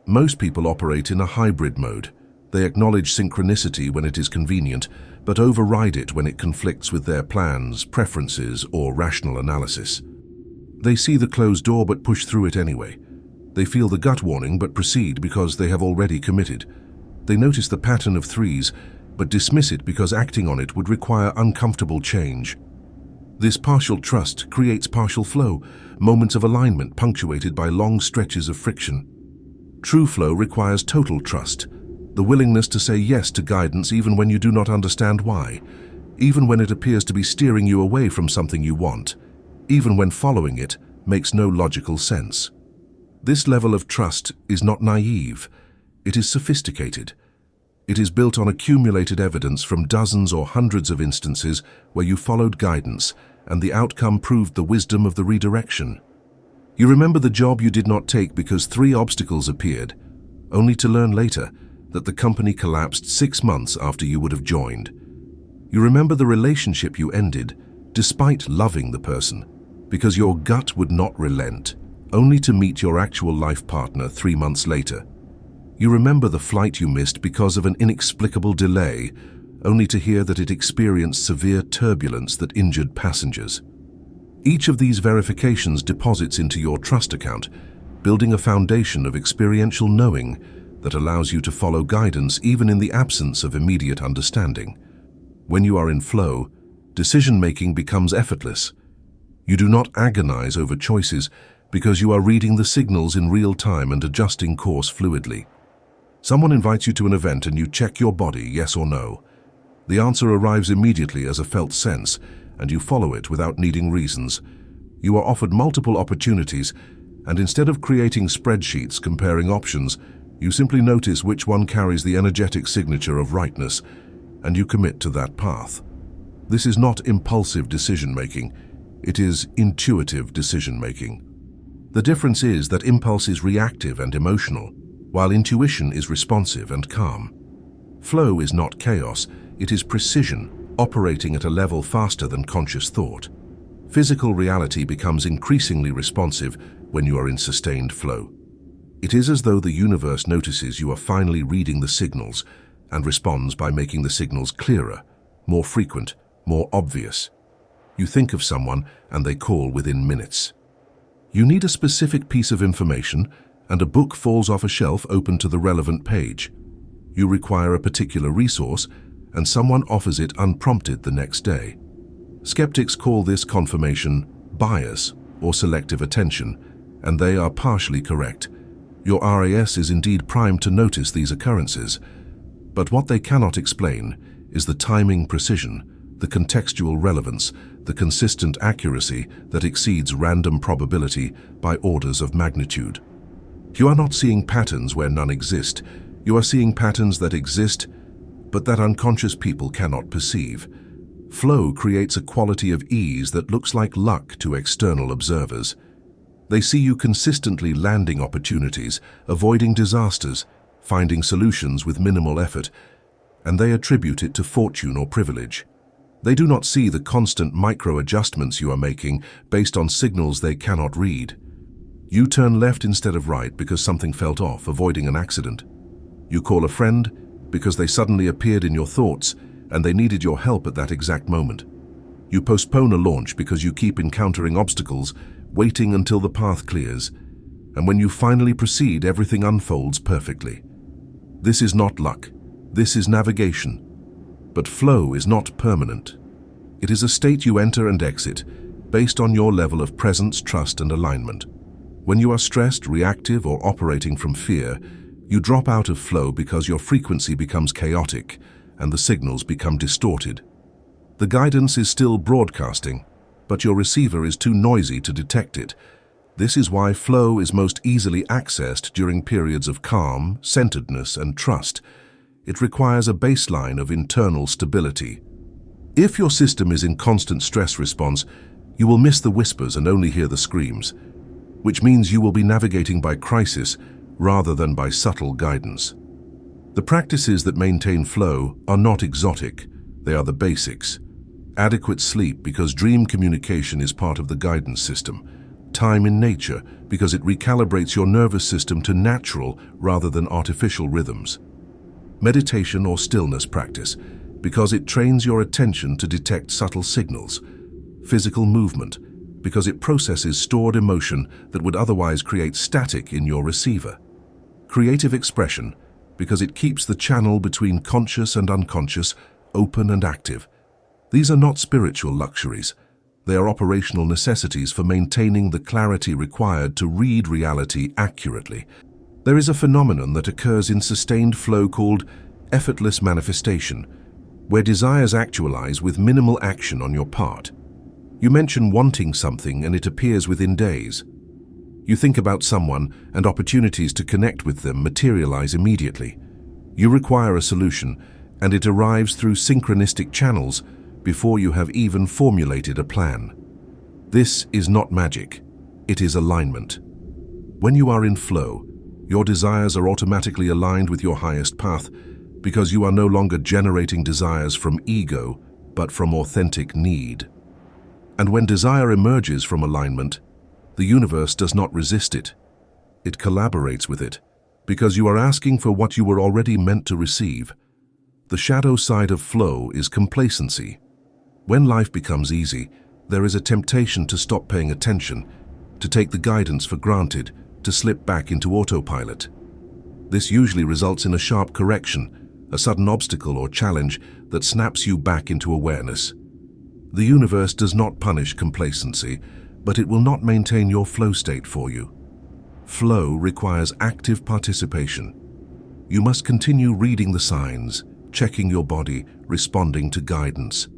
Most people operate in a hybrid mode. They acknowledge synchronicity when it is convenient, but override it when it conflicts with their plans, preferences, or rational analysis. They see the closed door but push through it anyway. They feel the gut warning but proceed because they have already committed. They notice the pattern of threes, but dismiss it because acting on it would require uncomfortable change. This partial trust creates partial flow, moments of alignment punctuated by long stretches of friction. True flow requires total trust, the willingness to say yes to guidance even when you do not understand why, even when it appears to be steering you away from something you want, even when following it makes no logical sense. This level of trust is not naive, it is sophisticated. It is built on accumulated evidence from dozens or hundreds of instances where you followed guidance and the outcome proved the wisdom of the redirection. You remember the job you did not take because 3 obstacles appeared, only to learn later that the company collapsed 6 months after you would have joined. You remember the relationship you ended, despite loving the person, because your gut would not relent, only to meet your actual life partner 3 months later. You remember the flight you missed because of an inexplicable delay, only to hear that it experienced severe turbulence that injured passengers. Each of these verifications deposits into your trust account, building a foundation of experiential knowing that allows you to follow guidance even in the absence of immediate understanding. When you are in flow, decision-making becomes effortless. You do not agonize over choices because you are reading the signals in real time and adjusting course fluidly. Someone invites you to an event and you check your body, yes or no. The answer arrives immediately as a felt sense, and you follow it without needing reasons. You are offered multiple opportunities, and instead of creating spreadsheets comparing options, you simply notice which one carries the energetic signature of rightness, and you commit to that path. This is not impulsive decision-making, it is intuitive decision-making. The difference is that impulse is reactive and emotional, while intuition is responsive and calm. Flow is not chaos, it is precision, operating at a level faster than conscious thought. Physical reality becomes increasingly responsive when you are in sustained flow. It is as though the universe notices you are finally reading the signals and responds by making the signals clearer, more frequent, more obvious. You think of someone and they call within minutes. You need a specific piece of information and a book falls off a shelf open to the relevant page. You require a particular resource and someone offers it unprompted the next day. Skeptics call this confirmation bias or selective attention, and they are partially correct. Your RAS is indeed primed to notice these occurrences, but what they cannot explain is the timing precision, the contextual relevance, the consistent accuracy that exceeds random probability by orders of magnitude. You are not seeing patterns where none exist. You are seeing patterns that exist, but that unconscious people cannot perceive. Flow creates a quality of ease that looks like luck to external observers. They see you consistently landing opportunities, avoiding disasters, finding solutions with minimal effort, and they attribute it to fortune or privilege. They do not see the constant micro-adjustments you are making based on signals they cannot read. You turn left instead of right because something felt off, avoiding an accident. You call a friend because they suddenly appeared in your thoughts and they needed your help at that exact moment. You postpone a launch because you keep encountering obstacles, waiting until the path clears, and when you finally proceed, everything unfolds perfectly. This is not luck, this is navigation. But flow is not permanent. It is a state you enter and exit, based on your level of presence, trust, and alignment. When you are stressed, reactive, or operating from fear, you drop out of flow because your frequency becomes chaotic and the signals become distorted. The guidance is still broadcasting, but your receiver is too noisy to detect it. This is why flow is most easily accessed during periods of calm, centeredness, and trust. It requires a baseline of internal stability. If your system is in constant stress response, you will miss the whispers and only hear the screams, which means you will be navigating by crisis rather than by subtle guidance. The practices that maintain flow are not exotic, they are the basics. Adequate sleep because dream communication is part of the guidance system. Time in nature because it recalibrates your nervous system to natural rather than artificial rhythms. Meditation or stillness practice because it trains your attention to detect subtle signals. Physical movement because it processes stored emotion that would otherwise create static in your receiver. Creative expression because it keeps the channel between conscious and unconscious open and active. These are not spiritual luxuries. They are operational necessities for maintaining the clarity required to read reality accurately. There is a phenomenon that occurs in sustained flow called effortless manifestation, where desires actualize with minimal action on your part. You mention wanting something and it appears within days. You think about someone and opportunities to connect with them materialize immediately. You require a solution and it arrives through synchronistic channels before you have even formulated a plan. This is not magic, it is alignment. When you are in flow, your desires are automatically aligned with your highest path because you are no longer generating desires from ego, but from authentic need. And when desire emerges from alignment, the universe does not resist it. It collaborates with it, because you are asking for what you were already meant to receive. The shadow side of flow is complacency. When life becomes easy, there is a temptation to stop paying attention, to take the guidance for granted, to slip back into autopilot. This usually results in a sharp correction, a sudden obstacle or challenge that snaps you back into awareness. The universe does not punish complacency, but it will not maintain your flow state for you. Flow requires active participation. You must continue reading the signs, checking your body, responding to guidance.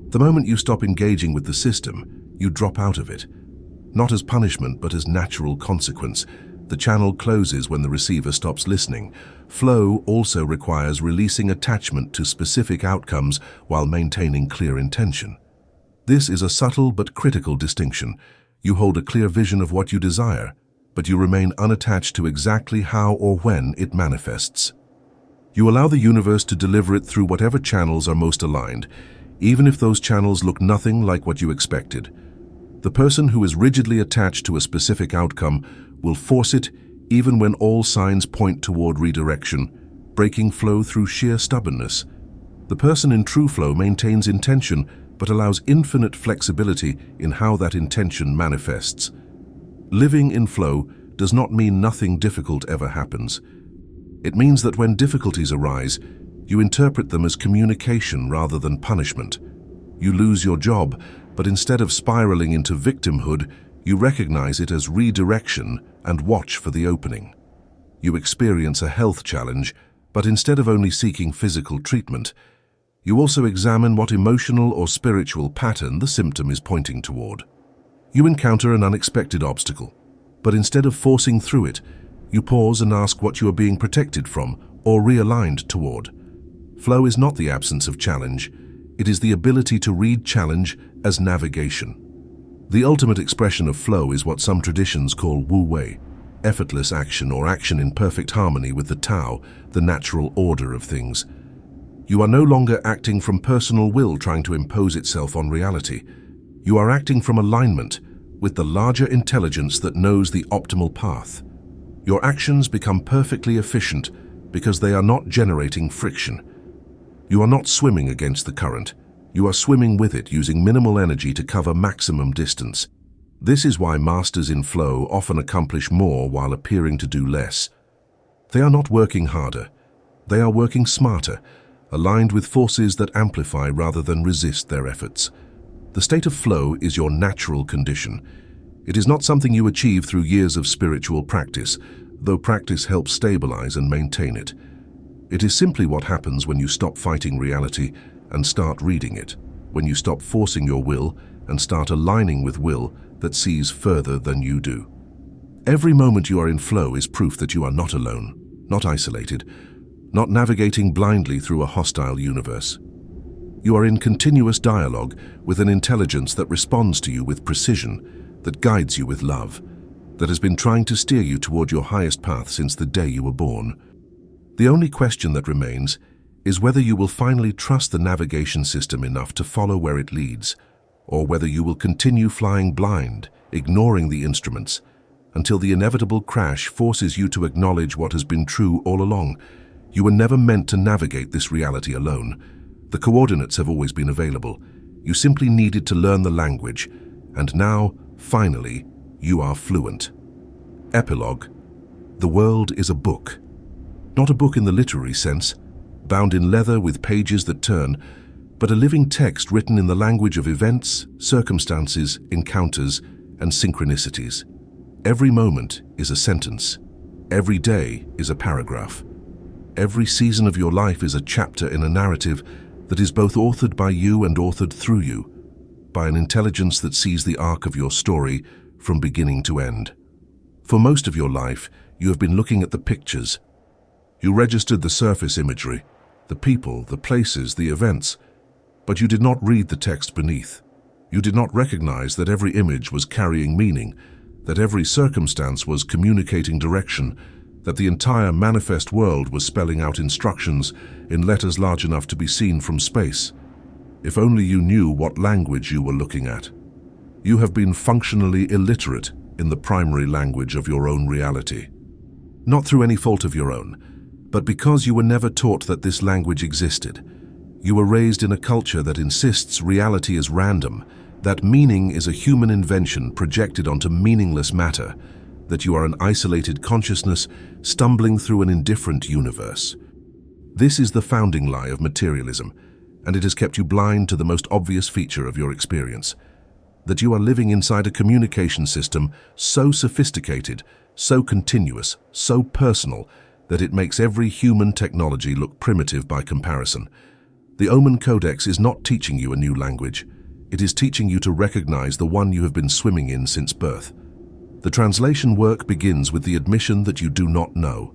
The moment you stop engaging with the system, you drop out of it. Not as punishment, but as natural consequence. The channel closes when the receiver stops listening. Flow also requires releasing attachment to specific outcomes while maintaining clear intention. This is a subtle but critical distinction. You hold a clear vision of what you desire, but you remain unattached to exactly how or when it manifests. You allow the universe to deliver it through whatever channels are most aligned, even if those channels look nothing like what you expected. The person who is rigidly attached to a specific outcome will force it even when all signs point toward redirection, breaking flow through sheer stubbornness. The person in true flow maintains intention but allows infinite flexibility in how that intention manifests. Living in flow does not mean nothing difficult ever happens. It means that when difficulties arise, you interpret them as communication rather than punishment. You lose your job, but instead of spiraling into victimhood, you recognize it as redirection and watch for the opening. You experience a health challenge, but instead of only seeking physical treatment, you also examine what emotional or spiritual pattern the symptom is pointing toward. You encounter an unexpected obstacle, but instead of forcing through it, you pause and ask what you are being protected from or realigned toward. Flow is not the absence of challenge, it is the ability to read challenge as navigation. The ultimate expression of flow is what some traditions call wu-wei, effortless action or action in perfect harmony with the Tao, the natural order of things. You are no longer acting from personal will trying to impose itself on reality. You are acting from alignment with the larger intelligence that knows the optimal path. Your actions become perfectly efficient because they are not generating friction. You are not swimming against the current. You are swimming with it using minimal energy to cover maximum distance. This is why masters in flow often accomplish more while appearing to do less. They are not working harder. They are working smarter, aligned with forces that amplify rather than resist their efforts. The state of flow is your natural condition. It is not something you achieve through years of spiritual practice, though practice helps stabilize and maintain it. It is simply what happens when you stop fighting reality and start reading it, when you stop forcing your will and start aligning with will that sees further than you do. Every moment you are in flow is proof that you are not alone, not isolated, not navigating blindly through a hostile universe. You are in continuous dialogue with an intelligence that responds to you with precision, that guides you with love, that has been trying to steer you toward your highest path since the day you were born. The only question that remains is whether you will finally trust the navigation system enough to follow where it leads, or whether you will continue flying blind, ignoring the instruments, until the inevitable crash forces you to acknowledge what has been true all along. You were never meant to navigate this reality alone. The coordinates have always been available. You simply needed to learn the language, and now, finally, you are fluent. Epilogue. The world is a book. Not a book in the literary sense, bound in leather with pages that turn, but a living text written in the language of events, circumstances, encounters, and synchronicities. Every moment is a sentence. Every day is a paragraph. Every season of your life is a chapter in a narrative that is both authored by you and authored through you, by an intelligence that sees the arc of your story from beginning to end. For most of your life, you have been looking at the pictures. You registered the surface imagery, the people, the places, the events, but you did not read the text beneath. You did not recognize that every image was carrying meaning, that every circumstance was communicating direction, that the entire manifest world was spelling out instructions in letters large enough to be seen from space. If only you knew what language you were looking at. You have been functionally illiterate in the primary language of your own reality. Not through any fault of your own, but because you were never taught that this language existed. You were raised in a culture that insists reality is random, that meaning is a human invention projected onto meaningless matter, that you are an isolated consciousness stumbling through an indifferent universe. This is the founding lie of materialism, and it has kept you blind to the most obvious feature of your experience, that you are living inside a communication system so sophisticated, so continuous, so personal, that it makes every human technology look primitive by comparison. The Omen Codex is not teaching you a new language. It is teaching you to recognize the one you have been swimming in since birth. The translation work begins with the admission that you do not know,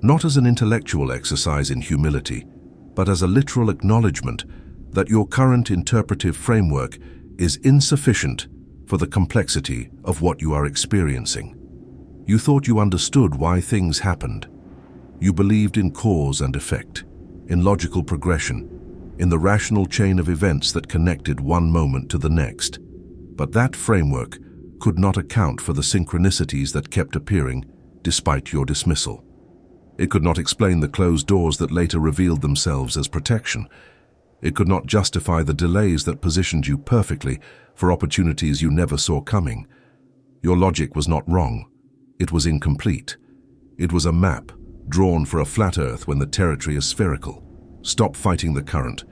not as an intellectual exercise in humility, but as a literal acknowledgement that your current interpretive framework is insufficient for the complexity of what you are experiencing. You thought you understood why things happened. You believed in cause and effect, in logical progression, in the rational chain of events that connected one moment to the next. But that framework could not account for the synchronicities that kept appearing despite your dismissal. It could not explain the closed doors that later revealed themselves as protection. It could not justify the delays that positioned you perfectly for opportunities you never saw coming. Your logic was not wrong. It was incomplete. It was a map drawn for a flat Earth when the territory is spherical. Stop fighting the current.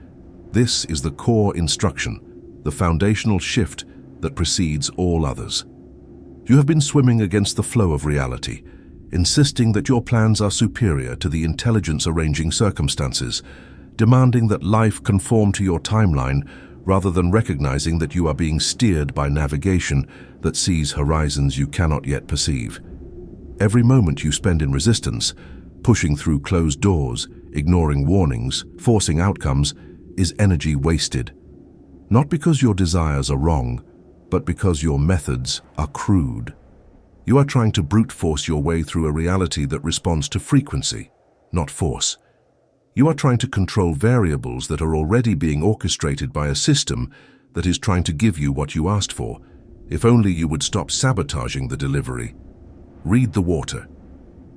This is the core instruction, the foundational shift that precedes all others. You have been swimming against the flow of reality, insisting that your plans are superior to the intelligence arranging circumstances, demanding that life conform to your timeline rather than recognizing that you are being steered by navigation that sees horizons you cannot yet perceive. Every moment you spend in resistance, pushing through closed doors, ignoring warnings, forcing outcomes, is energy wasted. Not because your desires are wrong, but because your methods are crude. You are trying to brute force your way through a reality that responds to frequency, not force. You are trying to control variables that are already being orchestrated by a system that is trying to give you what you asked for. If only you would stop sabotaging the delivery. Read the water.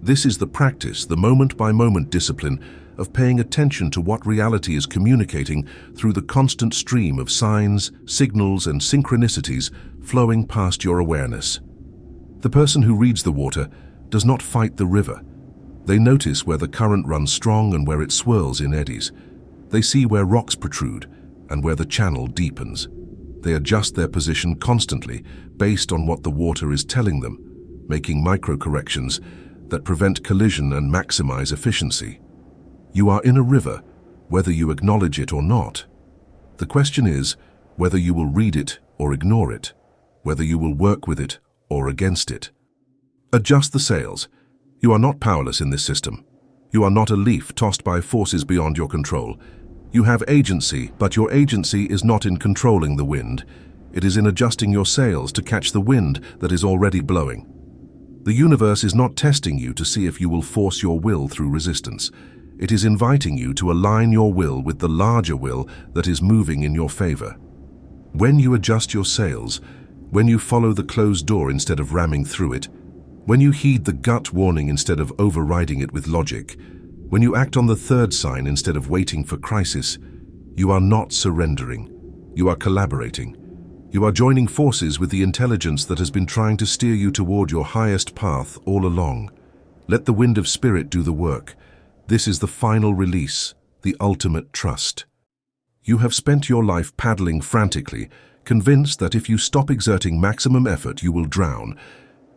This is the practice, the moment-by-moment discipline of paying attention to what reality is communicating through the constant stream of signs, signals, and synchronicities flowing past your awareness. The person who reads the water does not fight the river. They notice where the current runs strong and where it swirls in eddies. They see where rocks protrude and where the channel deepens. They adjust their position constantly based on what the water is telling them, making micro-corrections that prevent collision and maximize efficiency. You are in a river, whether you acknowledge it or not. The question is whether you will read it or ignore it, whether you will work with it or against it. Adjust the sails. You are not powerless in this system. You are not a leaf tossed by forces beyond your control. You have agency, but your agency is not in controlling the wind. It is in adjusting your sails to catch the wind that is already blowing. The universe is not testing you to see if you will force your will through resistance. It is inviting you to align your will with the larger will that is moving in your favor. When you adjust your sails, when you follow the closed door instead of ramming through it, when you heed the gut warning instead of overriding it with logic, when you act on the third sign instead of waiting for crisis, you are not surrendering. You are collaborating. You are joining forces with the intelligence that has been trying to steer you toward your highest path all along. Let the wind of spirit do the work. This is the final release, the ultimate trust. You have spent your life paddling frantically, convinced that if you stop exerting maximum effort, you will drown.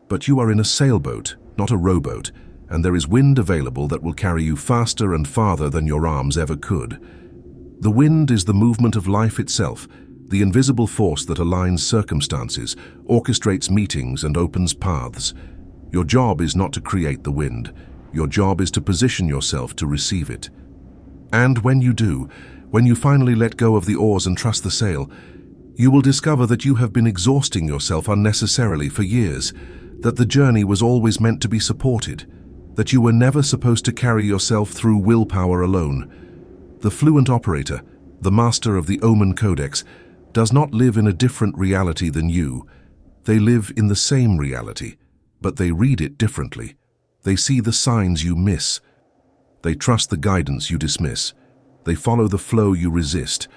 But you are in a sailboat, not a rowboat, and there is wind available that will carry you faster and farther than your arms ever could. The wind is the movement of life itself, the invisible force that aligns circumstances, orchestrates meetings, and opens paths. Your job is not to create the wind. Your job is to position yourself to receive it. And when you do, when you finally let go of the oars and trust the sail, you will discover that you have been exhausting yourself unnecessarily for years, that the journey was always meant to be supported, that you were never supposed to carry yourself through willpower alone. The fluent operator, the master of the Omen Codex, does not live in a different reality than you. They live in the same reality, but they read it differently. They see the signs you miss. They trust the guidance you dismiss. They follow the flow you resist.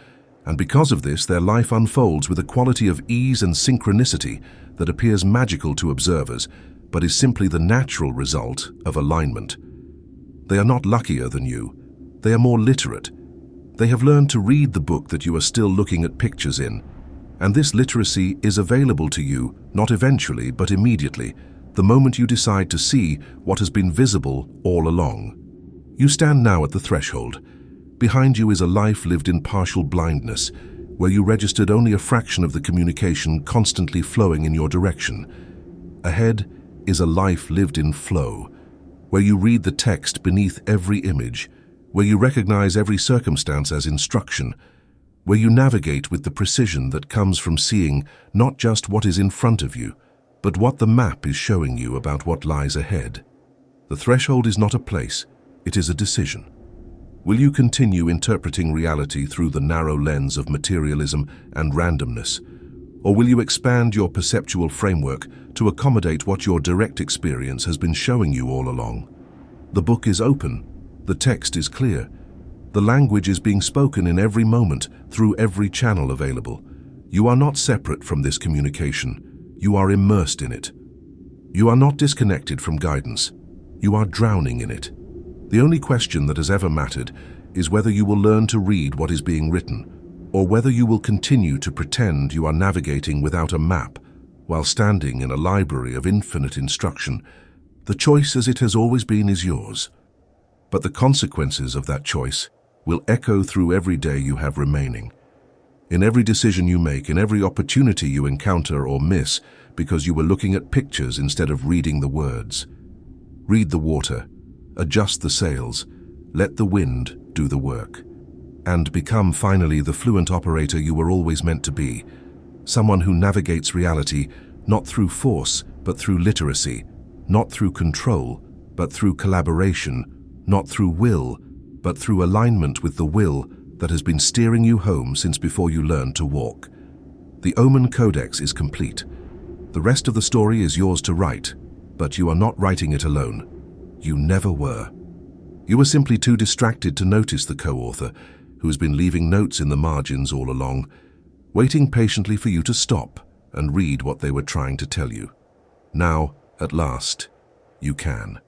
And because of this, their life unfolds with a quality of ease and synchronicity that appears magical to observers, but is simply the natural result of alignment. They are not luckier than you. They are more literate. They have learned to read the book that you are still looking at pictures in. And this literacy is available to you, not eventually, but immediately, the moment you decide to see what has been visible all along. You stand now at the threshold. Behind you is a life lived in partial blindness, where you registered only a fraction of the communication constantly flowing in your direction. Ahead is a life lived in flow, where you read the text beneath every image, where you recognize every circumstance as instruction, where you navigate with the precision that comes from seeing not just what is in front of you, but what the map is showing you about what lies ahead. The threshold is not a place, it is a decision. Will you continue interpreting reality through the narrow lens of materialism and randomness? Or will you expand your perceptual framework to accommodate what your direct experience has been showing you all along? The book is open, the text is clear, the language is being spoken in every moment through every channel available. You are not separate from this communication, you are immersed in it. You are not disconnected from guidance, you are drowning in it. The only question that has ever mattered is whether you will learn to read what is being written, or whether you will continue to pretend you are navigating without a map while standing in a library of infinite instruction. The choice, as it has always been, is yours. But the consequences of that choice will echo through every day you have remaining. In every decision you make, in every opportunity you encounter or miss because you were looking at pictures instead of reading the words. Read the water, adjust the sails, let the wind do the work, and become finally the fluent operator you were always meant to be, someone who navigates reality not through force but through literacy, not through control but through collaboration, not through will but through alignment with the will that has been steering you home since before you learned to walk. The Omen Codex is complete. The rest of the story is yours to write, but you are not writing it alone. You never were. You were simply too distracted to notice the co-author, who has been leaving notes in the margins all along, waiting patiently for you to stop and read what they were trying to tell you. Now, at last, you can.